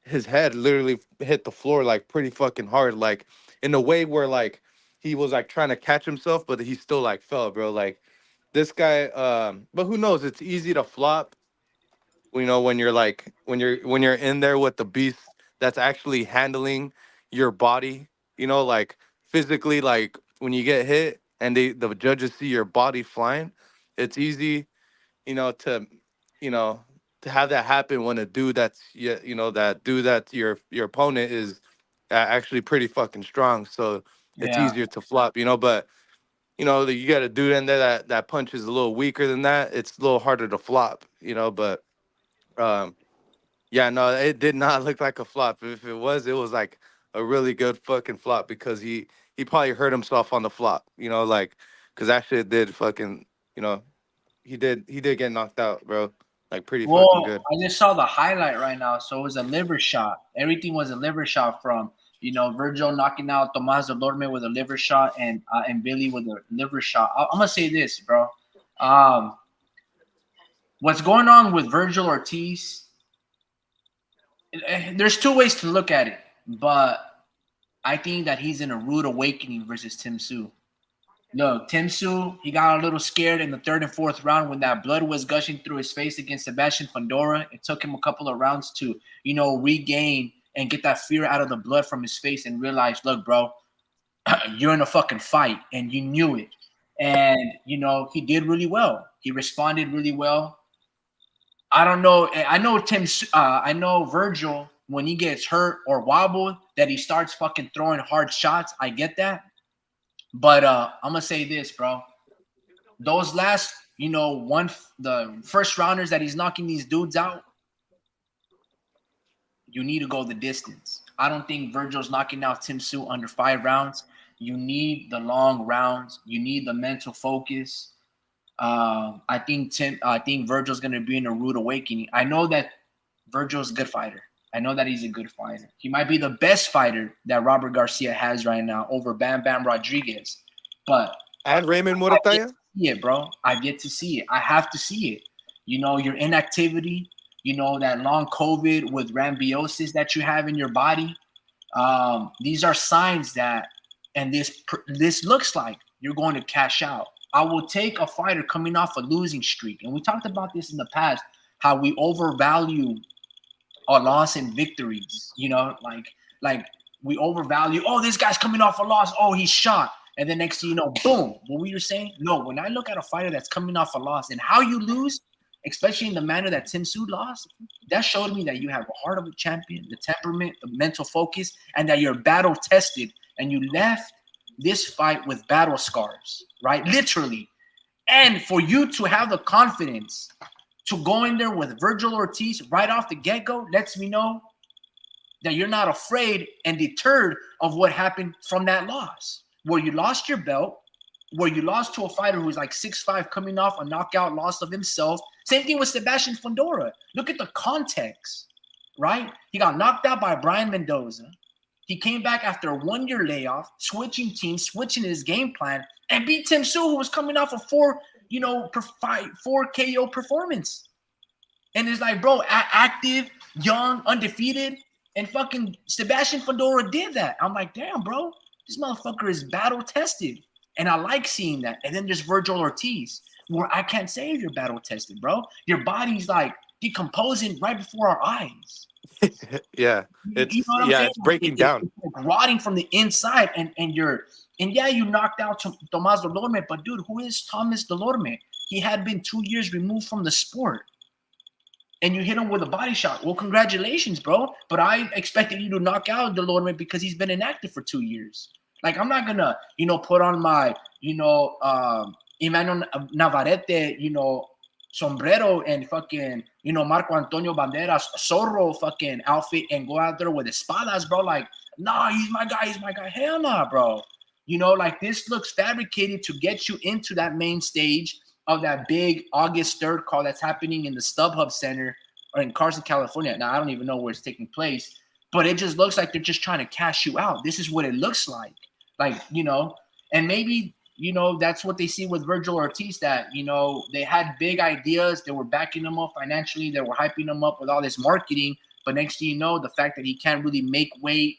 Speaker 2: his head literally hit the floor like pretty fucking hard, like in a way where like he was like trying to catch himself, but he still like fell, bro. Like this guy, but who knows? It's easy to flop. When you're like when you're in there with the beast that's actually handling your body, like physically, like when you get hit and the judges see your body flying, it's easy, to to have that happen when a dude that's that dude that your opponent is actually pretty fucking strong. So it's
Speaker 1: Yeah.
Speaker 2: easier to flop, but you got a dude in there that punch is a little weaker than that. It's a little harder to flop, but yeah, no, it did not look like a flop. If it was like a really good fucking flop because he probably hurt himself on the flop, like because that shit did fucking, he did get knocked out, bro. Like pretty fucking
Speaker 1: Well,
Speaker 2: good.
Speaker 1: I just saw the highlight right now, so it was a liver shot. Everything was a liver shot from Virgil knocking out Tomás Delorme with a liver shot and Billy with a liver shot. I'm gonna say this, bro. What's going on with Virgil Ortiz? There's 2 ways to look at it, but I think that he's in a rude awakening versus Tim Tszyu. Look, Tim Tszyu, he got a little scared in the 3rd and 4th round when that blood was gushing through his face against Sebastian Fundora. It took him a couple of rounds to, regain and get that fear out of the blood from his face and realize, look, bro, you're in a fucking fight, and you knew it. And, he did really well. He responded really well. I don't know. I know I know Virgil when he gets hurt or wobbled that he starts fucking throwing hard shots. I get that, but I'm gonna say this, bro. Those last, the first rounders that he's knocking these dudes out, you need to go the distance. I don't think Virgil's knocking out Tim Tszyu under 5 rounds. You need the long rounds. You need the mental focus. I think Virgil's gonna be in a rude awakening. I know that Virgil's a good fighter. I know that he's a good fighter. He might be the best fighter that Robert Garcia has right now over Bam Bam Rodriguez. But
Speaker 2: And Raymond
Speaker 1: I've yet
Speaker 2: Morataya.
Speaker 1: to see it, bro. I've yet to see it. I have to see it. Your inactivity, that long COVID with rambiosis that you have in your body. These are signs that, and this looks like you're going to cash out. I will take a fighter coming off a losing streak, and we talked about this in the past, how we overvalue a loss and victories. Like we overvalue. Oh, this guy's coming off a loss. Oh, he's shot. And then next thing you know, boom. What we were saying? No, when I look at a fighter that's coming off a loss and how you lose, especially in the manner that Tim Tszyu lost, that showed me that you have a heart of a champion, the temperament, the mental focus, and that you're battle tested. And you left this fight with battle scars, right? Literally. And for you to have the confidence to go in there with Virgil Ortiz right off the get-go lets me know that you're not afraid and deterred of what happened from that loss, where you lost your belt, where you lost to a fighter who's like 6'5", coming off a knockout loss of himself. Same thing with Sebastian Fundora. Look at the context, right? He got knocked out by Brian Mendoza. He came back after a 1-year layoff, switching teams, switching his game plan, and beat Tim Tszyu, who was coming off a 4 KO performance. And it's like, bro, active, young, undefeated, and fucking Sebastian Fundora did that. I'm like, damn, bro, this motherfucker is battle tested. And I like seeing that. And then there's Virgil Ortiz, where I can't say you're battle tested, bro. Your body's like decomposing right before our eyes.
Speaker 2: Yeah,
Speaker 1: You know what I'm saying?
Speaker 2: it's breaking down.
Speaker 1: It's like rotting from the inside, and yeah, you knocked out Tomás Delorme, but dude, who is Thomas Delorme? He had been 2 years removed from the sport, and you hit him with a body shot. Well, congratulations, bro. But I expected you to knock out Delorme because he's been inactive for 2 years. Like, I'm not gonna, put on my, Emmanuel Navarrete, sombrero and fucking, Marco Antonio Banderas Zorro fucking outfit and go out there with espadas, bro. Like, nah, he's my guy. Hell nah, bro. Like, this looks fabricated to get you into that main stage of that big August 3rd call that's happening in the StubHub Center or in Carson, California. Now, I don't even know where it's taking place, but it just looks like they're just trying to cash you out. This is what it looks like. Like, and maybe, that's what they see with Virgil Ortiz, that, they had big ideas. They were backing him up financially. They were hyping him up with all this marketing. But next thing you know, the fact that he can't really make weight,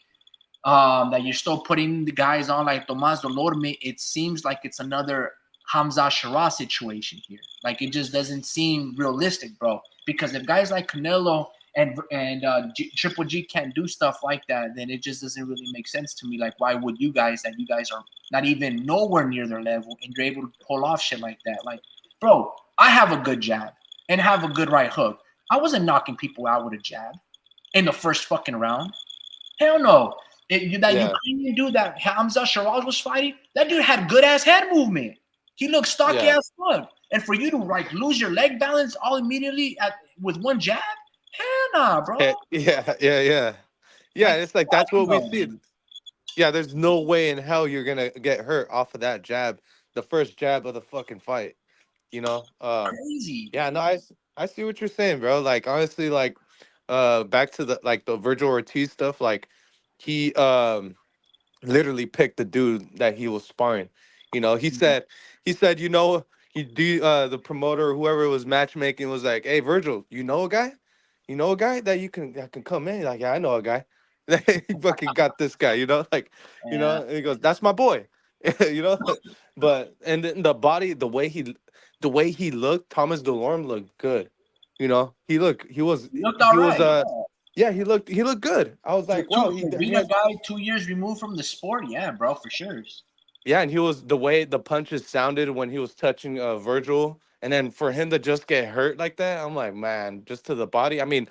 Speaker 1: that you're still putting the guys on like Tomás Delorme, it seems like it's another Hamza Shara situation here. Like, it just doesn't seem realistic, bro. Because if guys like Canelo and Triple G can't do stuff like that, then it just doesn't really make sense to me. Like, why would you guys are not even nowhere near their level and you're able to pull off shit like that? Like, bro, I have a good jab and have a good right hook. I wasn't knocking people out with a jab in the first fucking round. Hell no. Ukrainian dude that Hamza Shiraz was fighting, that dude had good ass head movement. He looked stocky as fuck. And for you to like lose your leg balance all immediately with one jab, hell nah, bro.
Speaker 2: Yeah. It's like that's what we see. Yeah, there's no way in hell you're gonna get hurt off of that jab, the first jab of the fucking fight.
Speaker 1: Crazy.
Speaker 2: Yeah, no, I see what you're saying, bro. Like, honestly, like, back to the Virgil Ortiz stuff. Like, he literally picked the dude that he was sparring. He said, the promoter or whoever was matchmaking was like, "Hey, Virgil, you know a guy that can come in?" Like, "Yeah, I know a guy." He fucking got this guy, like, and he goes, "That's my boy," you know. But and then the body, the way he looked, Thomas Delorme looked good. He was
Speaker 1: all right.
Speaker 2: he looked good. I was like, wow,
Speaker 1: being a guy 2 years removed from the sport, yeah, bro, for sure.
Speaker 2: Yeah, and he was, the way the punches sounded when he was touching Virgil And then for him to just get hurt like that, I'm like, man, just to the body. I mean,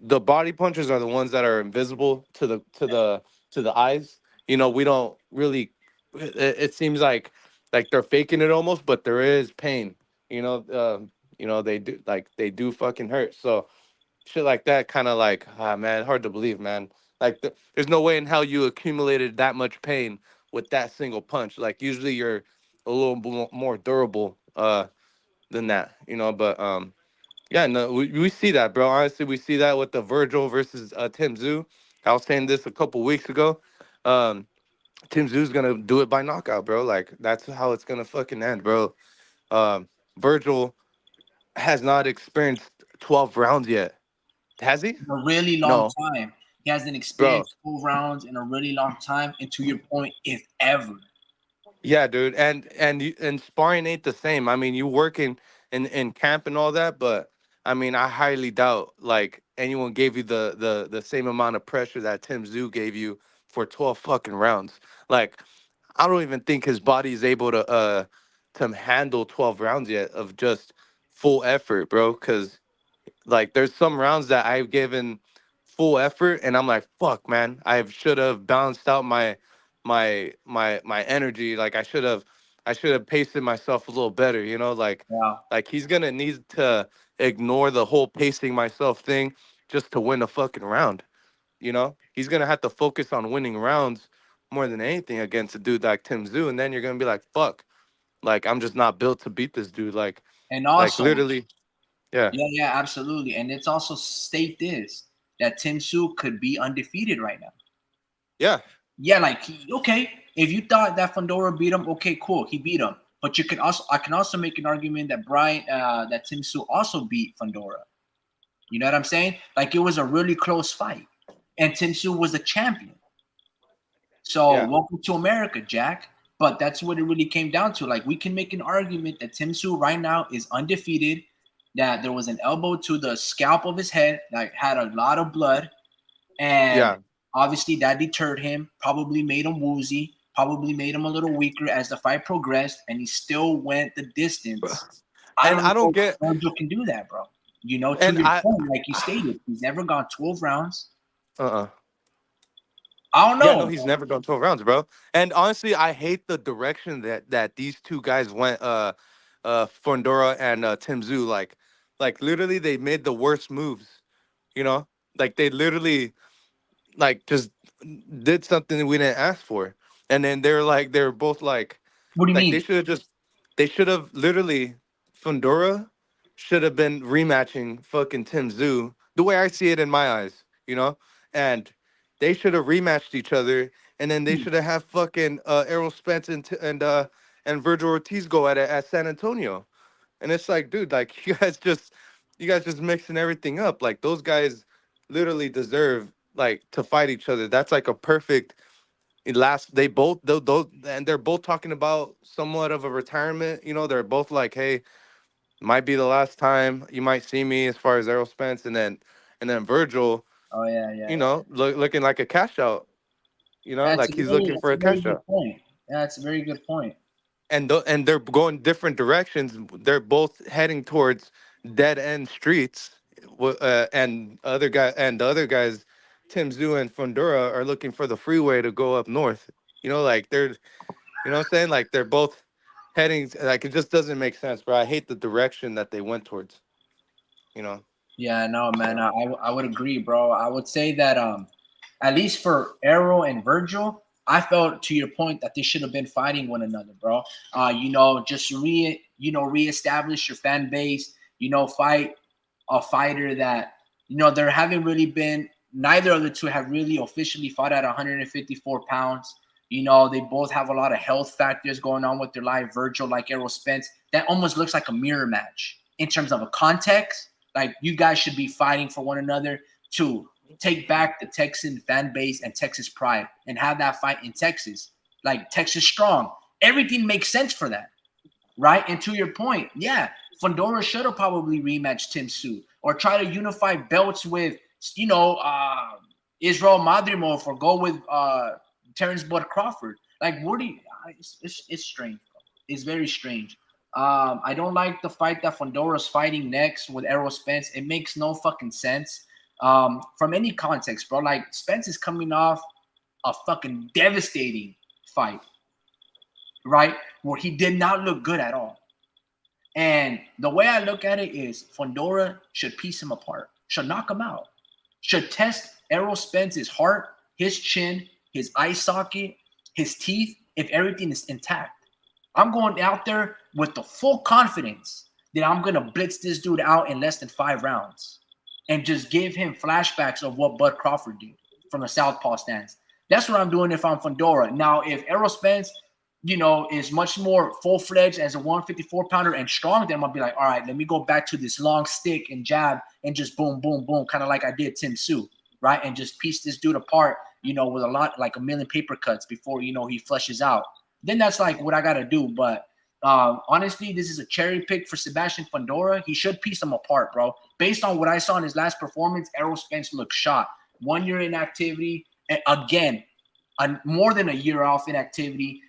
Speaker 2: the body punches are the ones that are invisible to the eyes. You know, we don't really. It seems like they're faking it almost, but there is pain. You know, they do fucking hurt. So shit like that, kind of like, ah, man, hard to believe, man. Like, there's no way in hell you accumulated that much pain with that single punch. Like, usually you're a little more durable than that, you know. But yeah, no, we see that, bro. Honestly, we see that with the Virgil versus Tim Zoo. I was saying this a couple weeks ago. Um, Tim Zoo's gonna do it by knockout, bro. Like, that's how it's gonna fucking end, bro. Virgil has not experienced 12 rounds yet. Has he?
Speaker 1: In a really long
Speaker 2: No,
Speaker 1: time. He hasn't
Speaker 2: bro.
Speaker 1: experienced 2 rounds in a really long time. And to your point, if ever.
Speaker 2: Yeah, dude. And sparring ain't the same. I mean, you working in camp and all that, but I mean, I highly doubt like anyone gave you the same amount of pressure that Tim Zoo gave you for 12 fucking rounds. Like, I don't even think his body is able to handle 12 rounds yet of just full effort, bro. Cause like there's some rounds that I've given full effort and I'm like, fuck, man, I should have balanced out my energy. Like I should have paced myself a little better, you know,
Speaker 1: Yeah.
Speaker 2: like he's gonna need to ignore the whole pacing myself thing just to win a fucking round. You know? He's gonna have to focus on winning rounds more than anything against a dude like Tim Zoo, and then you're gonna be like, fuck, like I'm just not built to beat this dude.
Speaker 1: And
Speaker 2: Like
Speaker 1: also,
Speaker 2: literally, yeah.
Speaker 1: yeah, yeah, absolutely. And it's also state this that Tim Su could be undefeated right now.
Speaker 2: Yeah.
Speaker 1: Yeah, like okay, if you thought that Fondora beat him, okay, cool, he beat him. But I can also make an argument that that Tim Su also beat Fondora. You know what I'm saying? Like it was a really close fight, and Tim Su was a champion. So
Speaker 2: Yeah.
Speaker 1: welcome to America, Jack. But that's what it really came down to. Like we can make an argument that Tim Su right now is undefeated. That there was an elbow to the scalp of his head that had a lot of blood, and
Speaker 2: Yeah.
Speaker 1: obviously that deterred him. Probably made him woozy. Probably made him a little weaker as the fight progressed, and he still went the distance. I
Speaker 2: And
Speaker 1: don't
Speaker 2: I don't
Speaker 1: know if
Speaker 2: get
Speaker 1: Virgil can do that, bro. You know, to
Speaker 2: and
Speaker 1: your
Speaker 2: I
Speaker 1: point, like you stated, he's never gone 12 rounds.
Speaker 2: uh-uh.
Speaker 1: I don't
Speaker 2: Yeah, no,
Speaker 1: know.
Speaker 2: he's never gone 12 rounds, bro. And honestly, I hate the direction that these two guys went, Fondora and Tim Zoo. Like literally they made the worst moves, you know? Like they literally like just did something that we didn't ask for. And then they're both
Speaker 1: What do you
Speaker 2: like
Speaker 1: mean?
Speaker 2: they should have literally Fundora should have been rematching fucking Tim Zoo the way I see it in my eyes, you know? And they should have rematched each other and then they should have had fucking Errol Spence and Virgil Ortiz go at it at San Antonio. And it's like, dude, like you guys just mixing everything up. Like those guys literally deserve like to fight each other. That's like a perfect last they both those and they're both talking about somewhat of a retirement. You know, they're both like, hey, might be the last time you might see me as far as Errol Spence and then Virgil,
Speaker 1: Oh yeah, yeah,
Speaker 2: you
Speaker 1: yeah.
Speaker 2: know, looking like a cash out, you know,
Speaker 1: That's
Speaker 2: like he's looking
Speaker 1: that's
Speaker 2: for
Speaker 1: a
Speaker 2: a
Speaker 1: very
Speaker 2: cash
Speaker 1: good
Speaker 2: out.
Speaker 1: point. That's a very good point.
Speaker 2: And they're going different directions. They're both heading towards dead end streets. And the other guys, Tim Zoo and Fundura, are looking for the freeway to go up north. You know, like they're, you know what I'm saying? Like they're both heading. Like it just doesn't make sense, bro. I hate the direction that they went towards. You know.
Speaker 1: Yeah, no, man,
Speaker 2: So
Speaker 1: I would agree, bro. I would say that at least for Arrow and Virgil, I felt to your point that they should have been fighting one another, bro. You know, just reestablish your fan base. You know, fight a fighter that there haven't really been. Neither of the two have really officially fought at 154 pounds. You know, they both have a lot of health factors going on with their life. Virgil, like Errol Spence, that almost looks like a mirror match in terms of a context. Like you guys should be fighting for one another to take back the Texan fan base and Texas pride and have that fight in Texas. Like Texas strong. Everything makes sense for that. Right? And to your point, yeah, Fondora should have probably rematched Tim Su or try to unify belts with, Israel Madrimov or go with Terrence Bud Crawford. Like, what do you? It's strange. Bro. It's very strange. I don't like the fight that Fondora's fighting next with Errol Spence. It makes no fucking sense. From any context, bro. Like Spence is coming off a fucking devastating fight, right? Where he did not look good at all. And the way I look at it is Fondora should piece him apart, should knock him out, should test Errol Spence's heart, his chin, his eye socket, his teeth, if everything is intact. I'm going out there with the full confidence that I'm going to blitz this dude out in less than 5 rounds and just give him flashbacks of what Bud Crawford did from the southpaw stance. That's what I'm doing if I'm Fondora. Now, if Errol Spence, is much more full-fledged as a 154 pounder and strong, then I'll be like, all right, let me go back to this long stick and jab and just boom, boom, boom, kind of like I did Tim Tszyu, right? And just piece this dude apart, with a lot, like a million paper cuts before, he flushes out. Then that's like what I got to do. But honestly, this is a cherry pick for Sebastian Fondora. He should piece them apart, bro. Based on what I saw in his last performance, Errol Spence looked shot. 1 year inactivity, again, more than a year off inactivity,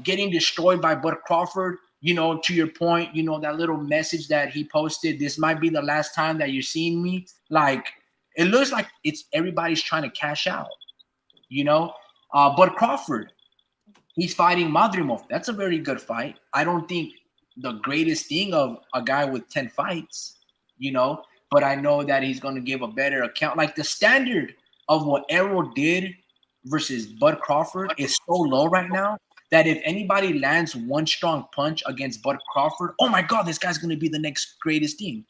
Speaker 1: getting destroyed by Bud Crawford, to your point, that little message that he posted, this might be the last time that you're seeing me. Like, it looks like it's everybody's trying to cash out, Bud Crawford, he's fighting Madrimov. That's a very good fight. I don't think the greatest thing of a guy with 10 fights, but I know that he's going to give a better account. Like the standard of what Errol did versus Bud Crawford is so low right now that if anybody lands one strong punch against Bud Crawford, oh my God, this guy's going to be the next greatest thing.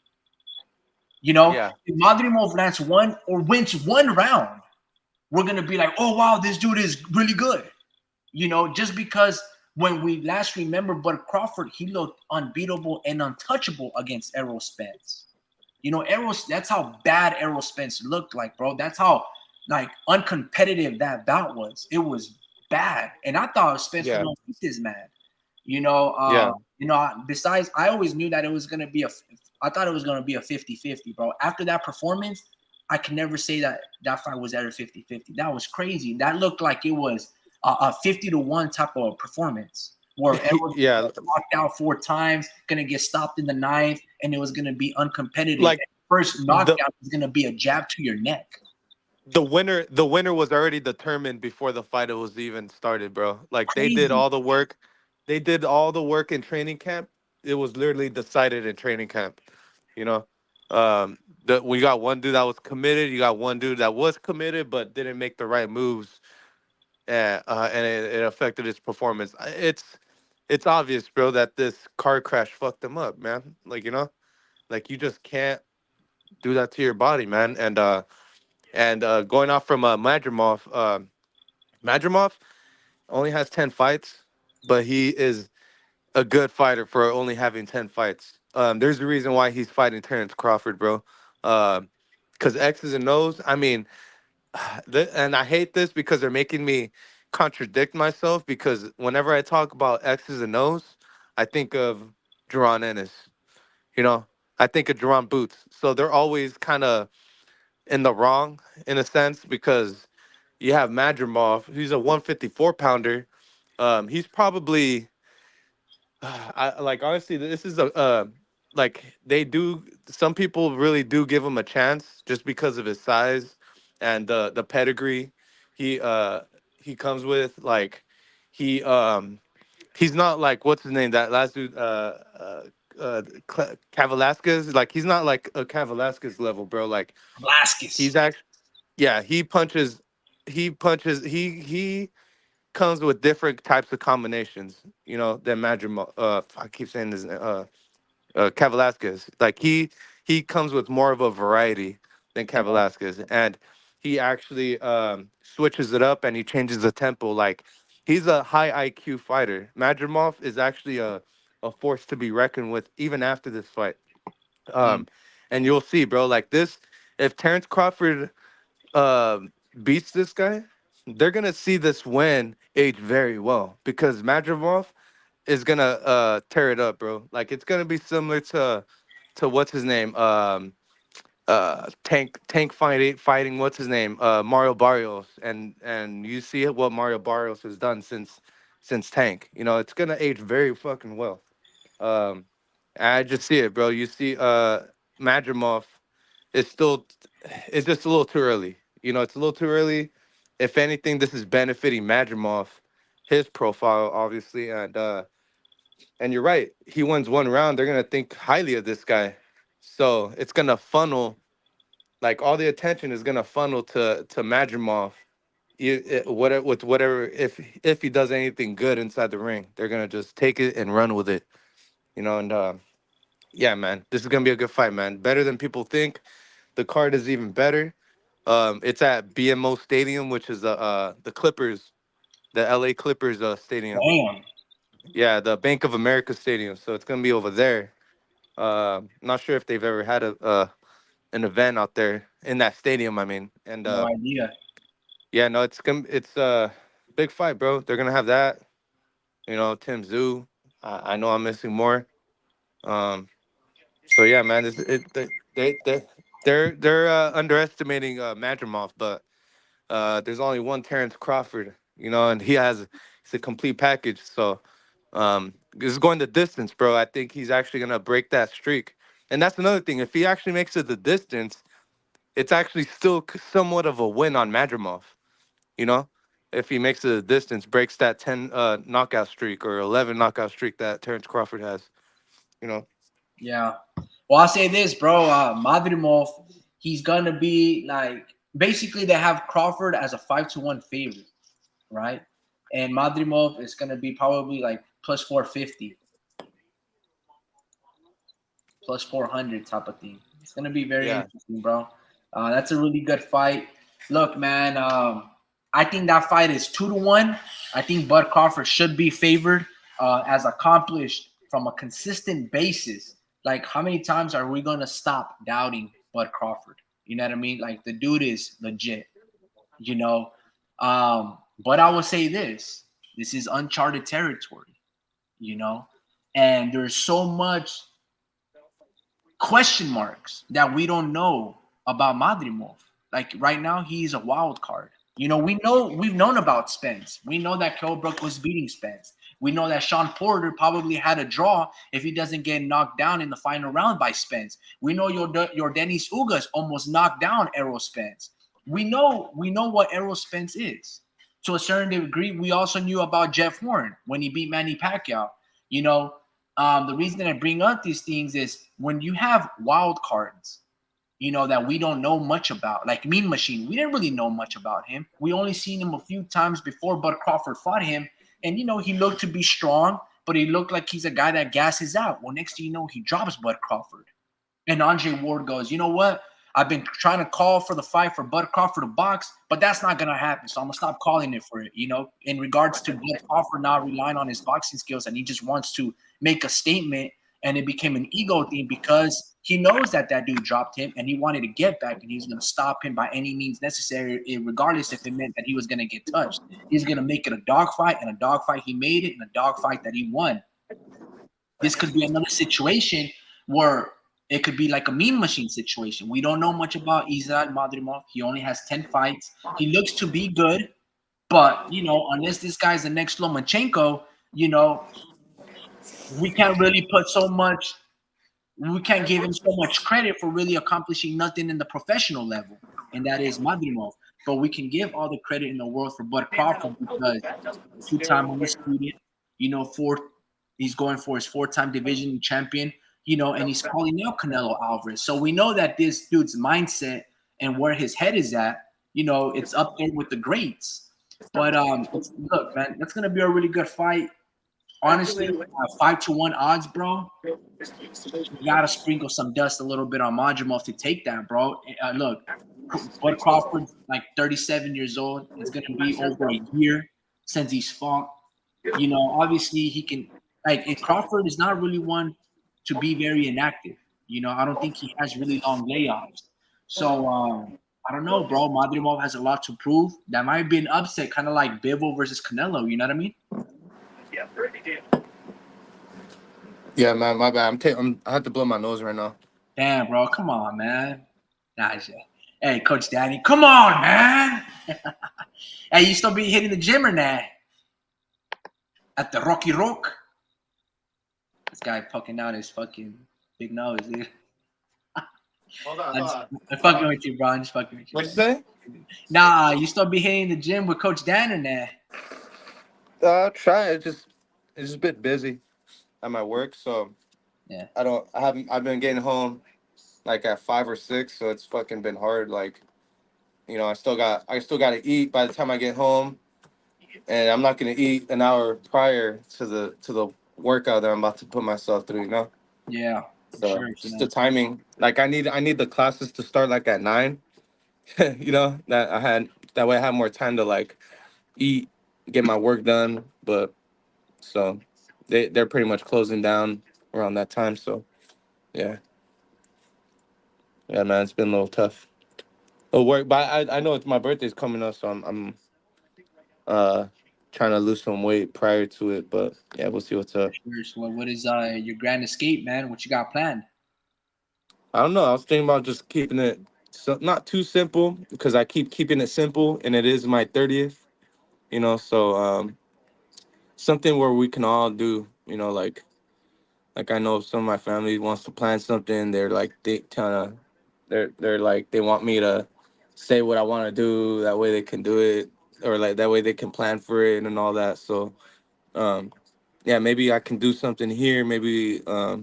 Speaker 2: Yeah.
Speaker 1: If Madrimov lands one or wins one round, we're going to be like, oh, wow, this dude is really good. Just because when we last remember Bud Crawford, he looked unbeatable and untouchable against Errol Spence. That's how bad Errol Spence looked like, bro. That's how like uncompetitive that bout was. It was bad. And I thought Spence was
Speaker 2: Yeah.
Speaker 1: gonna beat this man.
Speaker 2: Yeah.
Speaker 1: Besides, I always knew that it was gonna be I thought it was gonna be a 50-50, bro. After that performance, I can never say that fight was ever 50-50. That was crazy. That looked like it was a 50-1 type of performance where everyone
Speaker 2: Yeah.
Speaker 1: knocked out 4 times, gonna get stopped in the 9th, and it was gonna be uncompetitive.
Speaker 2: Like
Speaker 1: First
Speaker 2: the
Speaker 1: knockout is gonna be a jab to your neck.
Speaker 2: the winner was already determined before the fight was even started, bro. Like they did
Speaker 1: Crazy.
Speaker 2: all the work. They did all the work in training camp. It was literally decided in training camp. You know, we got one dude that was committed. You got one dude that was committed but didn't make the right moves, and it affected his performance. It's obvious, bro, that this car crash fucked him up, man. Like like you just can't do that to your body, man. And going off from Madrimov only has 10 fights, but he is a good fighter for only having 10 fights. There's a reason why he's fighting Terrence Crawford, bro. Because X's and O's. I mean, and I hate this because they're making me contradict myself. Because whenever I talk about X's and O's, I think of Jerron Ennis. You know, I think of Jerron Boots. So they're always kind of in the wrong in a sense because you have Madrimov. He's a 154 pounder. He's probably I like honestly this is a like they do some people really do give him a chance just because of his size and the pedigree he comes with. Like he he's not like what's his name, that last dude, Cavalasquez. Like he's not like a Cavalasquez level, bro. Like he's
Speaker 1: Velasquez.
Speaker 2: actually, yeah, he comes with different types of combinations, than Madrim. I keep saying this. Velasquez. Like he comes with more of a variety than Velasquez, and he actually switches it up and he changes the tempo. Like he's a high IQ fighter. Madrimov is actually a force to be reckoned with even after this fight.
Speaker 1: Mm.
Speaker 2: Um, and you'll see, bro. Like this, if Terrence Crawford beats this guy, they're gonna see this win age very well because Madrimov is gonna tear it up, bro. Like it's gonna be similar to what's his name, Tank fighting what's his name, Mario Barrios, and you see what Mario Barrios has done since Tank. It's gonna age very fucking well. Um, I just see it, bro. You see, Madrimov. It's still, it's just a little too early. You know, it's a little too early. If anything, this is benefiting Madrimov, his profile, obviously, and you're right. He wins one round, they're gonna think highly of this guy. So it's gonna funnel, like all the attention is gonna funnel to Madrimov. Whatever with whatever, if he does anything good inside the ring, they're gonna just take it and run with it. You know, and yeah, man, this is gonna be a good fight, man. Better than people think. The card is even better. It's at BMO Stadium, which is the Clippers, the LA Clippers stadium.
Speaker 1: Damn.
Speaker 2: Yeah, the Bank of America Stadium. So it's gonna be over there. Not sure if they've ever had a an event out there in that stadium. I mean, and
Speaker 1: No idea.
Speaker 2: yeah, no, it's a big fight, bro. They're gonna have that. You know, Tim Zoo. I know I'm missing more. Um, so yeah, man, they're underestimating Madrimov, but there's only one Terrence Crawford, you know, and it's a complete package. So this is going the distance, bro. I think he's actually gonna break that streak. And that's another thing. If he actually makes it the distance, it's actually still somewhat of a win on Madrimov. You know, if he makes it the distance, breaks that 10 knockout streak or 11 knockout streak that Terrence Crawford has. You know.
Speaker 1: Yeah. Well, I'll say this, bro. Madrimov, he's gonna be like basically they have Crawford as a 5-1 favorite, right? And Madrimov is gonna be probably like plus 450, plus 400 type of thing. It's gonna be very
Speaker 2: Yeah.
Speaker 1: interesting, bro. That's a really good fight. Look, man, I think that fight is 2-1. I think Bud Crawford should be favored as accomplished from a consistent basis. Like, how many times are we gonna stop doubting Bud Crawford? You know what I mean? Like, the dude is legit. You know, but I will say this: this is uncharted territory. You know, and there's so much question marks that we don't know about Madrimov. Like right now, he's a wild card. You know, we've known about Spence. We know that Kell Brook was beating Spence. We know that Sean Porter probably had a draw if he doesn't get knocked down in the final round by Spence. We know your Dennis Ugas almost knocked down Errol Spence. We know what Errol Spence is. To a certain degree, we also knew about Jeff Horn when he beat Manny Pacquiao. You know, the reason that I bring up these things is when you have wild cards, you know, that we don't know much about, like Mean Machine. We didn't really know much about him. We only seen him a few times before Bud Crawford fought him. And, you know, he looked to be strong, but he looked like he's a guy that gasses out. Well, next thing you know, he drops Bud Crawford. And Andre Ward goes, you know what? I've been trying to call for the fight for Bud Crawford to box, but that's not going to happen. So I'm going to stop calling it for it, you know, in regards to Bud Crawford not relying on his boxing skills. And he just wants to make a statement. And it became an ego thing because he knows that that dude dropped him and he wanted to get back and he's going to stop him by any means necessary, regardless if it meant that he was going to get touched. He's going to make it a dogfight, and a dogfight he made it, and a dogfight that he won. This could be another situation where it could be like a Mean Machine situation. We don't know much about Izad Madrimov. He only has 10 fights. He looks to be good, but, you know, unless this guy's the next Lomachenko, you know, we can't really put so much – we can't give him so much credit for really accomplishing nothing in the professional level, and that is Madrimov. But we can give all the credit in the world for Bud Crawford because two-time undisputed, you know, he's going for his four-time division champion, you know, and he's calling out Canelo Alvarez. So we know that this dude's mindset and where his head is at, you know, it's up there with the greats. But look, man, that's gonna be a really good fight. Honestly, 5-1 odds, bro. You gotta sprinkle some dust a little bit on Madrimov to take that, bro. Look, Bud Crawford, like 37 years old. It's gonna be over a year since he's fought. You know, obviously he can. Like, and Crawford is not really one to be very inactive. You know, I don't think he has really long layoffs. So I don't know, bro. Madrimov has a lot to prove. That might be an upset, kind of like Bivol versus Canelo. You know what I mean?
Speaker 2: Yeah, man, my bad. I have to blow my nose right now.
Speaker 1: Damn, bro. Come on, man. Nice. Hey, Coach Danny. Come on, man. Hey, you still be hitting the gym or not? At the Rocky Rock? This guy poking out his fucking big nose, dude.
Speaker 2: Hold on, hold on.
Speaker 1: I'm fucking with you, bro. I'm just fucking with you.
Speaker 2: What'd you say?
Speaker 1: Nah, you still be hitting the gym with Coach Dan or nah?
Speaker 2: Try it. It's just a bit busy at my work, so
Speaker 1: Yeah.
Speaker 2: I've been getting home like at 5 or 6, so it's fucking been hard. Like, I still got to eat by the time I get home, and I'm not gonna eat an hour prior to the workout that I'm about to put myself through.
Speaker 1: Yeah, for
Speaker 2: So
Speaker 1: sure.
Speaker 2: just
Speaker 1: Man.
Speaker 2: the timing. Like I need the classes to start like at 9. That way I had more time to like eat, get my work done. But so they're pretty much closing down around that time. So yeah, man, it's been a little tough. Work, but I know it's my birthday's coming up, so I'm uh trying to lose some weight prior to it. But yeah, we'll see what's up.
Speaker 1: Sure. So what is your grand escape, man? What you got planned?
Speaker 2: I don't know. I was thinking about just keeping it not too simple because I keep keeping it simple, and it is my 30th. So something where we can all do. Like I know some of my family wants to plan something. They're like they're like they want me to say what I want to do. That way they can do it, or like that way they can plan for it and all that. So um, yeah, maybe I can do something here. Maybe a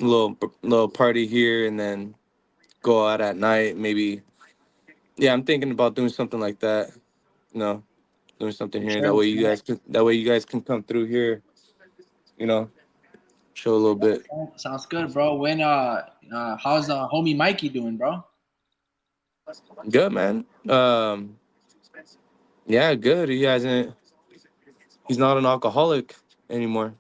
Speaker 2: little party here, and then go out at night. Maybe yeah, I'm thinking about doing something like that. You know, doing something
Speaker 1: For
Speaker 2: here.
Speaker 1: sure.
Speaker 2: That way you guys can come through here. You know, show a little bit.
Speaker 1: Sounds good, bro. When how's homie Mikey doing, bro?
Speaker 2: Good, man. Yeah, good. He's not an alcoholic anymore.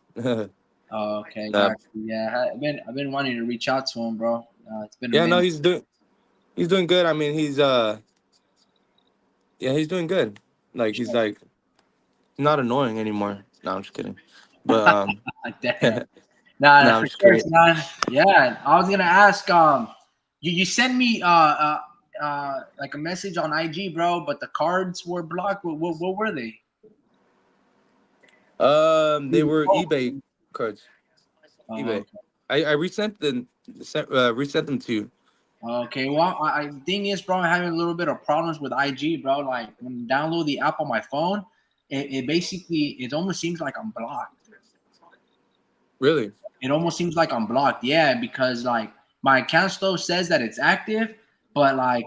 Speaker 1: Oh, okay,
Speaker 2: uh,
Speaker 1: got you. Yeah, I've been wanting to reach out to him, bro. It's been a
Speaker 2: yeah, no,
Speaker 1: minute.
Speaker 2: he's doing good. I mean, he's doing good.
Speaker 1: For
Speaker 2: Like he's
Speaker 1: sure.
Speaker 2: like not annoying anymore. No, I'm just kidding. But
Speaker 1: Damn. Nah,
Speaker 2: no, I'm
Speaker 1: for
Speaker 2: just
Speaker 1: sure,
Speaker 2: kidding.
Speaker 1: man. Yeah, I was gonna ask. You sent me like a message on IG, bro, but the cards were blocked. What were they?
Speaker 2: They were eBay cards.
Speaker 1: Oh,
Speaker 2: eBay. I resent them to you.
Speaker 1: okay. Well, thing is, bro, I'm having a little bit of problems with IG, bro. Like when I download the app on my phone, it basically it almost seems like I'm blocked.
Speaker 2: Really?
Speaker 1: It almost seems like I'm blocked. Yeah, because like my account still says that it's active, but like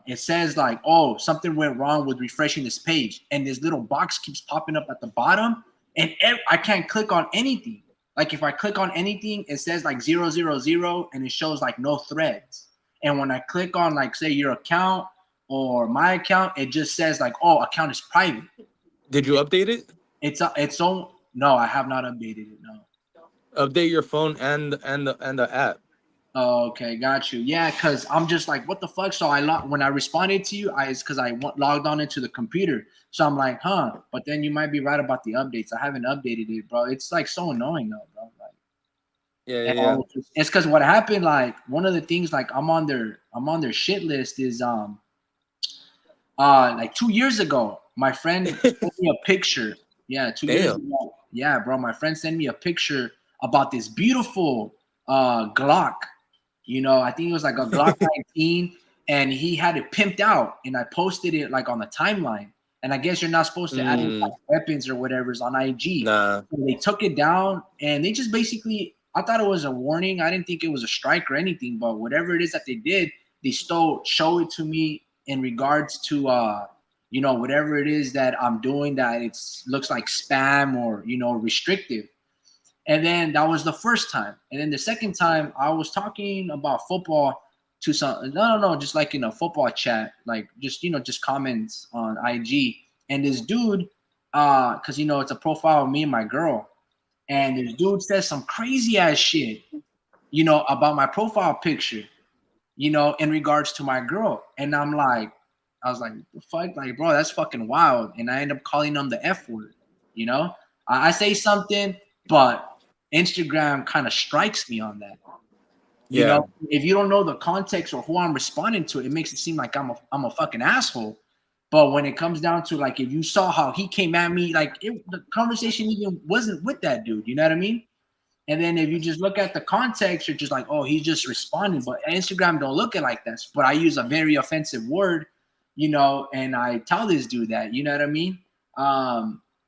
Speaker 1: it says like, oh, something went wrong with refreshing this page, and this little box keeps popping up at the bottom, and I can't click on anything. Like if I click on anything, it says like 000, and it shows like no threads. And when I click on like say your account or my account, it just says like, oh, account is private.
Speaker 2: Did you update it?
Speaker 1: It's so no, I have not updated it. No.
Speaker 2: Update your phone and the app.
Speaker 1: Oh, okay, got you. Yeah, because I'm just like, what the fuck? So when I responded to you, it's because logged on into the computer. So I'm like, huh? But then you might be right about the updates. I haven't updated it, bro. It's like so annoying though, bro. Like,
Speaker 2: Yeah, yeah,
Speaker 1: and
Speaker 2: yeah.
Speaker 1: it's because what happened. Like one of the things, like I'm on their shit list is like 2 years ago, my friend sent me a picture. Yeah, 2 years
Speaker 2: Damn.
Speaker 1: ago. Yeah, bro. My friend sent me a picture about this beautiful Glock. I think it was like a Glock 19, and he had it pimped out, and I posted it like on the timeline. And I guess you're not supposed to add any like, weapons or whatever's on IG.
Speaker 2: Nah.
Speaker 1: So they took it down, and they just basically, I thought it was a warning. I didn't think it was a strike or anything, but whatever it is that they did, they still show it to me in regards to whatever it is that I'm doing that it's looks like spam or restrictive. And then that was the first time. And then the second time, I was talking about football to some, no, just like in a football chat, like just comments on IG. And this dude, because it's a profile of me and my girl, and this dude says some crazy ass shit, about my profile picture, in regards to my girl. And I was like, the fuck, like, bro, that's fucking wild. And I end up calling him the F word, you know? I say something, but Instagram kind of strikes me on that.
Speaker 2: Yeah.
Speaker 1: If you don't know the context or who I'm responding to, it makes it seem like I'm a fucking asshole. But when it comes down to like, if you saw how he came at me, like the conversation even wasn't with that dude. You know what I mean? And then if you just look at the context, you're just like, oh, he's just responding. But Instagram don't look at like that. But I use a very offensive word, and I tell this dude that, you know what I mean?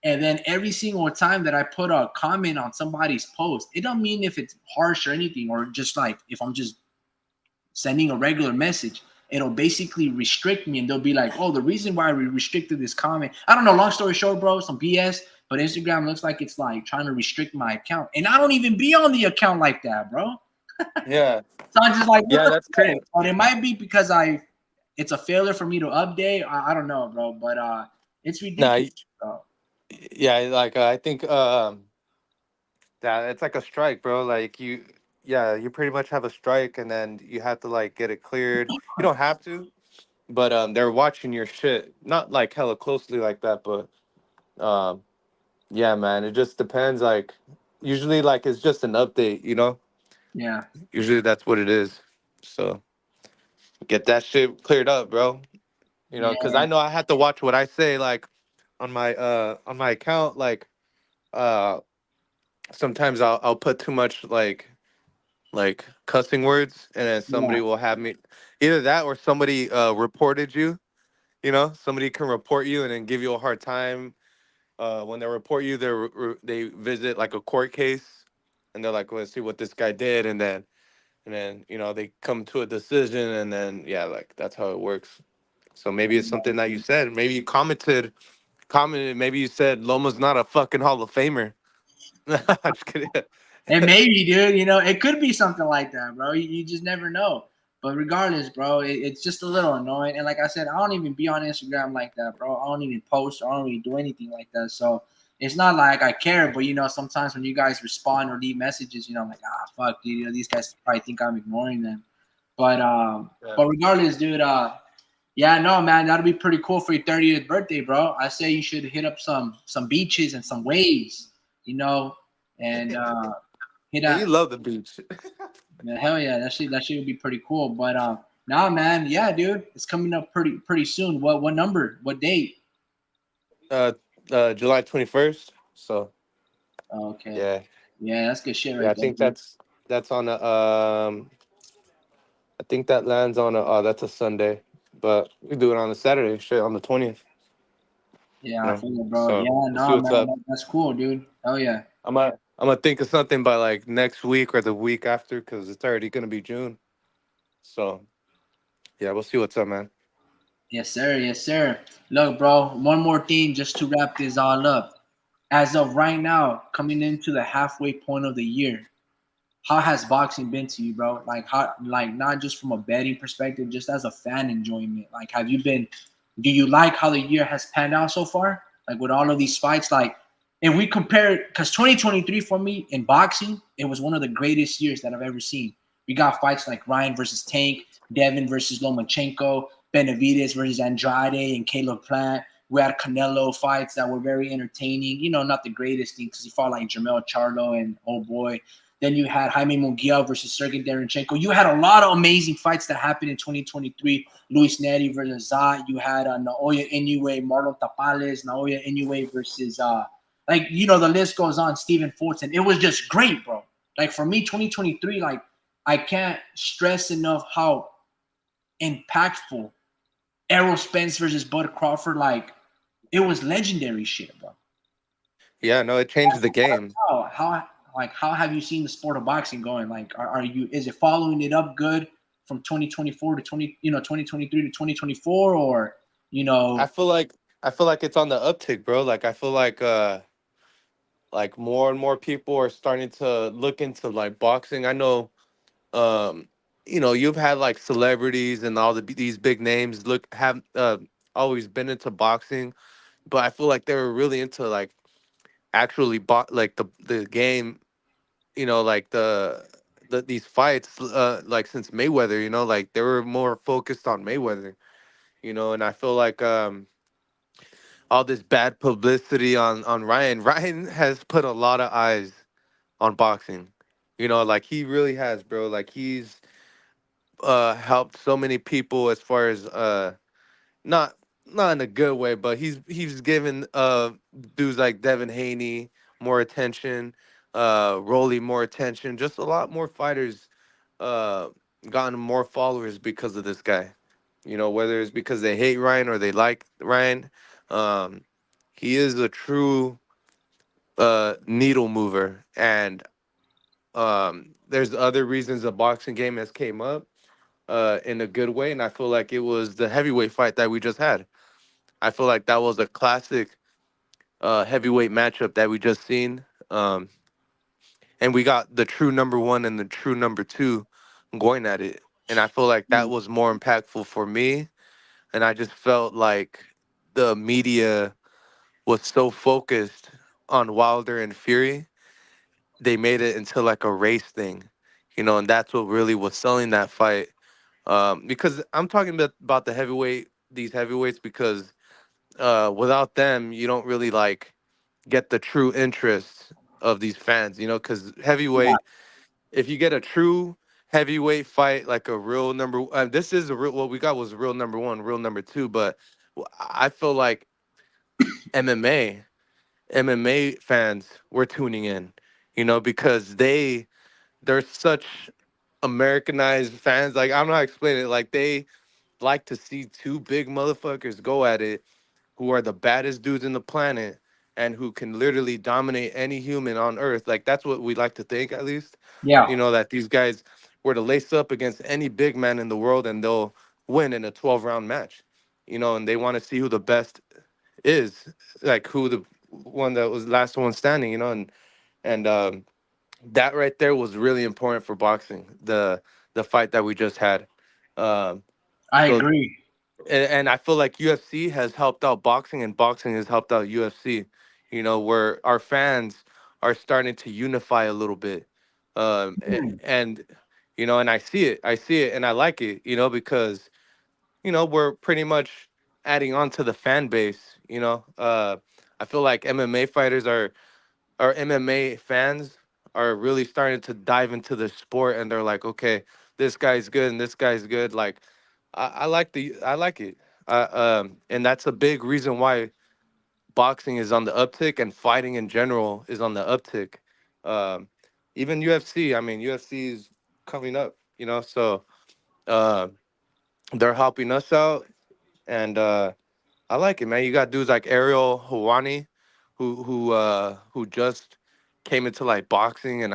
Speaker 1: And then every single time that I put a comment on somebody's post, it don't mean if it's harsh or anything, or just like if I'm just sending a regular message, it'll basically restrict me, and they'll be like, oh, the reason why we restricted this comment, I don't know, long story short, bro, some BS, but Instagram looks like it's like trying to restrict my account, and I don't even be on the account like that, bro.
Speaker 2: Yeah.
Speaker 1: So I'm just like, what
Speaker 2: Yeah,
Speaker 1: the
Speaker 2: that's
Speaker 1: fuck?
Speaker 2: crazy.
Speaker 1: But it might be because it's a failure for me to update. I don't know, bro, but it's
Speaker 2: Nah,
Speaker 1: ridiculous, bro.
Speaker 2: yeah, like I think that it's like a strike, bro. Like yeah, you pretty much have a strike, and then you have to like get it cleared. You don't have to, but they're watching your shit, not like hella closely like that, but um, yeah, man, it just depends. Like usually, like it's just an update, you know.
Speaker 1: Yeah,
Speaker 2: Usually that's what it is. So get that shit cleared up, bro. You know, because
Speaker 1: yeah,
Speaker 2: I know I have to watch what I say, like on my account, uh sometimes I'll put too much like cussing words, and then
Speaker 1: yeah,
Speaker 2: somebody will have me either that or somebody reported you. You know, somebody can report you and then give you a hard time. When they report you, they visit like a court case, and they're like, let's see what this guy did, and then they come to a decision, and then yeah, like that's how it works. So maybe it's something that you said. Maybe you commented. Maybe you said Loma's not a fucking Hall of Famer. I'm just kidding.
Speaker 1: and maybe, dude, it could be something like that, bro. You just never know. But regardless, bro, it's just a little annoying. And like I said, I don't even be on Instagram like that, bro. I don't even post. I don't even do anything like that. So it's not like I care. But sometimes when you guys respond or leave messages, I'm like, fuck, dude. These guys probably think I'm ignoring them. But
Speaker 2: Yeah.
Speaker 1: but regardless, dude. Yeah, no, man, that'll be pretty cool for your 30th birthday, bro. I say you should hit up some beaches and some waves, and hit
Speaker 2: And you
Speaker 1: that.
Speaker 2: love the beach.
Speaker 1: Man, hell yeah, that shit would be pretty cool. But nah, man, yeah, dude, it's coming up pretty soon. What number? What date?
Speaker 2: uh, July 21st. So
Speaker 1: Okay,
Speaker 2: yeah,
Speaker 1: yeah, that's good shit
Speaker 2: yeah.
Speaker 1: right
Speaker 2: I
Speaker 1: there,
Speaker 2: think
Speaker 1: dude.
Speaker 2: that's on a I think that lands on a that's a Sunday, but we do it on a Saturday. Shit, on the 20th.
Speaker 1: Yeah,
Speaker 2: You
Speaker 1: I
Speaker 2: know.
Speaker 1: feel it, bro.
Speaker 2: So
Speaker 1: Yeah,
Speaker 2: we'll see
Speaker 1: nah,
Speaker 2: what's
Speaker 1: man,
Speaker 2: up.
Speaker 1: that's cool, dude. Hell yeah.
Speaker 2: I'm gonna think of something by like next week or the week after, because it's already gonna be June. So yeah, we'll see what's up, man.
Speaker 1: Yes, sir. Yes, sir. Look, bro, one more thing just to wrap this all up. As of right now, coming into the halfway point of the year, how has boxing been to you, bro? Like how, like not just from a betting perspective, just as a fan enjoyment. Like, do you like how the year has panned out so far? Like with all of these fights, like if we compare it, because 2023 for me in boxing, it was one of the greatest years that I've ever seen. We got fights like Ryan versus Tank, Devin versus Lomachenko, Benavidez versus Andrade and Caleb Plant. We had Canelo fights that were very entertaining. Not the greatest thing because he fought like Jermell Charlo and oh boy. Then you had Jaime Munguia versus Sergey Derenchenko. You had a lot of amazing fights that happened in 2023. Luis Neri versus Zah. You had Naoya Inoue, Marlon Tapales, Naoya Inoue versus the list goes on. Stephen Fortson. It was just great, bro. Like for me, 2023, like I can't stress enough how impactful Errol Spence versus Bud Crawford. Like it was legendary shit, bro.
Speaker 2: Yeah, no, it changed the game.
Speaker 1: How have you seen the sport of boxing going? Like, are you is it following it up good from 2024 to 2023 to 2024, or you
Speaker 2: I
Speaker 1: know,
Speaker 2: feel like I feel like it's on the uptick, bro. Like I feel like more and more people are starting to look into like boxing. I know um you've had like celebrities and all these big names look have always been into boxing, but I feel like they were really into like actually like the game, like these fights like since Mayweather, like they were more focused on Mayweather, and I feel like all this bad publicity on Ryan. Ryan has put a lot of eyes on boxing. Like he really has, bro. Like he's helped so many people as far as not not in a good way, but he's given dudes like Devin Haney more attention. Rolly more attention. Just a lot more fighters uh, gotten more followers because of this guy. You know, whether it's because they hate Ryan or they like Ryan, um, he is a true needle mover. And there's other reasons the boxing game has came up in a good way, and I feel like it was the heavyweight fight that we just had. I feel like that was a classic heavyweight matchup that we just seen. And we got the true number one and the true number two going at it. And I feel like that
Speaker 1: Mm.
Speaker 2: was more impactful for me. And I just felt like the media was so focused on Wilder and Fury, they made it into like a race thing, you know, and that's what really was selling that fight. Because I'm talking about the heavyweight, these heavyweights, because without them, you don't really like get the true interest of these fans, you know, because
Speaker 1: Yeah.
Speaker 2: heavyweight, if you get a true heavyweight fight, like a real number, this is a real, what we got was real number one, real number two, but I feel like MMA, MMA fans were tuning in, you know, because they're such Americanized fans. Like, I'm not explaining it. Like, they like to see two big motherfuckers go at it who are the baddest dudes in the planet and who can literally dominate any human on earth. Like, that's what we like to think, at least.
Speaker 1: Yeah.
Speaker 2: You know, that these guys were to lace up against any big man in the world and they'll win in a 12-round match. You know, and they want to see who the best is, like who the one that was last one standing, you know, and that right there was really important for boxing, the fight that we just had. Um,
Speaker 1: I
Speaker 2: so
Speaker 1: agree.
Speaker 2: and I feel like UFC has helped out boxing and boxing has helped out UFC, you know, where our fans are starting to unify a little bit.
Speaker 1: Mm.
Speaker 2: And you know, and I see it and I like it, you know, because you know, we're pretty much adding on to the fan base, you know. I feel like MMA fighters are or MMA fans are really starting to dive into the sport and they're like, okay, this guy's good and this guy's good. Like, I like it. And that's a big reason why boxing is on the uptick and fighting in general is on the uptick. Um, even UFC, I mean, UFC is coming up, you know, so uh, they're helping us out, and I like it, man. You got dudes like Ariel Hawani, who just came into like boxing, and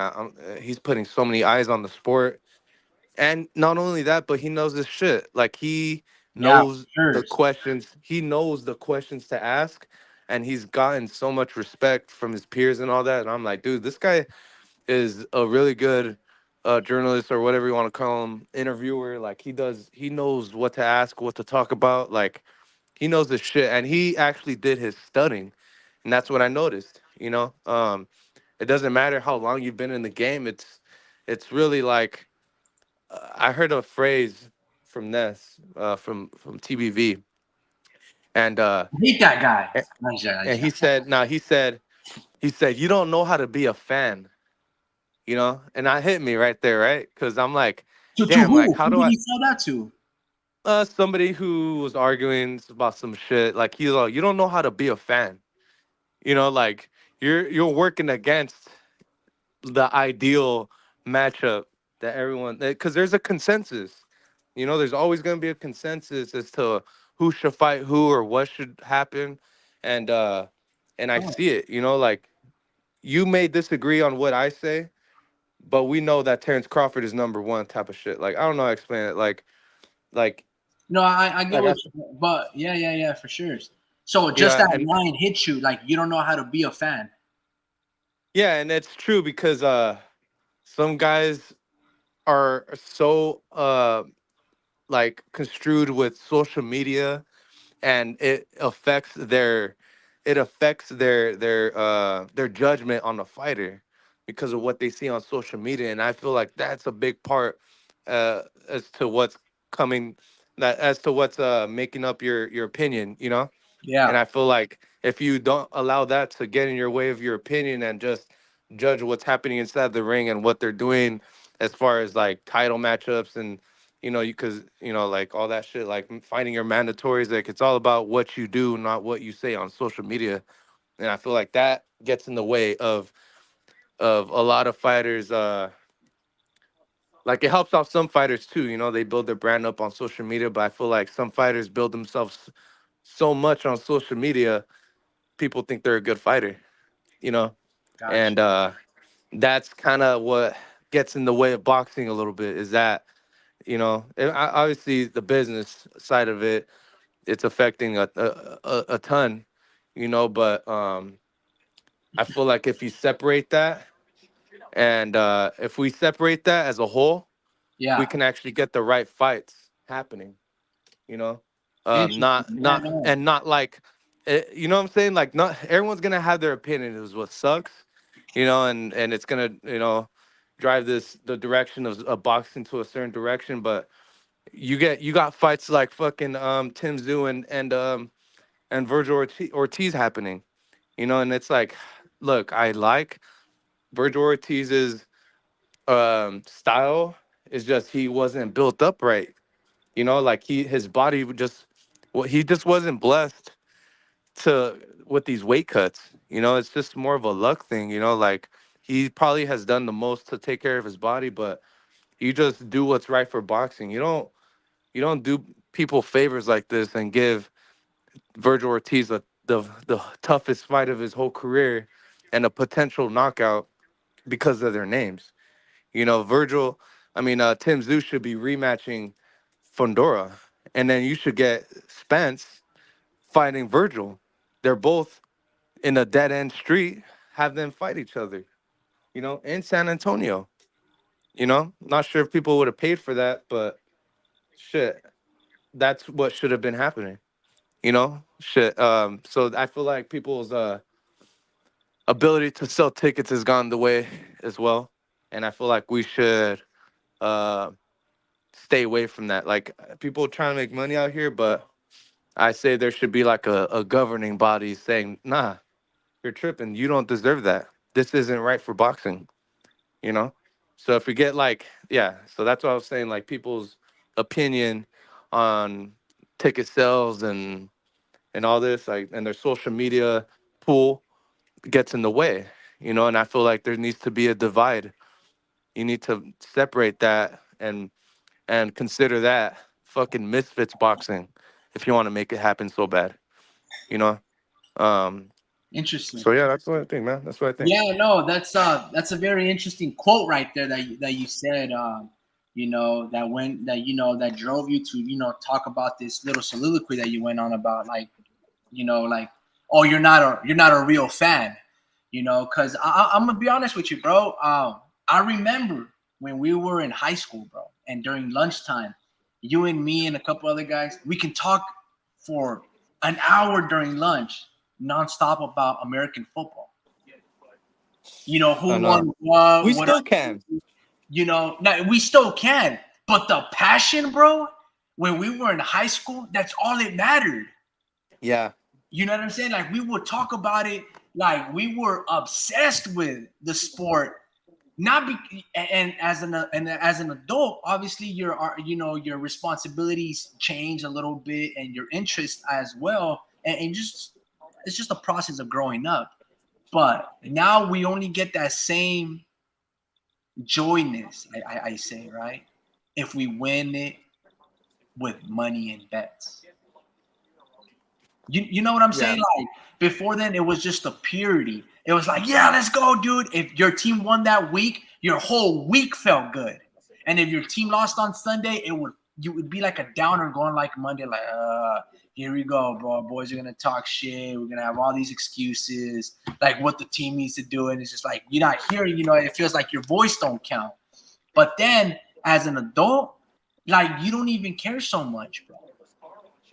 Speaker 2: he's putting so many eyes on the sport. And not only that, but he knows his shit. Like
Speaker 1: Yeah, for sure.
Speaker 2: he knows the questions to ask, and he's gotten so much respect from his peers and all that. And I'm like, dude, this guy is a really good journalist or whatever you want to call him, interviewer. Like he knows what to ask, what to talk about. Like he knows his shit, and he actually did his studying, and that's what I noticed. You know, it doesn't matter how long you've been in the game. It's really like I heard a phrase from Ness, from TBV, and
Speaker 1: I hate that guy.
Speaker 2: a-
Speaker 1: Nice guy, nice
Speaker 2: and
Speaker 1: guy.
Speaker 2: he said you don't know how to be a fan. You know, and that hit me right there, right? Because I'm like,
Speaker 1: To
Speaker 2: damn, like
Speaker 1: who?
Speaker 2: how
Speaker 1: Who
Speaker 2: do
Speaker 1: did
Speaker 2: I?
Speaker 1: he sell that to?
Speaker 2: Somebody who was arguing about some shit, like he's like, you don't know how to be a fan. You know, like you're working against the ideal matchup that everyone, because there's a consensus. You know, there's always going to be a consensus as to who should fight who or what should happen, and and I
Speaker 1: Oh.
Speaker 2: see it. You know, like you may disagree on what I say, but we know that Terrence Crawford is number one type of shit. Like I don't know how to explain it. Like
Speaker 1: No, I get
Speaker 2: like
Speaker 1: what
Speaker 2: I,
Speaker 1: you, but yeah, yeah, yeah, for sure. So just
Speaker 2: yeah,
Speaker 1: that
Speaker 2: and
Speaker 1: line hits you like you don't know how to be a fan.
Speaker 2: yeah, and it's true because some guys are so like construed with social media and it affects their judgment on the fighter because of what they see on social media, and I feel like that's a big part as to what's coming, that as to what's making up your opinion, you know. And
Speaker 1: Yeah,
Speaker 2: I feel like if you don't allow that to get in your way of your opinion and just judge what's happening inside the ring and what they're doing as far as like title matchups and you know, because you know, like all that shit, like finding your mandatories, like it's all about what you do, not what you say on social media. And I feel like that gets in the way of a lot of fighters. Like it helps out some fighters too. You know, they build their brand up on social media, but I feel like some fighters build themselves so much on social media, people think they're a good fighter. You know,
Speaker 1: Gotcha.
Speaker 2: and that's kind of what gets in the way of boxing a little bit. Is that obviously the business side of it, it's affecting a ton. But I feel like if you separate that, and if we separate that as a whole, we
Speaker 1: Yeah.
Speaker 2: can actually get the right fights happening. You know,
Speaker 1: Interesting. Yeah, no.
Speaker 2: not like, you know what I'm saying? Like, not everyone's gonna have their opinion. Is what sucks. And it's gonna drive the direction of boxing to a certain direction. But you got fights like fucking Tim Tszyu and Virgil Ortiz happening. And it's like, look, I like Virgil Ortiz's style. Is just he wasn't built up right. Like his body would just, well, he just wasn't blessed to with these weight cuts. It's just more of a luck thing. Like he probably has done the most to take care of his body, but you just do what's right for boxing. You don't do people favors like this and give Virgil Ortiz the toughest fight of his whole career and a potential knockout because of their names. Virgil, Tim Tszyu should be rematching Fundora, and then you should get Spence fighting Virgil. They're both in a dead end street. Have them fight each other, in San Antonio. Not sure if people would have paid for that, but shit, that's what should have been happening. Shit. So I feel like people's ability to sell tickets has gone the way as well, and I feel like we should uh stay away from that. Like people trying to make money out here, but I say there should be like a governing body saying, nah, you're tripping. You don't deserve that. This isn't right for boxing, you know? So if we get like, yeah, so that's what I was saying, like people's opinion on ticket sales and all this, like, and their social media pool gets in the way, and I feel like there needs to be a divide. You need to separate that and consider that fucking misfits boxing if you want to make it happen so bad, you know? Um,
Speaker 1: Interesting.
Speaker 2: so yeah, that's what I think, man. That's what I think.
Speaker 1: Yeah, no, that's a very interesting quote right there that you said. That drove you to talk about this little soliloquy that you went on about, like, oh, you're not a real fan, because I'm gonna be honest with you, bro. I remember when we were in high school, bro, and during lunchtime, you and me and a couple other guys, we can talk for an hour during lunch nonstop about American football. Who
Speaker 2: I know.
Speaker 1: won what,
Speaker 2: We
Speaker 1: what are,
Speaker 2: still can.
Speaker 1: now, we still can, but the passion, bro, when we were in high school, that's all it mattered.
Speaker 2: Yeah.
Speaker 1: You know what I'm saying? Like we would talk about it, like we were obsessed with the sport. Not be, and as an adult, obviously your responsibilities change a little bit and your interests as well, and just it's just a process of growing up. But now we only get that same joyness, I say, right? If we win it with money and bets. You know what I'm
Speaker 2: Yeah.
Speaker 1: saying? Like before then, it was just the purity. It was like, yeah, let's go, dude. If your team won that week, your whole week felt good. And if your team lost on Sunday, you would be like a downer going like Monday, like, here we go, bro. Boys are gonna talk shit. We're gonna have all these excuses, like what the team needs to do. And it's just like you're not hearing, it feels like your voice don't count. But then as an adult, like you don't even care so much, bro.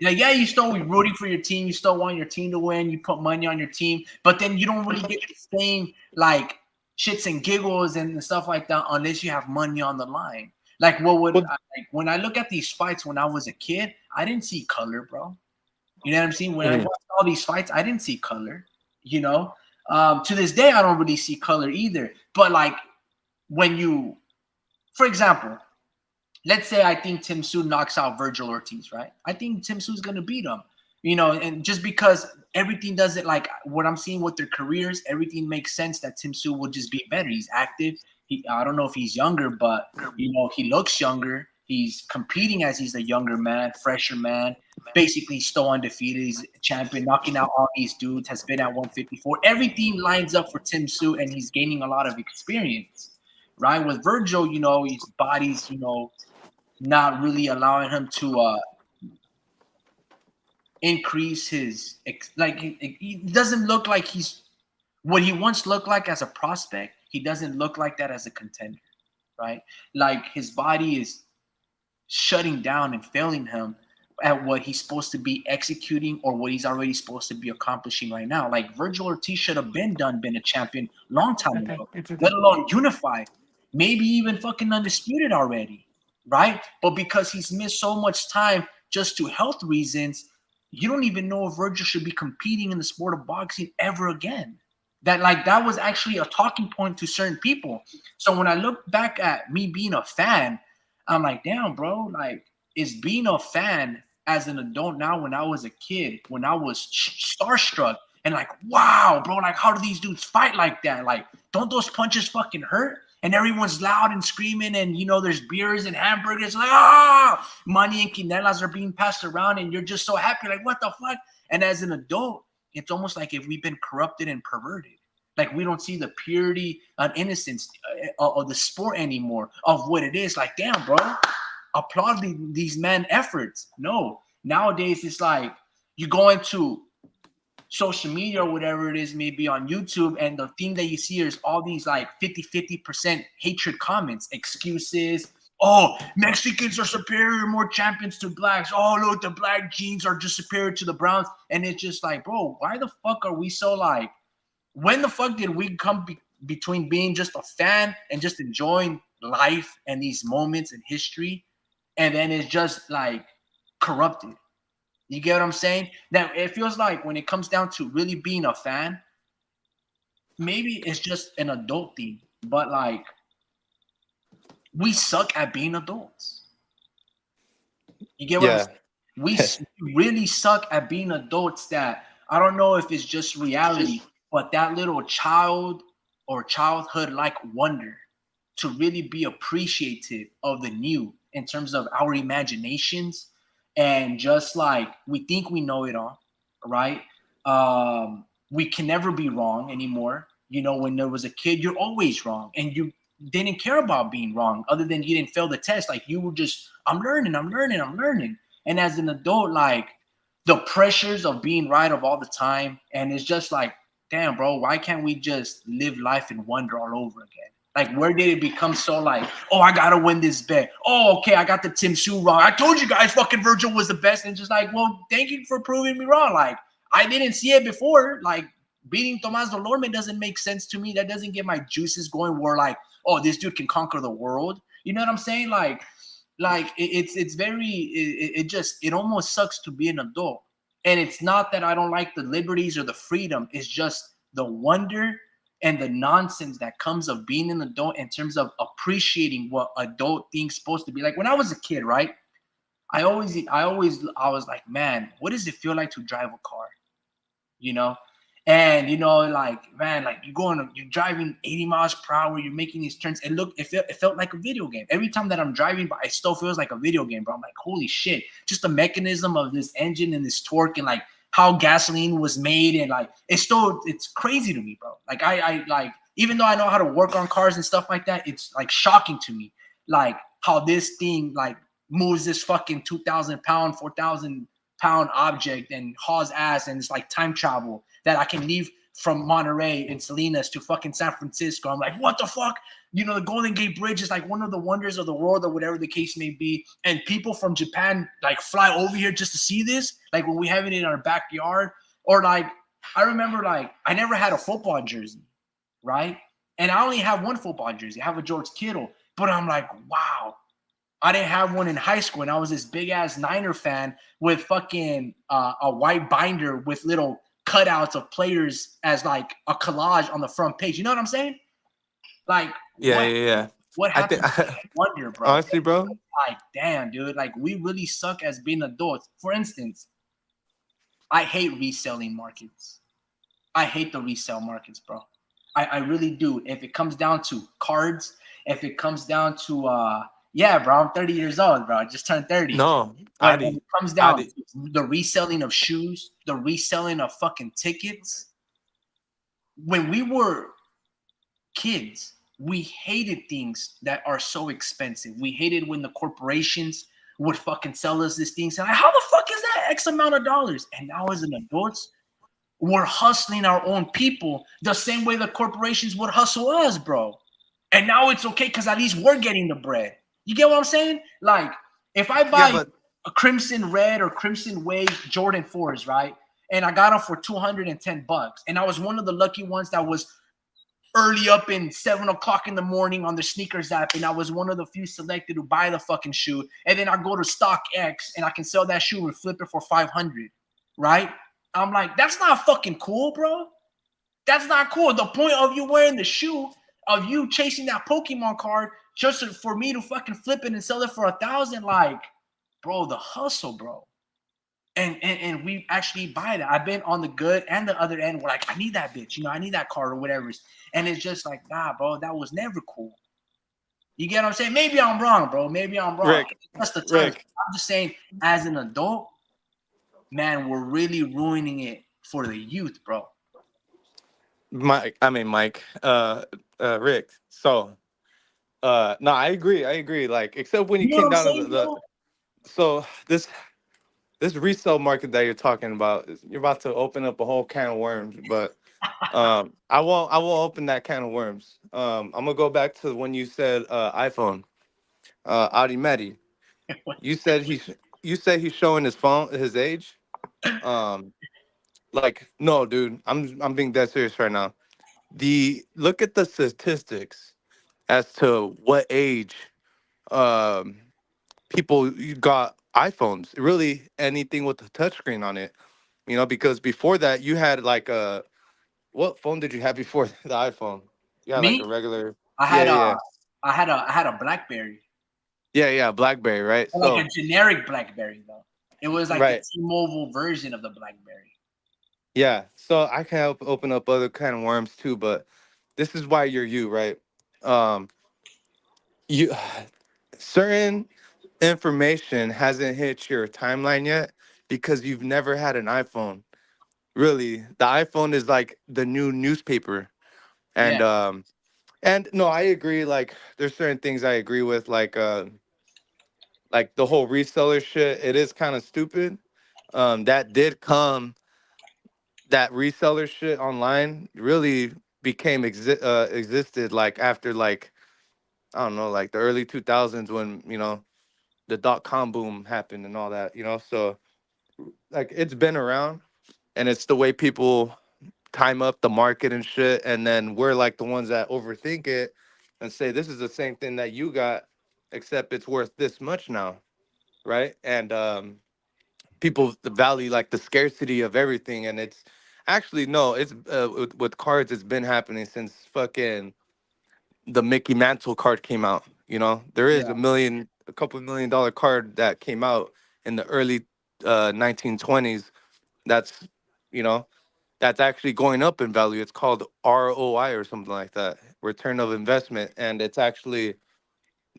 Speaker 1: Like, yeah, you still be rooting for your team. You still want your team to win. You put money on your team, but then you don't really get the same like shits and giggles and stuff like that unless you have money on the line. Like,
Speaker 2: Well,
Speaker 1: like when I look at these fights when I was a kid, I didn't see color, bro. You know what I'm saying? When I
Speaker 2: mhm.
Speaker 1: watched all these fights, I didn't see color. You know, to this day, I don't really see color either. But like when you, for example, let's say I think Tim Tszyu knocks out Virgil Ortiz, right? I think Tim Tszyu is gonna beat him. You know, and just because everything doesn't like what I'm seeing with their careers, everything makes sense that Tim Tszyu will just be better. He's active. I don't know if he's younger, but you know, he looks younger. He's competing as he's a younger man, fresher man. Basically, still undefeated. He's a champion, knocking out all these dudes. Has been at 154. Everything lines up for Tim Tszyu, and he's gaining a lot of experience. Right with Virgil, you know, his body's, you know, not really allowing him to increase his like he doesn't look like he's what he once looked like as a prospect. He doesn't look like that as a contender, right? Like his body is shutting down and failing him at what he's supposed to be executing or what he's already supposed to be accomplishing right now. Like Virgil Ortiz should have been a champion long time ago, let alone unified, maybe even fucking undisputed already, right? But because he's missed so much time just to health reasons, you don't even know if Virgil should be competing in the sport of boxing ever again. That was actually a talking point to certain people. So when I look back at me being a fan, I'm like, damn, bro, like, is being a fan as an adult now when I was a kid, when I was starstruck and like, wow, bro, like, how do these dudes fight like that? Like, don't those punches fucking hurt? And everyone's loud and screaming, and you know, there's beers and hamburgers, like, money and quinelas are being passed around, and you're just so happy, like, what the fuck? And as an adult, it's almost like if we've been corrupted and perverted. Like we don't see the purity and innocence of the sport anymore, of what it is. Like, damn, bro, applaud these men efforts. No, nowadays it's like you go into social media or whatever it is, maybe on YouTube, and the thing that you see is all these like 50% hatred comments, excuses. Oh, Mexicans are superior, more champions to blacks. Oh, look, the black genes are just superior to the browns. And it's just like, bro, why the fuck are we so like, when the fuck did we come between being just a fan and just enjoying life and these moments in history, and then it's just like corrupted? You get what I'm saying? That it feels like when it comes down to really being a fan, maybe it's just an adult thing, but like we suck at being adults. You get what I'm saying? We really suck at being adults. That I don't know if it's just reality, but that little child or childhood like wonder to really be appreciative of the new in terms of our imaginations, and just like we think we know it all, right? We can never be wrong anymore. You know, when there was a kid, you're always wrong, and you didn't care about being wrong other than you didn't fail the test. Like you were just, I'm learning. And as an adult, like the pressures of being right of all the time, and it's just like, damn, bro, why can't we just live life in wonder all over again? Like, where did it become so like, oh, I gotta win this bet. Oh, okay, I got the Tim Tszyu wrong. I told you guys fucking Virgil was the best. And just like, well, thank you for proving me wrong. Like, I didn't see it before. Like, beating Tomás Delorme doesn't make sense to me. That doesn't get my juices going where like, oh, this dude can conquer the world. You know what I'm saying? Like it's very, it almost sucks to be an adult. And it's not that I don't like the liberties or the freedom. It's just the wonder and the nonsense that comes of being an adult in terms of appreciating what adult things supposed to be. Like when I was a kid, right? I was like, man, what does it feel like to drive a car? You know? And you know, like, man, like you're driving 80 miles per hour, you're making these turns. It felt like a video game. Every time that I'm driving, but it still feels like a video game, bro. I'm like, holy shit, just the mechanism of this engine and this torque and like how gasoline was made, and like it's crazy to me, bro. Like I like, even though I know how to work on cars and stuff like that, it's like shocking to me, like how this thing like moves this fucking 2,000 pound, 4,000 pound object and hauls ass, and it's like time travel that I can leave from Monterey and Salinas to fucking San Francisco. I'm like, what the fuck? You know, the Golden Gate Bridge is like one of the wonders of the world, or whatever the case may be. And people from Japan like fly over here just to see this, like when we have it in our backyard. Or like, I remember like I never had a football jersey, right? And I only have one football jersey. I have a George Kittle, but I'm like, wow. I didn't have one in high school, and I was this big ass Niner fan with fucking a white binder with little cutouts of players as like a collage on the front page. You know what I'm saying? Like,
Speaker 2: Yeah.
Speaker 1: What happened? I wonder, bro.
Speaker 2: Honestly, bro.
Speaker 1: Like, damn, dude. Like, we really suck as being adults. For instance, I hate reselling markets. I hate the resale markets, bro. I really do. If it comes down to cards, if it comes down to yeah, bro, I'm 30 years old, bro. I just turned 30.
Speaker 2: No,
Speaker 1: But when
Speaker 2: Adi,
Speaker 1: it comes down
Speaker 2: Adi.
Speaker 1: to the reselling of shoes, the reselling of fucking tickets, when we were kids, we hated things that are so expensive. We hated when the corporations would fucking sell us these things. And like, how the fuck is that X amount of dollars? And now as an adults, we're hustling our own people the same way the corporations would hustle us, bro. And now it's okay because at least we're getting the bread. You get what I'm saying? Like, if I
Speaker 2: Yeah,
Speaker 1: buy
Speaker 2: but
Speaker 1: a crimson red or crimson wave Jordan 4s, right? And I got them for $210. And I was one of the lucky ones that was early up in 7 o'clock in the morning on the sneakers app, and I was one of the few selected to buy the fucking shoe. And then I go to StockX and I can sell that shoe and flip it for 500, right? I'm like, that's not fucking cool, bro. That's not cool. The point of you wearing the shoe, of you chasing that Pokemon card, just for me to fucking flip it and sell it for 1,000, like, bro, the hustle, bro. And we actually buy that. I've been on the good and the other end. We're like, I need that bitch, I need that card or whatever. And it's just like, nah, bro, that was never cool. You get what I'm saying? Maybe I'm wrong, bro. Maybe I'm wrong.
Speaker 2: Rick,
Speaker 1: That's the times.
Speaker 2: Rick,
Speaker 1: I'm just saying, as an adult, man, we're really ruining it for the youth, bro.
Speaker 2: Mike, Rick. So, no, I agree. I agree. Like, except when you
Speaker 1: You know what
Speaker 2: came
Speaker 1: I'm
Speaker 2: down to
Speaker 1: saying, bro?
Speaker 2: so this resale market that you're talking about, you're about to open up a whole can of worms. But I won't open that can of worms. I'm gonna go back to when you said iPhone, Audi Medi. You said he's showing his phone his age. Um, like no, dude, I'm being dead serious right now. Look at the statistics as to what age um people got iPhones. Really, anything with a touchscreen on it. Because before that, you had like a what phone did you have before the iPhone? You had like a
Speaker 1: Me,
Speaker 2: regular,
Speaker 1: I
Speaker 2: yeah,
Speaker 1: had
Speaker 2: yeah,
Speaker 1: a,
Speaker 2: yeah,
Speaker 1: I had a BlackBerry,
Speaker 2: yeah, BlackBerry, right?
Speaker 1: like a
Speaker 2: So,
Speaker 1: generic BlackBerry though. It was like the
Speaker 2: right,
Speaker 1: T-Mobile version of the BlackBerry.
Speaker 2: yeah. So I can help open up other kind of worms too, but this is why you're you, right? Um, you certain information hasn't hit your timeline yet because you've never had an iPhone. Really, the iPhone is like the new newspaper,
Speaker 1: Yeah,
Speaker 2: and no, I agree. Like, there's certain things I agree with, like the whole reseller shit. It is kind of stupid. That did come that reseller shit online really became existed like after like I don't know like the early 2000s when the dot-com boom happened and all that. So like it's been around and it's the way people time up the market and shit, and then we're like the ones that overthink it and say this is the same thing that you got except it's worth this much now, right? And people value like the scarcity of everything, and it's actually no, it's with cards it's been happening since fucking the Mickey Mantle card came out. There is
Speaker 1: yeah,
Speaker 2: a couple $1 million card that came out in the early 1920s. That's you know that's actually going up in value. It's called ROI or something like that, return of investment, and it's actually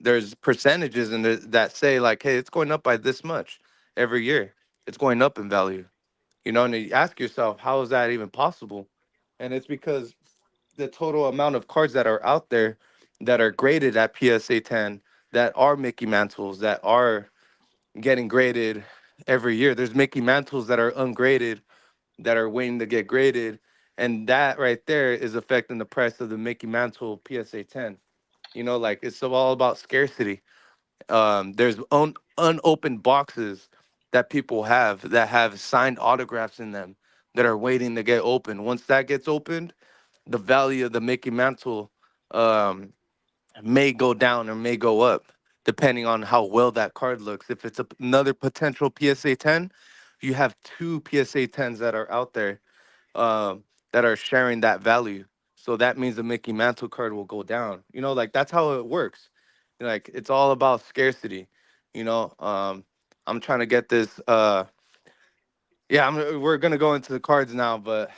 Speaker 2: there's percentages in it that say like, hey, it's going up by this much every year. It's going up in value. And you ask yourself, how is that even possible? And it's because the total amount of cards that are out there that are graded at PSA 10, that are Mickey Mantles, that are getting graded every year. There's Mickey Mantles that are ungraded that are waiting to get graded. And that right there is affecting the price of the Mickey Mantle PSA 10. Like it's all about scarcity. There's unopened boxes that people have that have signed autographs in them that are waiting to get opened. Once that gets opened, the value of the Mickey Mantle um, may go down or may go up, depending on how well that card looks. If it's another potential PSA 10, you have two PSA 10s that are out there that are sharing that value. So that means the Mickey Mantle card will go down. Like that's how it works. Like it's all about scarcity. You know, um, I'm trying to get this. Yeah, we're gonna go into the cards now, but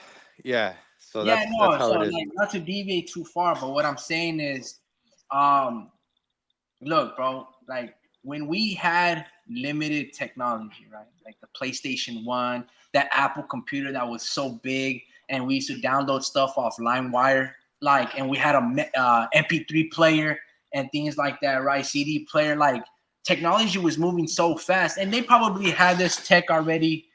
Speaker 2: yeah, so
Speaker 1: Yeah,
Speaker 2: that's
Speaker 1: no.
Speaker 2: how
Speaker 1: So
Speaker 2: it is.
Speaker 1: like, not to deviate too far, but what I'm saying is, um, look, bro, like when we had limited technology, right? Like the PlayStation 1, that Apple computer that was so big, and we used to download stuff off LimeWire, like, and we had a MP3 player and things like that, right? CD player, like technology was moving so fast, and they probably had this tech already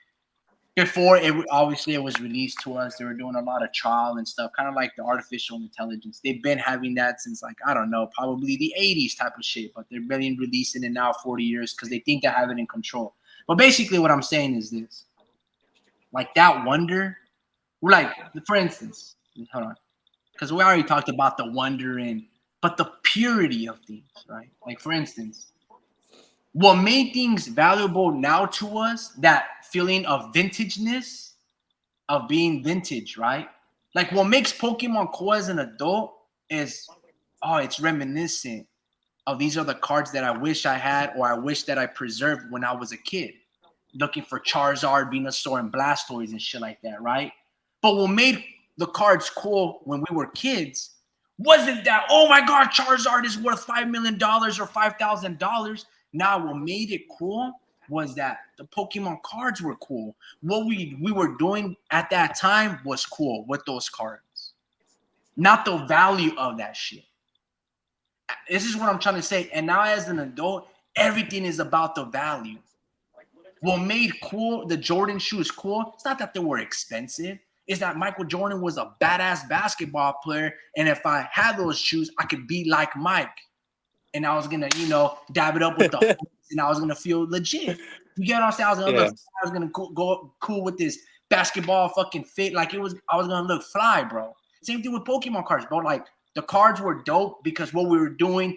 Speaker 1: before it obviously it was released to us. They were doing a lot of trial and stuff, kind of like the artificial intelligence. They've been having that since like I don't know, probably the 80s type of shit, but they're been releasing it now 40 years because they think they have it in control. But basically what I'm saying is this, like that wonder, we're like, for instance, hold on, because we already talked about the wonder and but the purity of things, right? Like for instance, what made things valuable now to us, that feeling of vintageness, of being vintage, right? Like what makes Pokemon cool as an adult is, oh, it's reminiscent of these are the cards that I wish I had or I wish that I preserved when I was a kid, looking for Charizard, Venusaur, and Blastoise and shit like that, right? But what made the cards cool when we were kids wasn't that, oh my God, Charizard is worth $5 million or $5,000. Now, what made it cool was that the Pokemon cards were cool. What we were doing at that time was cool with those cards, not the value of that shit. This is what I'm trying to say. And now, as an adult, everything is about the value. What made cool the Jordan shoes cool? It's not that they were expensive. It's that Michael Jordan was a badass basketball player, and if I had those shoes, I could be like Mike, and I was gonna, dab it up with the, and I was gonna feel legit. You get what I'm saying?
Speaker 2: Yeah.
Speaker 1: I was gonna go cool with this basketball fucking fit. Like it was, I was gonna look fly, bro. Same thing with Pokemon cards, bro. Like the cards were dope because what we were doing,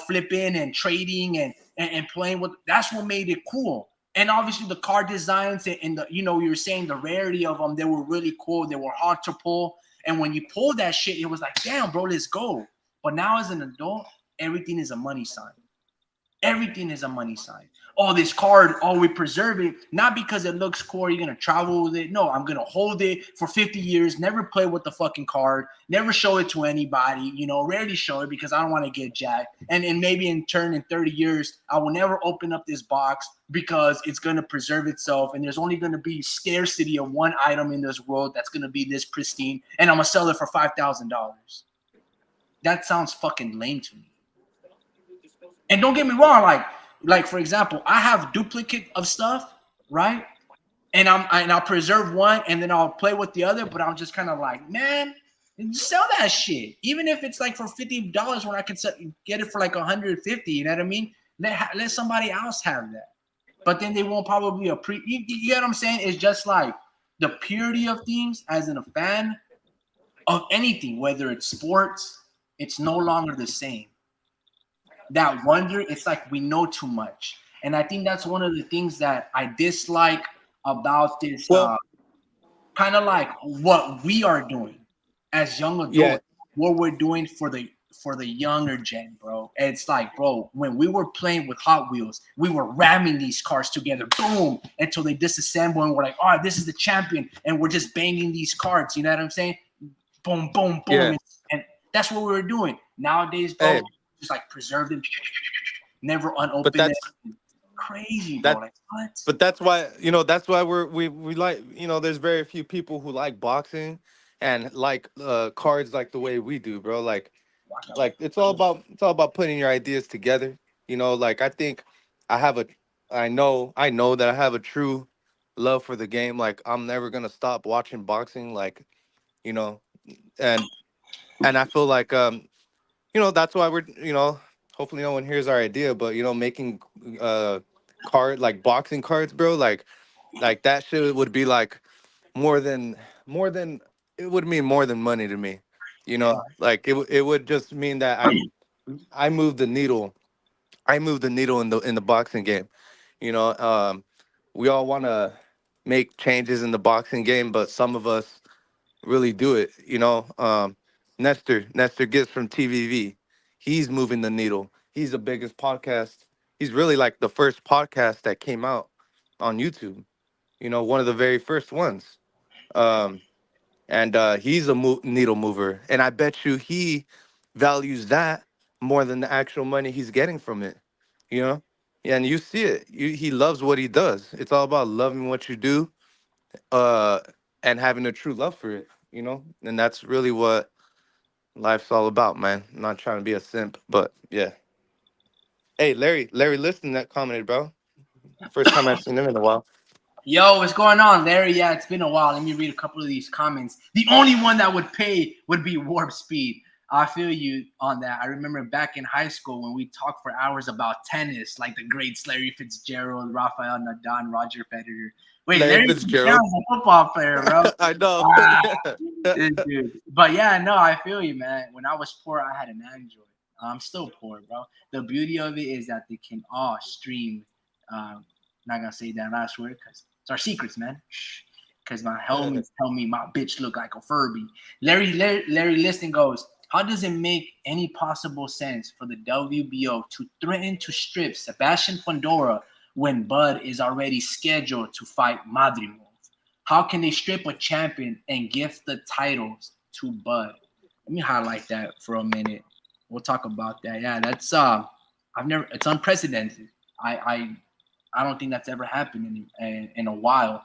Speaker 1: flipping and trading and playing with. That's what made it cool. And obviously the card designs and the, you were saying the rarity of them, they were really cool. They were hard to pull. And when you pull that shit, it was like, damn, bro, let's go. But now as an adult, everything is a money sign. Everything is a money sign. Oh, this card, oh, we preserve it, not because it looks cool, you're gonna travel with it. No, I'm gonna hold it for 50 years, never play with the fucking card, never show it to anybody, rarely show it because I don't want to get jacked. And maybe in turn in 30 years, I will never open up this box because it's gonna preserve itself, and there's only gonna be scarcity of one item in this world that's gonna be this pristine, and I'm gonna sell it for $5,000. That sounds fucking lame to me. And don't get me wrong, like for example, I have duplicate of stuff, right? I'll preserve one and then I'll play with the other, but I'm just kind of like, man, sell that shit. Even if it's like for $50 when I can get it for like 150, you know what I mean? Let somebody else have that. But then they won't probably you get what I'm saying? It's just like the purity of things as a fan of anything, whether it's sports, it's no longer the same. That wonder, it's like we know too much. And I think that's one of the things that I dislike about this,
Speaker 2: Well,
Speaker 1: kind of like what we are doing as young
Speaker 2: yeah,
Speaker 1: adults, what we're doing for the younger gen, bro. It's like, bro, when we were playing with Hot Wheels, we were ramming these cars together, boom, until they disassemble, and we're like, oh, this is the champion, and we're just banging these cards. You know what I'm saying? Boom, boom, boom,
Speaker 2: yeah.
Speaker 1: and that's what we were doing. Nowadays, bro,
Speaker 2: Hey,
Speaker 1: just like preserve them, never
Speaker 2: but
Speaker 1: unopen
Speaker 2: that's
Speaker 1: them. Crazy, bro.
Speaker 2: that.
Speaker 1: Like what?
Speaker 2: But that's why that's why we like there's very few people who like boxing and like cards like the way we do, bro. Like it's all about putting your ideas together. Like I think I have a I know that I have a true love for the game. Like I'm never gonna stop watching boxing. Like you know, and I feel like that's why we're hopefully no one hears our idea, but making uh like boxing cards, bro. Like that shit would be like more than it would mean more than money to me. Like it would just mean that I move the needle. I move the needle in the boxing game. You know, um, we all want to make changes in the boxing game, but some of us really do it. Nestor Gets from TVV. He's moving the needle. He's the biggest podcast. He's really like the first podcast that came out on YouTube. You know, one of the very first ones. Um, and he's a needle mover, and I bet you he values that more than the actual money he's getting from it. You know, yeah, and you see it. He loves what he does. It's all about loving what you do, uh, and having a true love for it. You know, and that's really what life's all about, man. I'm not trying to be a simp, but yeah. Hey, Larry, listen, that commented, bro. First time I've seen him in a while.
Speaker 1: Yo, what's going on, Larry? Yeah, it's been a while. Let me read a couple of these comments. The only one that would pay would be Warp Speed. I feel you on that. I remember back in high school when we talked for hours about tennis, like the greats Larry Fitzgerald, Rafael Nadal, and Roger Federer. Wait,
Speaker 2: Larry
Speaker 1: Larry
Speaker 2: Fitzgerald.
Speaker 1: Fitzgerald's a football player, bro.
Speaker 2: I know.
Speaker 1: Ah, this dude. But yeah, no, I feel you, man. When I was poor, I had an Android. I'm still poor, bro. The beauty of it is that they can all stream. Not gonna say that last word because it's our secrets, man. Because my homies tell me my bitch look like a Furby. Larry Liston goes, how does it make any possible sense for the WBO to threaten to strip Sebastian Fundora when Bud is already scheduled to fight Madrimov? How can they strip a champion and gift the titles to Bud? Let me highlight that for a minute. We'll talk about that. Yeah, that's it's unprecedented. I don't think that's ever happened in a while.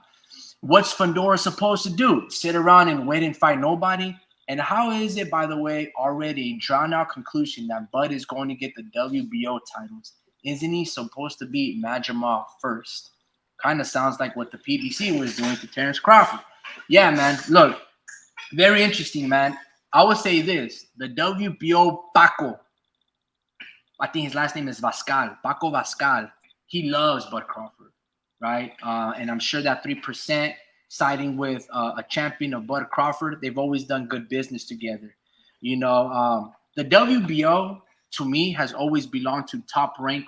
Speaker 1: What's Fundora supposed to do? Sit around and wait and fight nobody? And how is it, by the way, already drawn out conclusion that Bud is going to get the WBO titles? Isn't he supposed to beat Madrimov first? Kind of sounds like what the PBC was doing to Terence Crawford. Yeah, man. Look, very interesting, man. I would say this. The WBO Paco, I think his last name is Vascal, Paco Vascal. He loves Bud Crawford, right? And I'm sure that 3% siding with a champion of Bud Crawford, they've always done good business together. You know, the WBO to me has always belonged to top rank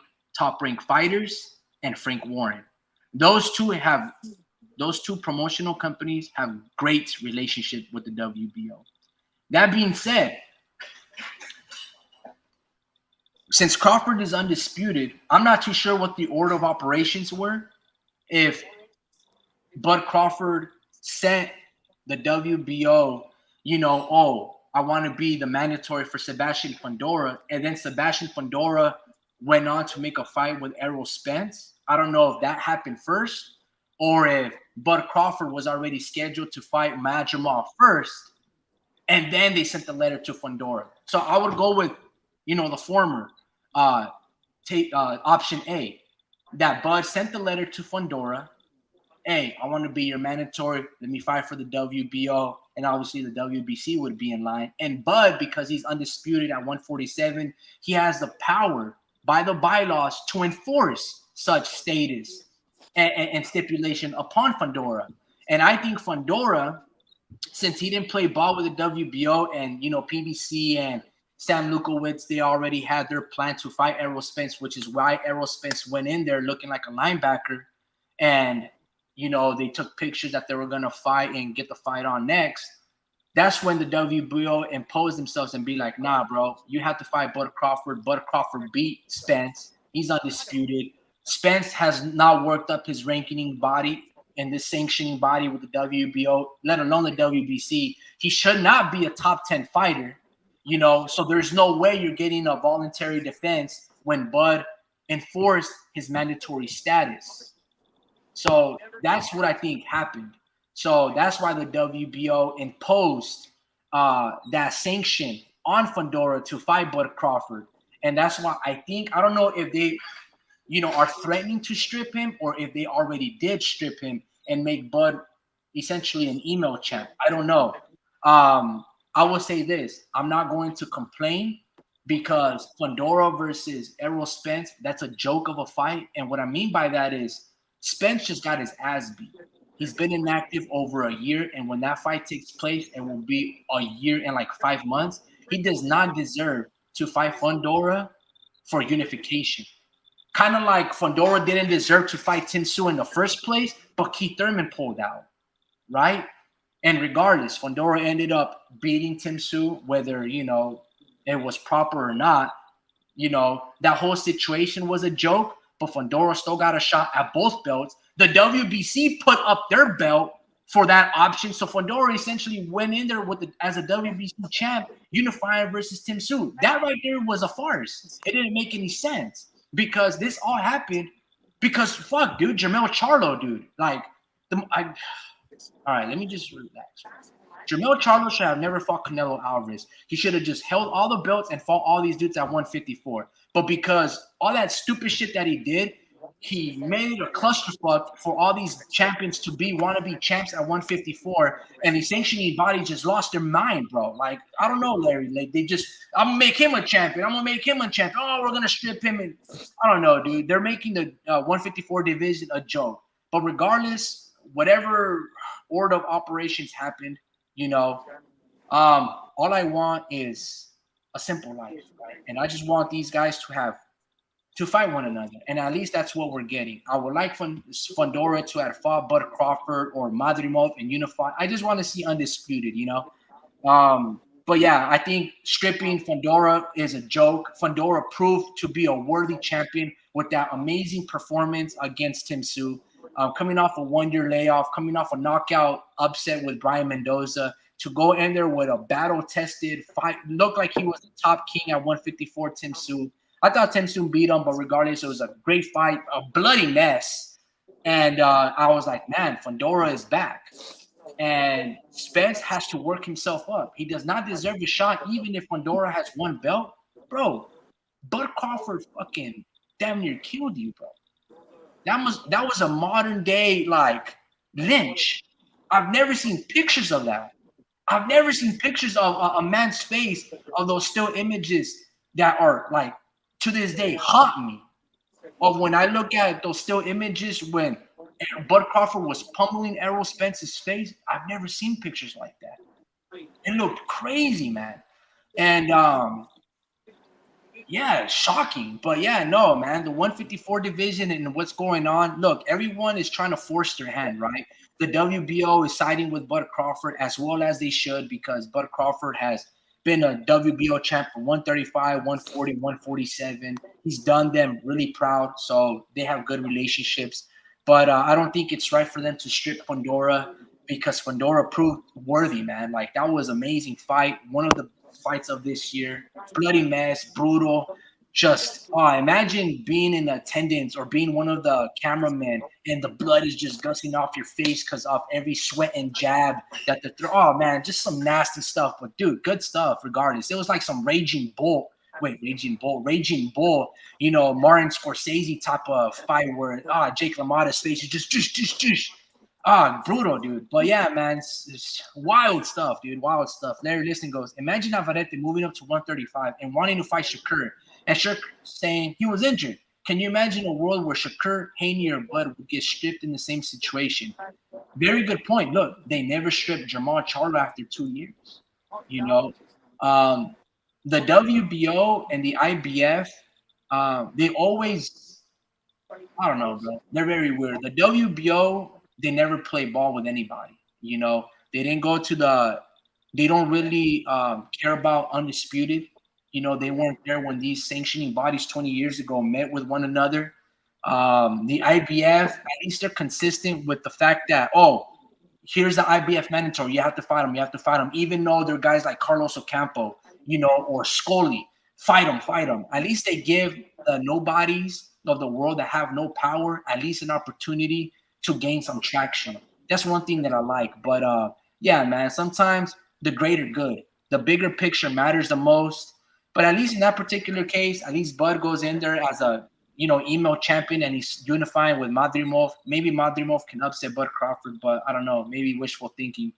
Speaker 1: fighters and Frank Warren. Those two promotional companies have great relationship with the WBO. That being said, since Crawford is undisputed, I'm not too sure what the order of operations were. If Bud Crawford sent the WBO, I want to be the mandatory for Sebastian Fundora, and then Sebastian Fundora went on to make a fight with Errol Spence. I don't know if that happened first, or if Bud Crawford was already scheduled to fight Madrimov first, and then they sent the letter to Fundora. So I would go with, the former, option A, that Bud sent the letter to Fundora. Hey, I want to be your mandatory. Let me fight for the WBO. And obviously the WBC would be in line. And Bud, because he's undisputed at 147, he has the power by the bylaws to enforce such status and stipulation upon Fundora. And I think Fundora, since he didn't play ball with the WBO and, PBC and Sam Lukowitz, they already had their plan to fight Errol Spence, which is why Errol Spence went in there looking like a linebacker. And, they took pictures that they were going to fight and get the fight on next. That's when the WBO imposed themselves and be like, nah, bro, you have to fight Bud Crawford. Bud Crawford beat Spence. He's undisputed. Spence has not worked up his ranking body and this sanctioning body with the WBO, let alone the WBC. He should not be a top 10 fighter, so there's no way you're getting a voluntary defense when Bud enforced his mandatory status. So that's what I think happened. So that's why the WBO imposed that sanction on Fundora to fight Bud Crawford. And that's why I don't know if they, are threatening to strip him or if they already did strip him and make Bud essentially an email champ. I don't know. I will say this. I'm not going to complain because Fundora versus Errol Spence, that's a joke of a fight. And what I mean by that is Spence just got his ass beat. He's been inactive over a year, and when that fight takes place, it will be a year and like 5 months. He does not deserve to fight Fundora for unification. Kind of like Fundora didn't deserve to fight Tim Tszyu in the first place, but Keith Thurman pulled out, right? And regardless, Fundora ended up beating Tim Tszyu, whether, it was proper or not. That whole situation was a joke,
Speaker 3: but Fundora still got a shot at both belts. The WBC put up their belt for that option. So Fundora essentially went in there as a WBC champ, unifying versus Tim Tszyu. That right there was a farce. It didn't make any sense because this all happened because fuck, dude, Jermell Charlo, dude. Like, all right, let me just relax. Jermell Charlo should have never fought Canelo Alvarez. He should have just held all the belts and fought all these dudes at 154. But because all that stupid shit that he did, he made a clusterfuck for all these champions to be wannabe champs at 154, and the sanctioning body just lost their mind, bro. Like, I don't know, Larry. Like, they just, I'm gonna make him a champion. I'm gonna make him a champion. Oh, we're gonna strip him, and I don't know, dude. They're making the 154 division a joke. But regardless, whatever order of operations happened, you know, all I want is a simple life, right? And I just want these guys to fight one another, and at least that's what we're getting. I would like Fundora to have fought Bud Crawford or Madrimov and unify. I just want to see undisputed, you know. But yeah, I think stripping Fundora is a joke. Fundora proved to be a worthy champion with that amazing performance against Tim Tszyu. Coming off a 1-year layoff, coming off a knockout upset with Brian Mendoza, to go in there with a battle-tested fight, looked like he was the top king at 154, Tim Tszyu. I thought Tim Tszyu beat him, but regardless, it was a great fight, a bloody mess. And I was like, man, Fundora is back. And Spence has to work himself up. He does not deserve a shot, even if Fundora has one belt. Bro, Bud Crawford fucking damn near killed you, bro. That was a modern day, like, lynch. I've never seen pictures of that. I've never seen pictures of a man's face, of those still images that are, like, to this day, haunt me. But when I look at those still images when Bud Crawford was pummeling Errol Spence's face, I've never seen pictures like that. It looked crazy, man. And yeah, shocking. But yeah, no, man, the 154 division and what's going on. Look, everyone is trying to force their hand, right? The WBO is siding with Bud Crawford as well as they should, because Bud Crawford has been a WBO champ for 135, 140, 147. He's done them really proud, so they have good relationships. But I don't think it's right for them to strip Fundora, because Fundora proved worthy, man. Like, that was an amazing fight. One of the fights of this year. Bloody mess, brutal. Just imagine being in attendance or being one of the cameramen and the blood is just gushing off your face because of every sweat and jab that the oh man, just some nasty stuff. But dude, good stuff regardless. It was like some Raging Bull, you know, Martin Scorsese type of fight where Jake LaMotta's face is just brutal, dude. But yeah, man, it's wild stuff, dude. Wild stuff. Larry Liston goes, imagine Navarrete moving up to 135 and wanting to fight Shakur, and Shakur saying he was injured. Can you imagine a world where Shakur, Haney, or Bud would get stripped in the same situation? Very good point. Look, they never stripped Jermall Charlo after 2 years. You know, the WBO and the IBF, they always, I don't know, bro. They're very weird. The WBO, they never play ball with anybody. You know, they didn't go to they don't really care about undisputed. You know, they weren't there when these sanctioning bodies 20 years ago met with one another. The IBF, at least they're consistent with the fact that, here's the IBF mandatory. You have to fight them. Even though they're guys like Carlos Ocampo, you know, or Scully. Fight them. At least they give the nobodies of the world that have no power at least an opportunity to gain some traction. That's one thing that I like. But yeah, man, sometimes the greater good, the bigger picture matters the most. But at least in that particular case, at least Bud goes in there as a, you know, email champion, and he's unifying with Madrimov. Maybe Madrimov can upset Bud Crawford, but I don't know. Maybe wishful thinking.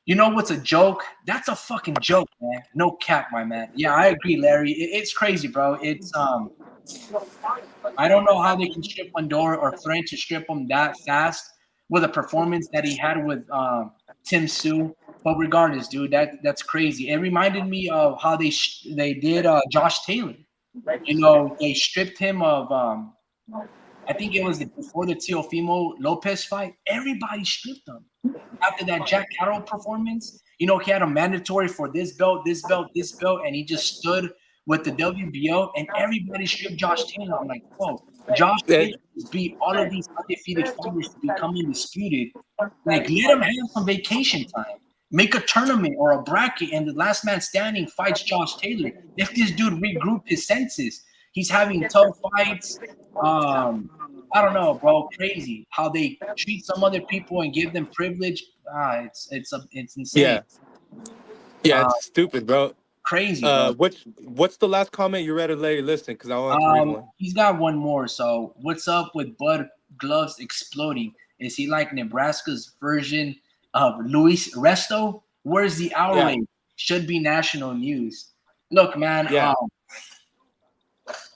Speaker 3: You know what's a joke? That's a fucking joke, man. No cap, my man. Yeah, I agree, Larry. It's crazy, bro. It's I don't know how they can strip Fundora or threaten to strip him that fast with a performance that he had with Tim Tszyu. But regardless, dude, that's crazy. It reminded me of how they did Josh Taylor. You know, they stripped him of I think it was before the Teofimo Lopez fight. Everybody stripped him after that Jack Carroll performance. You know, he had a mandatory for this belt, and he just stood with the WBO, and everybody stripped Josh Taylor. I'm like, whoa, Josh
Speaker 4: Yeah.
Speaker 3: Taylor has beat all of these undefeated fighters to become undisputed. Like, let him have some vacation time. Make a tournament or a bracket, and the last man standing fights Josh Taylor. If this dude regroup his senses, he's having tough fights. I don't know, bro. Crazy how they treat some other people and give them privilege. It's insane.
Speaker 4: Yeah. Yeah,
Speaker 3: Uh,
Speaker 4: it's stupid, bro.
Speaker 3: Crazy, bro.
Speaker 4: What's the last comment you read of Larry? Listen, because I want to read one.
Speaker 3: He's got one more. So, what's up with Bud Gloves exploding? Is he like Nebraska's version of Luis Resto? Where's the outrage?
Speaker 4: Yeah.
Speaker 3: Should be national news. Look, man.
Speaker 4: Yeah.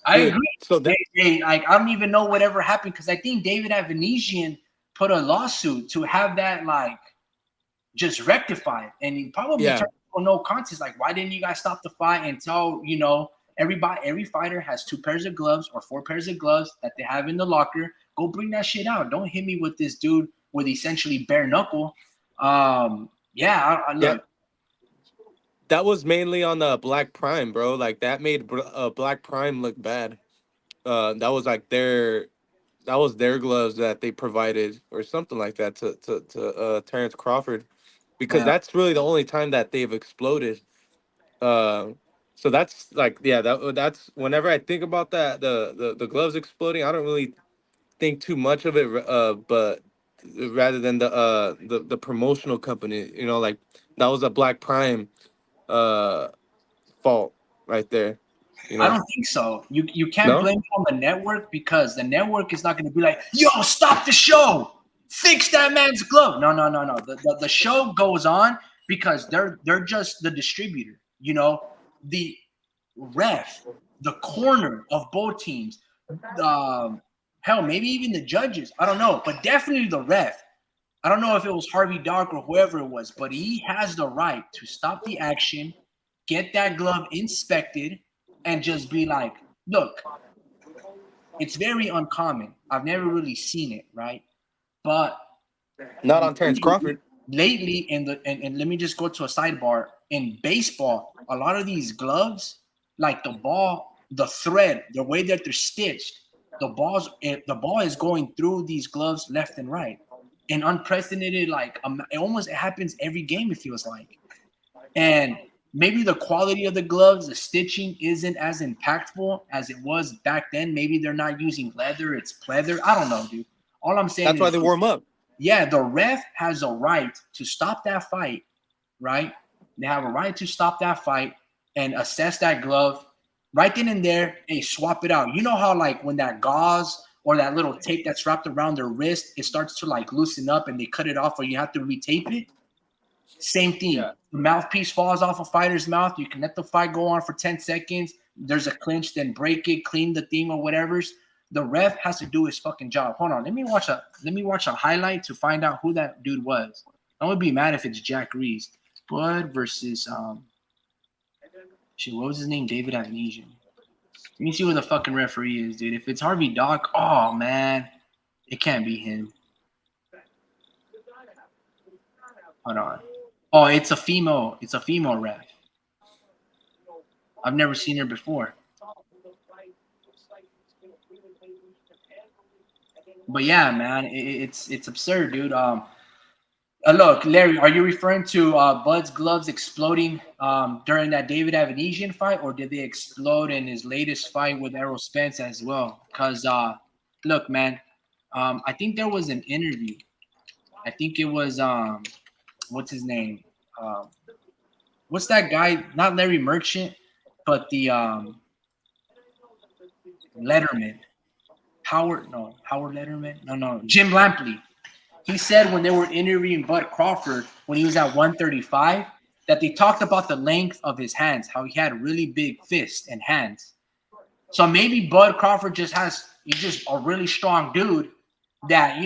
Speaker 3: I
Speaker 4: Dude,
Speaker 3: agree.
Speaker 4: So that,
Speaker 3: Like, I don't even know whatever happened because I think David Avanesian put a lawsuit to have that like just rectified, and he probably
Speaker 4: Yeah.
Speaker 3: turned for no contest. Like, why didn't you guys stop the fight and tell every fighter has 2 pairs of gloves or 4 pairs of gloves that they have in the locker? Go bring that shit out. Don't hit me with this dude with essentially bare knuckle. Look.
Speaker 4: Yeah. That was mainly on the Black Prime, bro. Like that made Black Prime look bad. That was like their gloves that they provided or something like that to Terrence Crawford, because
Speaker 3: Yeah.
Speaker 4: that's really the only time that they've exploded. So that's like, yeah, that's whenever I think about that, the gloves exploding, I don't really think too much of it, but rather than the promotional company, like that was a Black Prime fault right there.
Speaker 3: I don't think so. You can't
Speaker 4: No?
Speaker 3: blame it on the network because the network is not going to be like, yo, stop the show. Fix that man's glove. No. The show goes on because they're just the distributor. The ref, the corner of both teams, hell, maybe even the judges. I don't know, but definitely the ref. I don't know if it was Harvey Dark or whoever it was, but he has the right to stop the action, get that glove inspected, and just be like, look, it's very uncommon. I've never really seen it, right? But
Speaker 4: Not on Terrence Crawford.
Speaker 3: lately, and let me just go to a sidebar. In baseball, a lot of these gloves, like the ball, the thread, the way that they're stitched, the ball is going through these gloves left and right. And unprecedented, like it happens every game, it feels like. And maybe the quality of the gloves, the stitching isn't as impactful as it was back then. Maybe they're not using leather, it's pleather. I don't know, dude. All I'm saying
Speaker 4: That's why they warm up.
Speaker 3: Yeah, the ref has a right to stop that fight, right? They have a right to stop that fight and assess that glove right then and there. Hey, swap it out. You know how like when that gauze or that little tape that's wrapped around their wrist, it starts to like loosen up and they cut it off or you have to retape it? Same thing.
Speaker 4: Yeah.
Speaker 3: The mouthpiece falls off a fighter's mouth. You can let the fight go on for 10 seconds. There's a clinch, then break it, clean the thing or whatever's. The ref has to do his fucking job. Hold on. Let me watch a highlight to find out who that dude was. I would be mad if it's Jack Reese. Bud versus what was his name? David Avanesian. Let me see who the fucking referee is, dude. If it's Harvey Dock, oh man, it can't be him. Hold on. Oh, it's a female. It's a female ref. I've never seen her before. But yeah, man, it's absurd, dude. Look, Larry, are you referring to Bud's gloves exploding during that David Avanesian fight, or did they explode in his latest fight with Errol Spence as well? Because, look, man, I think there was an interview. I think it was, what's his name? What's that guy? Not Larry Merchant, but the Letterman. Howard Letterman? No, Jim Lampley. He said when they were interviewing Bud Crawford when he was at 135 that they talked about the length of his hands, how he had really big fists and hands. So maybe Bud Crawford he's just a really strong dude that,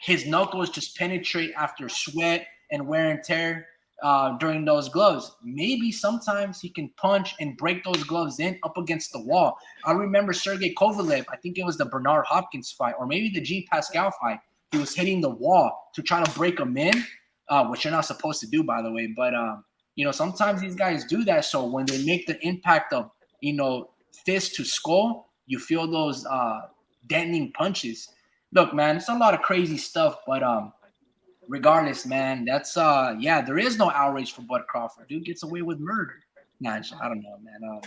Speaker 3: his knuckles just penetrate after sweat and wear and tear during those gloves. Maybe sometimes he can punch and break those gloves in up against the wall. I remember Sergey Kovalev, I think it was the Bernard Hopkins fight, or maybe the Gene Pascal fight. He was hitting the wall to try to break them in, which you're not supposed to do, by the way. But You know, sometimes these guys do that. So when they make the impact of, fist to skull, you feel those deadening punches. Look, man, it's a lot of crazy stuff, but regardless, man, that's there is no outrage for Bud Crawford. Dude gets away with murder. Nah, I don't know, man. I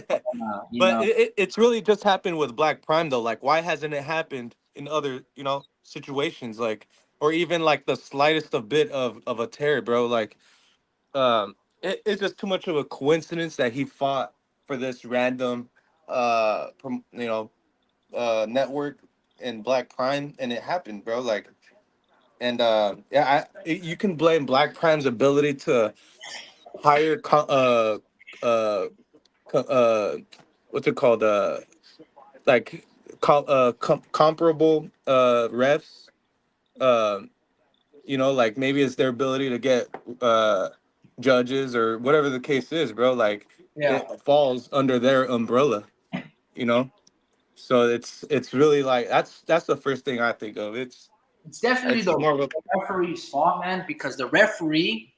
Speaker 3: don't know.
Speaker 4: But it's really just happened with Black Prime though. Like, why hasn't it happened in other, situations? Like, or even like the slightest of bit of a tear, bro. Like, it's just too much of a coincidence that he fought for this random, network in Black Prime, and it happened, bro. Like, and you can blame Black Prime's ability to hire, what's it called, like, comparable refs. Like maybe it's their ability to get judges or whatever the case is, bro. Like,
Speaker 3: Yeah.
Speaker 4: it falls under their umbrella, you know. So it's really like that's the first thing I think of.
Speaker 3: It's definitely
Speaker 4: It's
Speaker 3: the
Speaker 4: more of a
Speaker 3: referee's fault, man, because the referee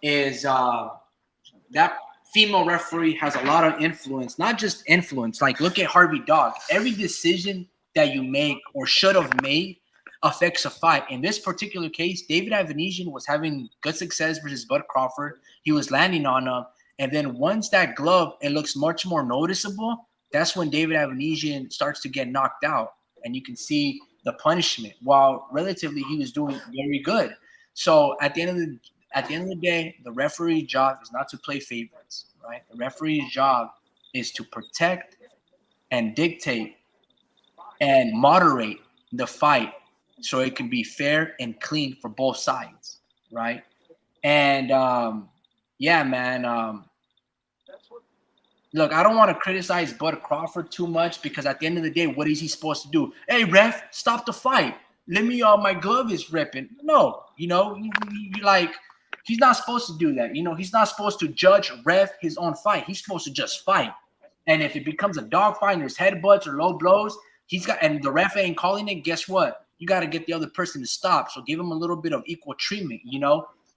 Speaker 3: is that female referee has a lot of influence, not just influence. Like, look at Harvey Dog. Every decision that you make or should have made affects a fight. In this particular case, David Avanesian was having good success versus Bud Crawford. He was landing on him. And then once that glove, it looks much more noticeable. That's when David Avanesian starts to get knocked out. And you can see the punishment, while relatively he was doing very good. So at the end of the day, the referee's job is not to play favorites, right? The referee's job is to protect and dictate and moderate the fight so it can be fair and clean for both sides, right? And man. Look, I don't want to criticize Bud Crawford too much because at the end of the day, what is he supposed to do? Hey, ref, stop the fight. Let me, my glove is ripping. No, he's not supposed to do that. He's not supposed to judge, ref his own fight. He's supposed to just fight. And if it becomes a dog fight and there's headbutts or low blows, and the ref ain't calling it, guess what? You got to get the other person to stop. So give him a little bit of equal treatment,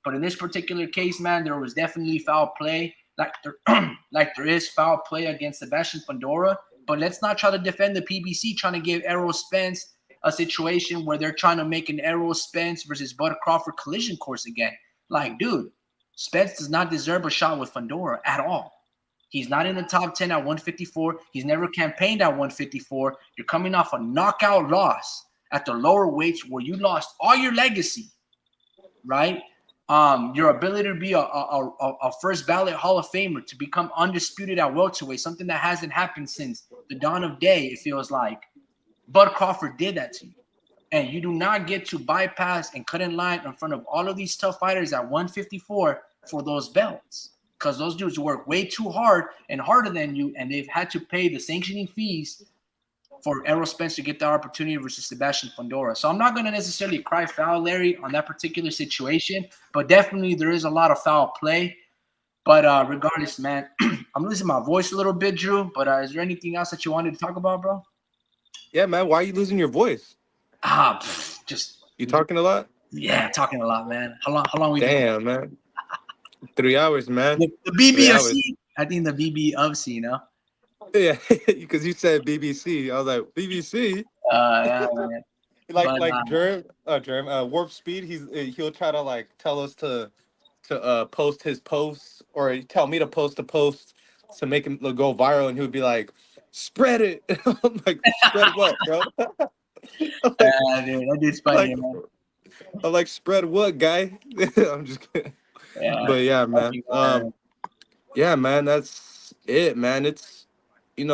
Speaker 3: But in this particular case, man, there was definitely foul play. Like there is foul play against Sebastian Fundora, but let's not try to defend the PBC trying to give Errol Spence a situation where they're trying to make an Errol Spence versus Bud Crawford collision course again. Like, dude, Spence does not deserve a shot with Fundora at all. He's not in the top 10 at 154. He's never campaigned at 154. You're coming off a knockout loss at the lower weights where you lost all your legacy, right? Your ability to be a first ballot Hall of Famer, to become undisputed at welterweight, something that hasn't happened since the dawn of day, it feels like. Bud Crawford did that to you. And you do not get to bypass and cut in line in front of all of these tough fighters at 154 for those belts. Because those dudes work way too hard and harder than you, and they've had to pay the sanctioning fees for Errol Spence to get the opportunity versus Sebastian Fundora. So I'm not going to necessarily cry foul, Larry, on that particular situation, but definitely there is a lot of foul play. But regardless, man, I'm losing my voice a little bit, Drew, but is there anything else that you wanted to talk about, bro?
Speaker 4: Yeah, man. Why are you losing your voice?
Speaker 3: You
Speaker 4: talking a lot?
Speaker 3: Yeah, talking a lot, man. How long we
Speaker 4: Damn, man. 3 hours, man.
Speaker 3: The BBFC, I think the BBFC,
Speaker 4: Yeah, because you said BBC. I was like, BBC?
Speaker 3: Yeah, man.
Speaker 4: Warp Speed, he'll try to like tell us to post his posts, or tell me to post a post to make him go viral, and he would be like, spread it. I'm like, spread what, bro?
Speaker 3: Dude, that dude's funny, man.
Speaker 4: I'm like, spread what, guy? I'm just kidding.
Speaker 3: Yeah,
Speaker 4: but yeah, man. Yeah, man, that's it, man. It's it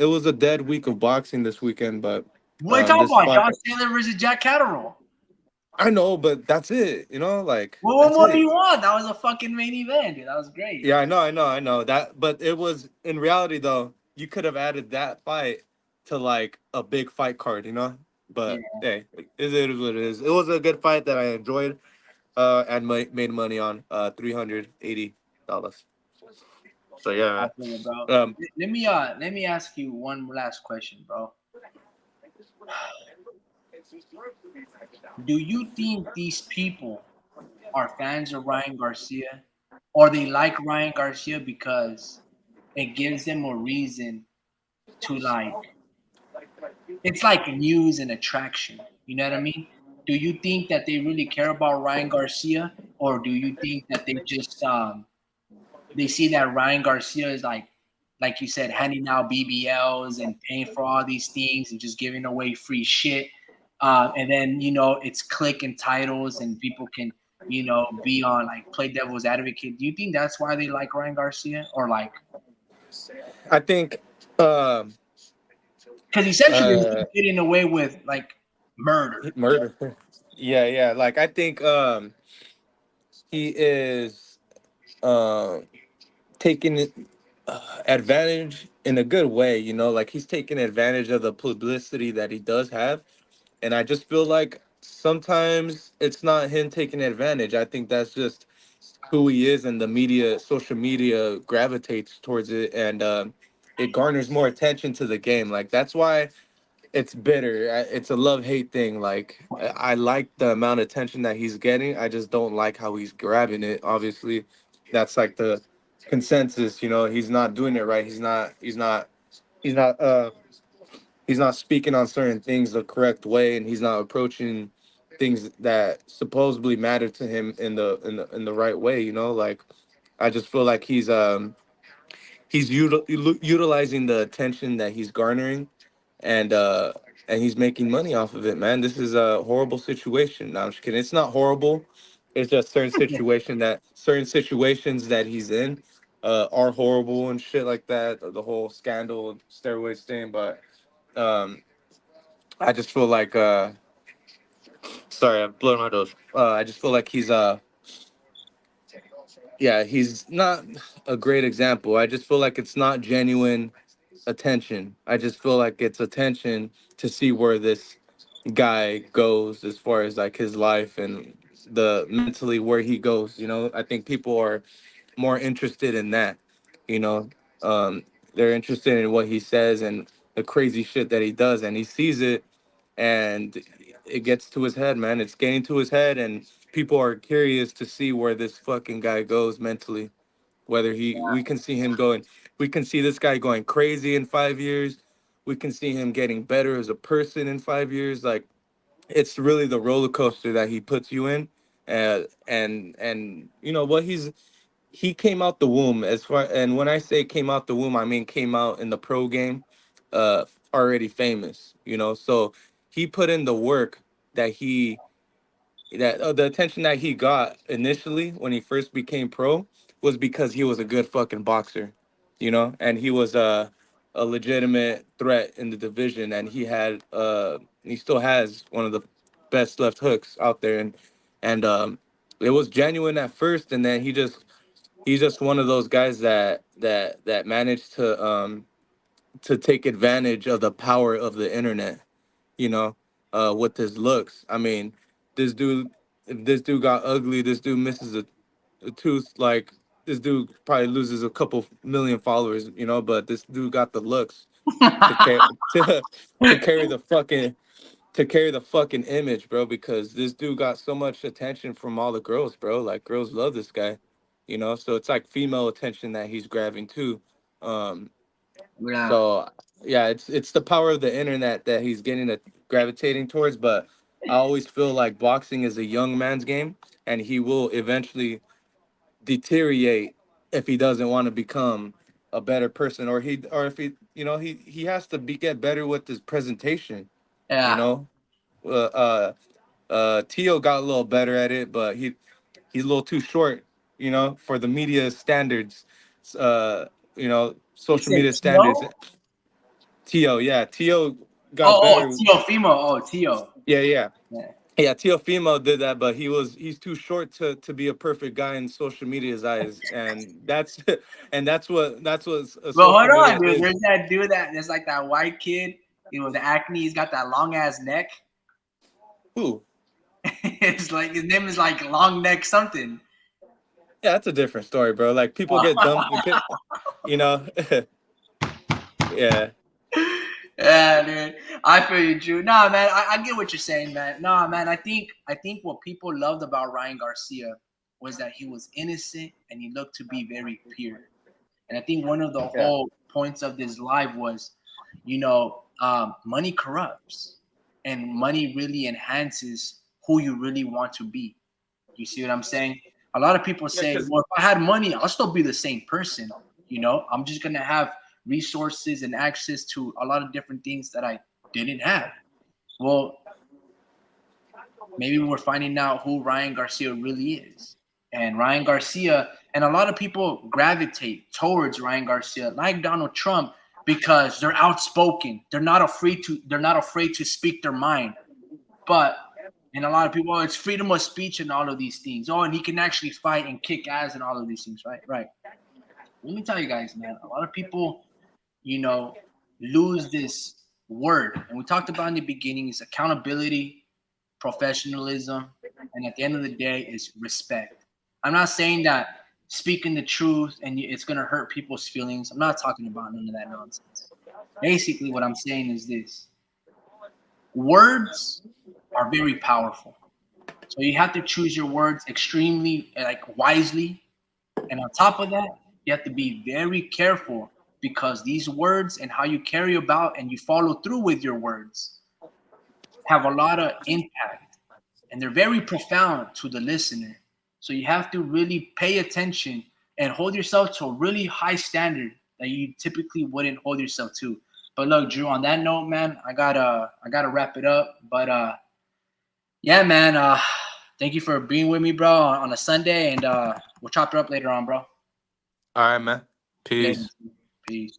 Speaker 4: was a dead week of boxing this weekend, but
Speaker 3: what are you talking about? John Taylor versus Jack Catterall.
Speaker 4: I know, but that's it. Like,
Speaker 3: what more do you want? That was a fucking main event, dude. That was great.
Speaker 4: Yeah, I know that, but it was, in reality though, you could have added that fight to like a big fight card, But hey, it is what it is. It was a good fight that I enjoyed, and made money on, $380. So yeah.
Speaker 3: Bro. Let me ask you one last question, bro. Do you think these people are fans of Ryan Garcia, or they like Ryan Garcia because it gives them a reason to like. It's like news and attraction. You know what I mean? Do you think that they really care about Ryan Garcia, or do you think that they just they see that Ryan Garcia is like you said, handing out BBLs and paying for all these things and just giving away free shit. And then, it's click and titles and people can, be on like play devil's advocate. Do you think that's why they like Ryan Garcia, or like,
Speaker 4: I think
Speaker 3: because essentially
Speaker 4: uh
Speaker 3: he's getting away with like murder?
Speaker 4: murder. Yeah. Like I think he is taking advantage in a good way, like he's taking advantage of the publicity that he does have. And I just feel like sometimes it's not him taking advantage. I think that's just who he is, and the media, social media gravitates towards it, and it garners more attention to the game. Like that's why it's bitter. It's a love-hate thing. Like I like the amount of attention that he's getting. I just don't like how he's grabbing it. Obviously, that's like the consensus. He's not doing it right. He's not. He's not speaking on certain things the correct way, and he's not approaching things that supposedly matter to him in the right way. Like I just feel like he's utilizing the attention that he's garnering, and and he's making money off of it, man. This is a horrible situation. No, I'm just kidding. It's not horrible. It's just certain situations that he's in are horrible and shit like that. The whole scandal, steroids thing, but um I just feel like sorry, I'm blowing my nose. I just feel like he's not a great example. I just feel like it's not genuine attention. I just feel like it's attention to see where this guy goes as far as like his life and the mentally where he goes. I think people are more interested in that. You know, they're interested in what he says and the crazy shit that he does, and he sees it, and it gets to his head, man. It's getting to his head, and people are curious to see where this fucking guy goes mentally. Whether we can see him going, we can see this guy going crazy in 5 years. We can see him getting better as a person in 5 years. Like it's really the roller coaster that he puts you in, and what he came out the womb as far, and when I say came out the womb, I mean came out in the pro game already famous, so he put in the work that the attention that he got initially when he first became pro was because he was a good fucking boxer, and he was a legitimate threat in the division, and he still has one of the best left hooks out there, and it was genuine at first, and then he's just one of those guys that managed to take advantage of the power of the internet, you know, with his looks. I mean, this dude, if this dude got ugly, this dude misses a tooth, like this dude probably loses a couple million followers, but this dude got the looks to carry to, to carry the fucking to carry the fucking image, bro, because this dude got so much attention from all the girls, bro. Like girls love this guy, so it's like female attention that he's grabbing too. Um,
Speaker 3: Yeah.
Speaker 4: so yeah, it's the power of the internet that he's getting gravitating towards. But I always feel like boxing is a young man's game, and he will eventually deteriorate if he doesn't want to become a better person, or if he has to get better with his presentation. You
Speaker 3: Yeah.
Speaker 4: know, Tio got a little better at it, but he's a little too short, for the media standards,
Speaker 3: You
Speaker 4: social
Speaker 3: said
Speaker 4: media standards.
Speaker 3: Tio?
Speaker 4: Tio, yeah, Tio got
Speaker 3: Oh,
Speaker 4: better.
Speaker 3: Tio Fimo. Oh, Tio.
Speaker 4: Yeah, yeah.
Speaker 3: Yeah.
Speaker 4: Yeah, Teofimo did that, but he's too short to be a perfect guy in social media's eyes, and that's that's what
Speaker 3: But
Speaker 4: social
Speaker 3: hold
Speaker 4: media
Speaker 3: on, dude.
Speaker 4: is.
Speaker 3: There's that dude there's like that white kid, with the acne. He's got that long ass neck.
Speaker 4: Who?
Speaker 3: It's like his name is like Long Neck something.
Speaker 4: Yeah, that's a different story, bro. Like people get dumb, you know. Yeah,
Speaker 3: Yeah, dude. I feel you, Drew. Nah, man, I get what you're saying, man. Nah, man, I think what people loved about Ryan Garcia was that he was innocent and he looked to be very pure. And I think one of the whole points of this live was, money corrupts, and money really enhances who you really want to be. You see what I'm saying? A lot of people say, well, if I had money, I'll still be the same person. I'm just going to have resources and access to a lot of different things that I didn't have. Well, maybe we're finding out who Ryan Garcia really is. And Ryan Garcia, and a lot of people gravitate towards Ryan Garcia, like Donald Trump, because they're outspoken. They're not afraid to speak their mind. And a lot of people, it's freedom of speech and all of these things. Oh, and he can actually fight and kick ass and all of these things, right? Right. Let me tell you guys, man, a lot of people, lose this word. And we talked about in the beginning is accountability, professionalism, and at the end of the day is respect. I'm not saying that speaking the truth and it's going to hurt people's feelings. I'm not talking about none of that nonsense. Basically, what I'm saying is this. Words are very powerful. So you have to choose your words extremely, wisely. And on top of that, you have to be very careful, because these words and how you carry about and you follow through with your words have a lot of impact, and they're very profound to the listener. So you have to really pay attention and hold yourself to a really high standard that you typically wouldn't hold yourself to. But look, Drew, on that note, man, I gotta wrap it up. But yeah, man, thank you for being with me, bro, on a Sunday, and we'll chop it up later on, bro.
Speaker 2: All right, man. Peace.
Speaker 3: Later. Peace.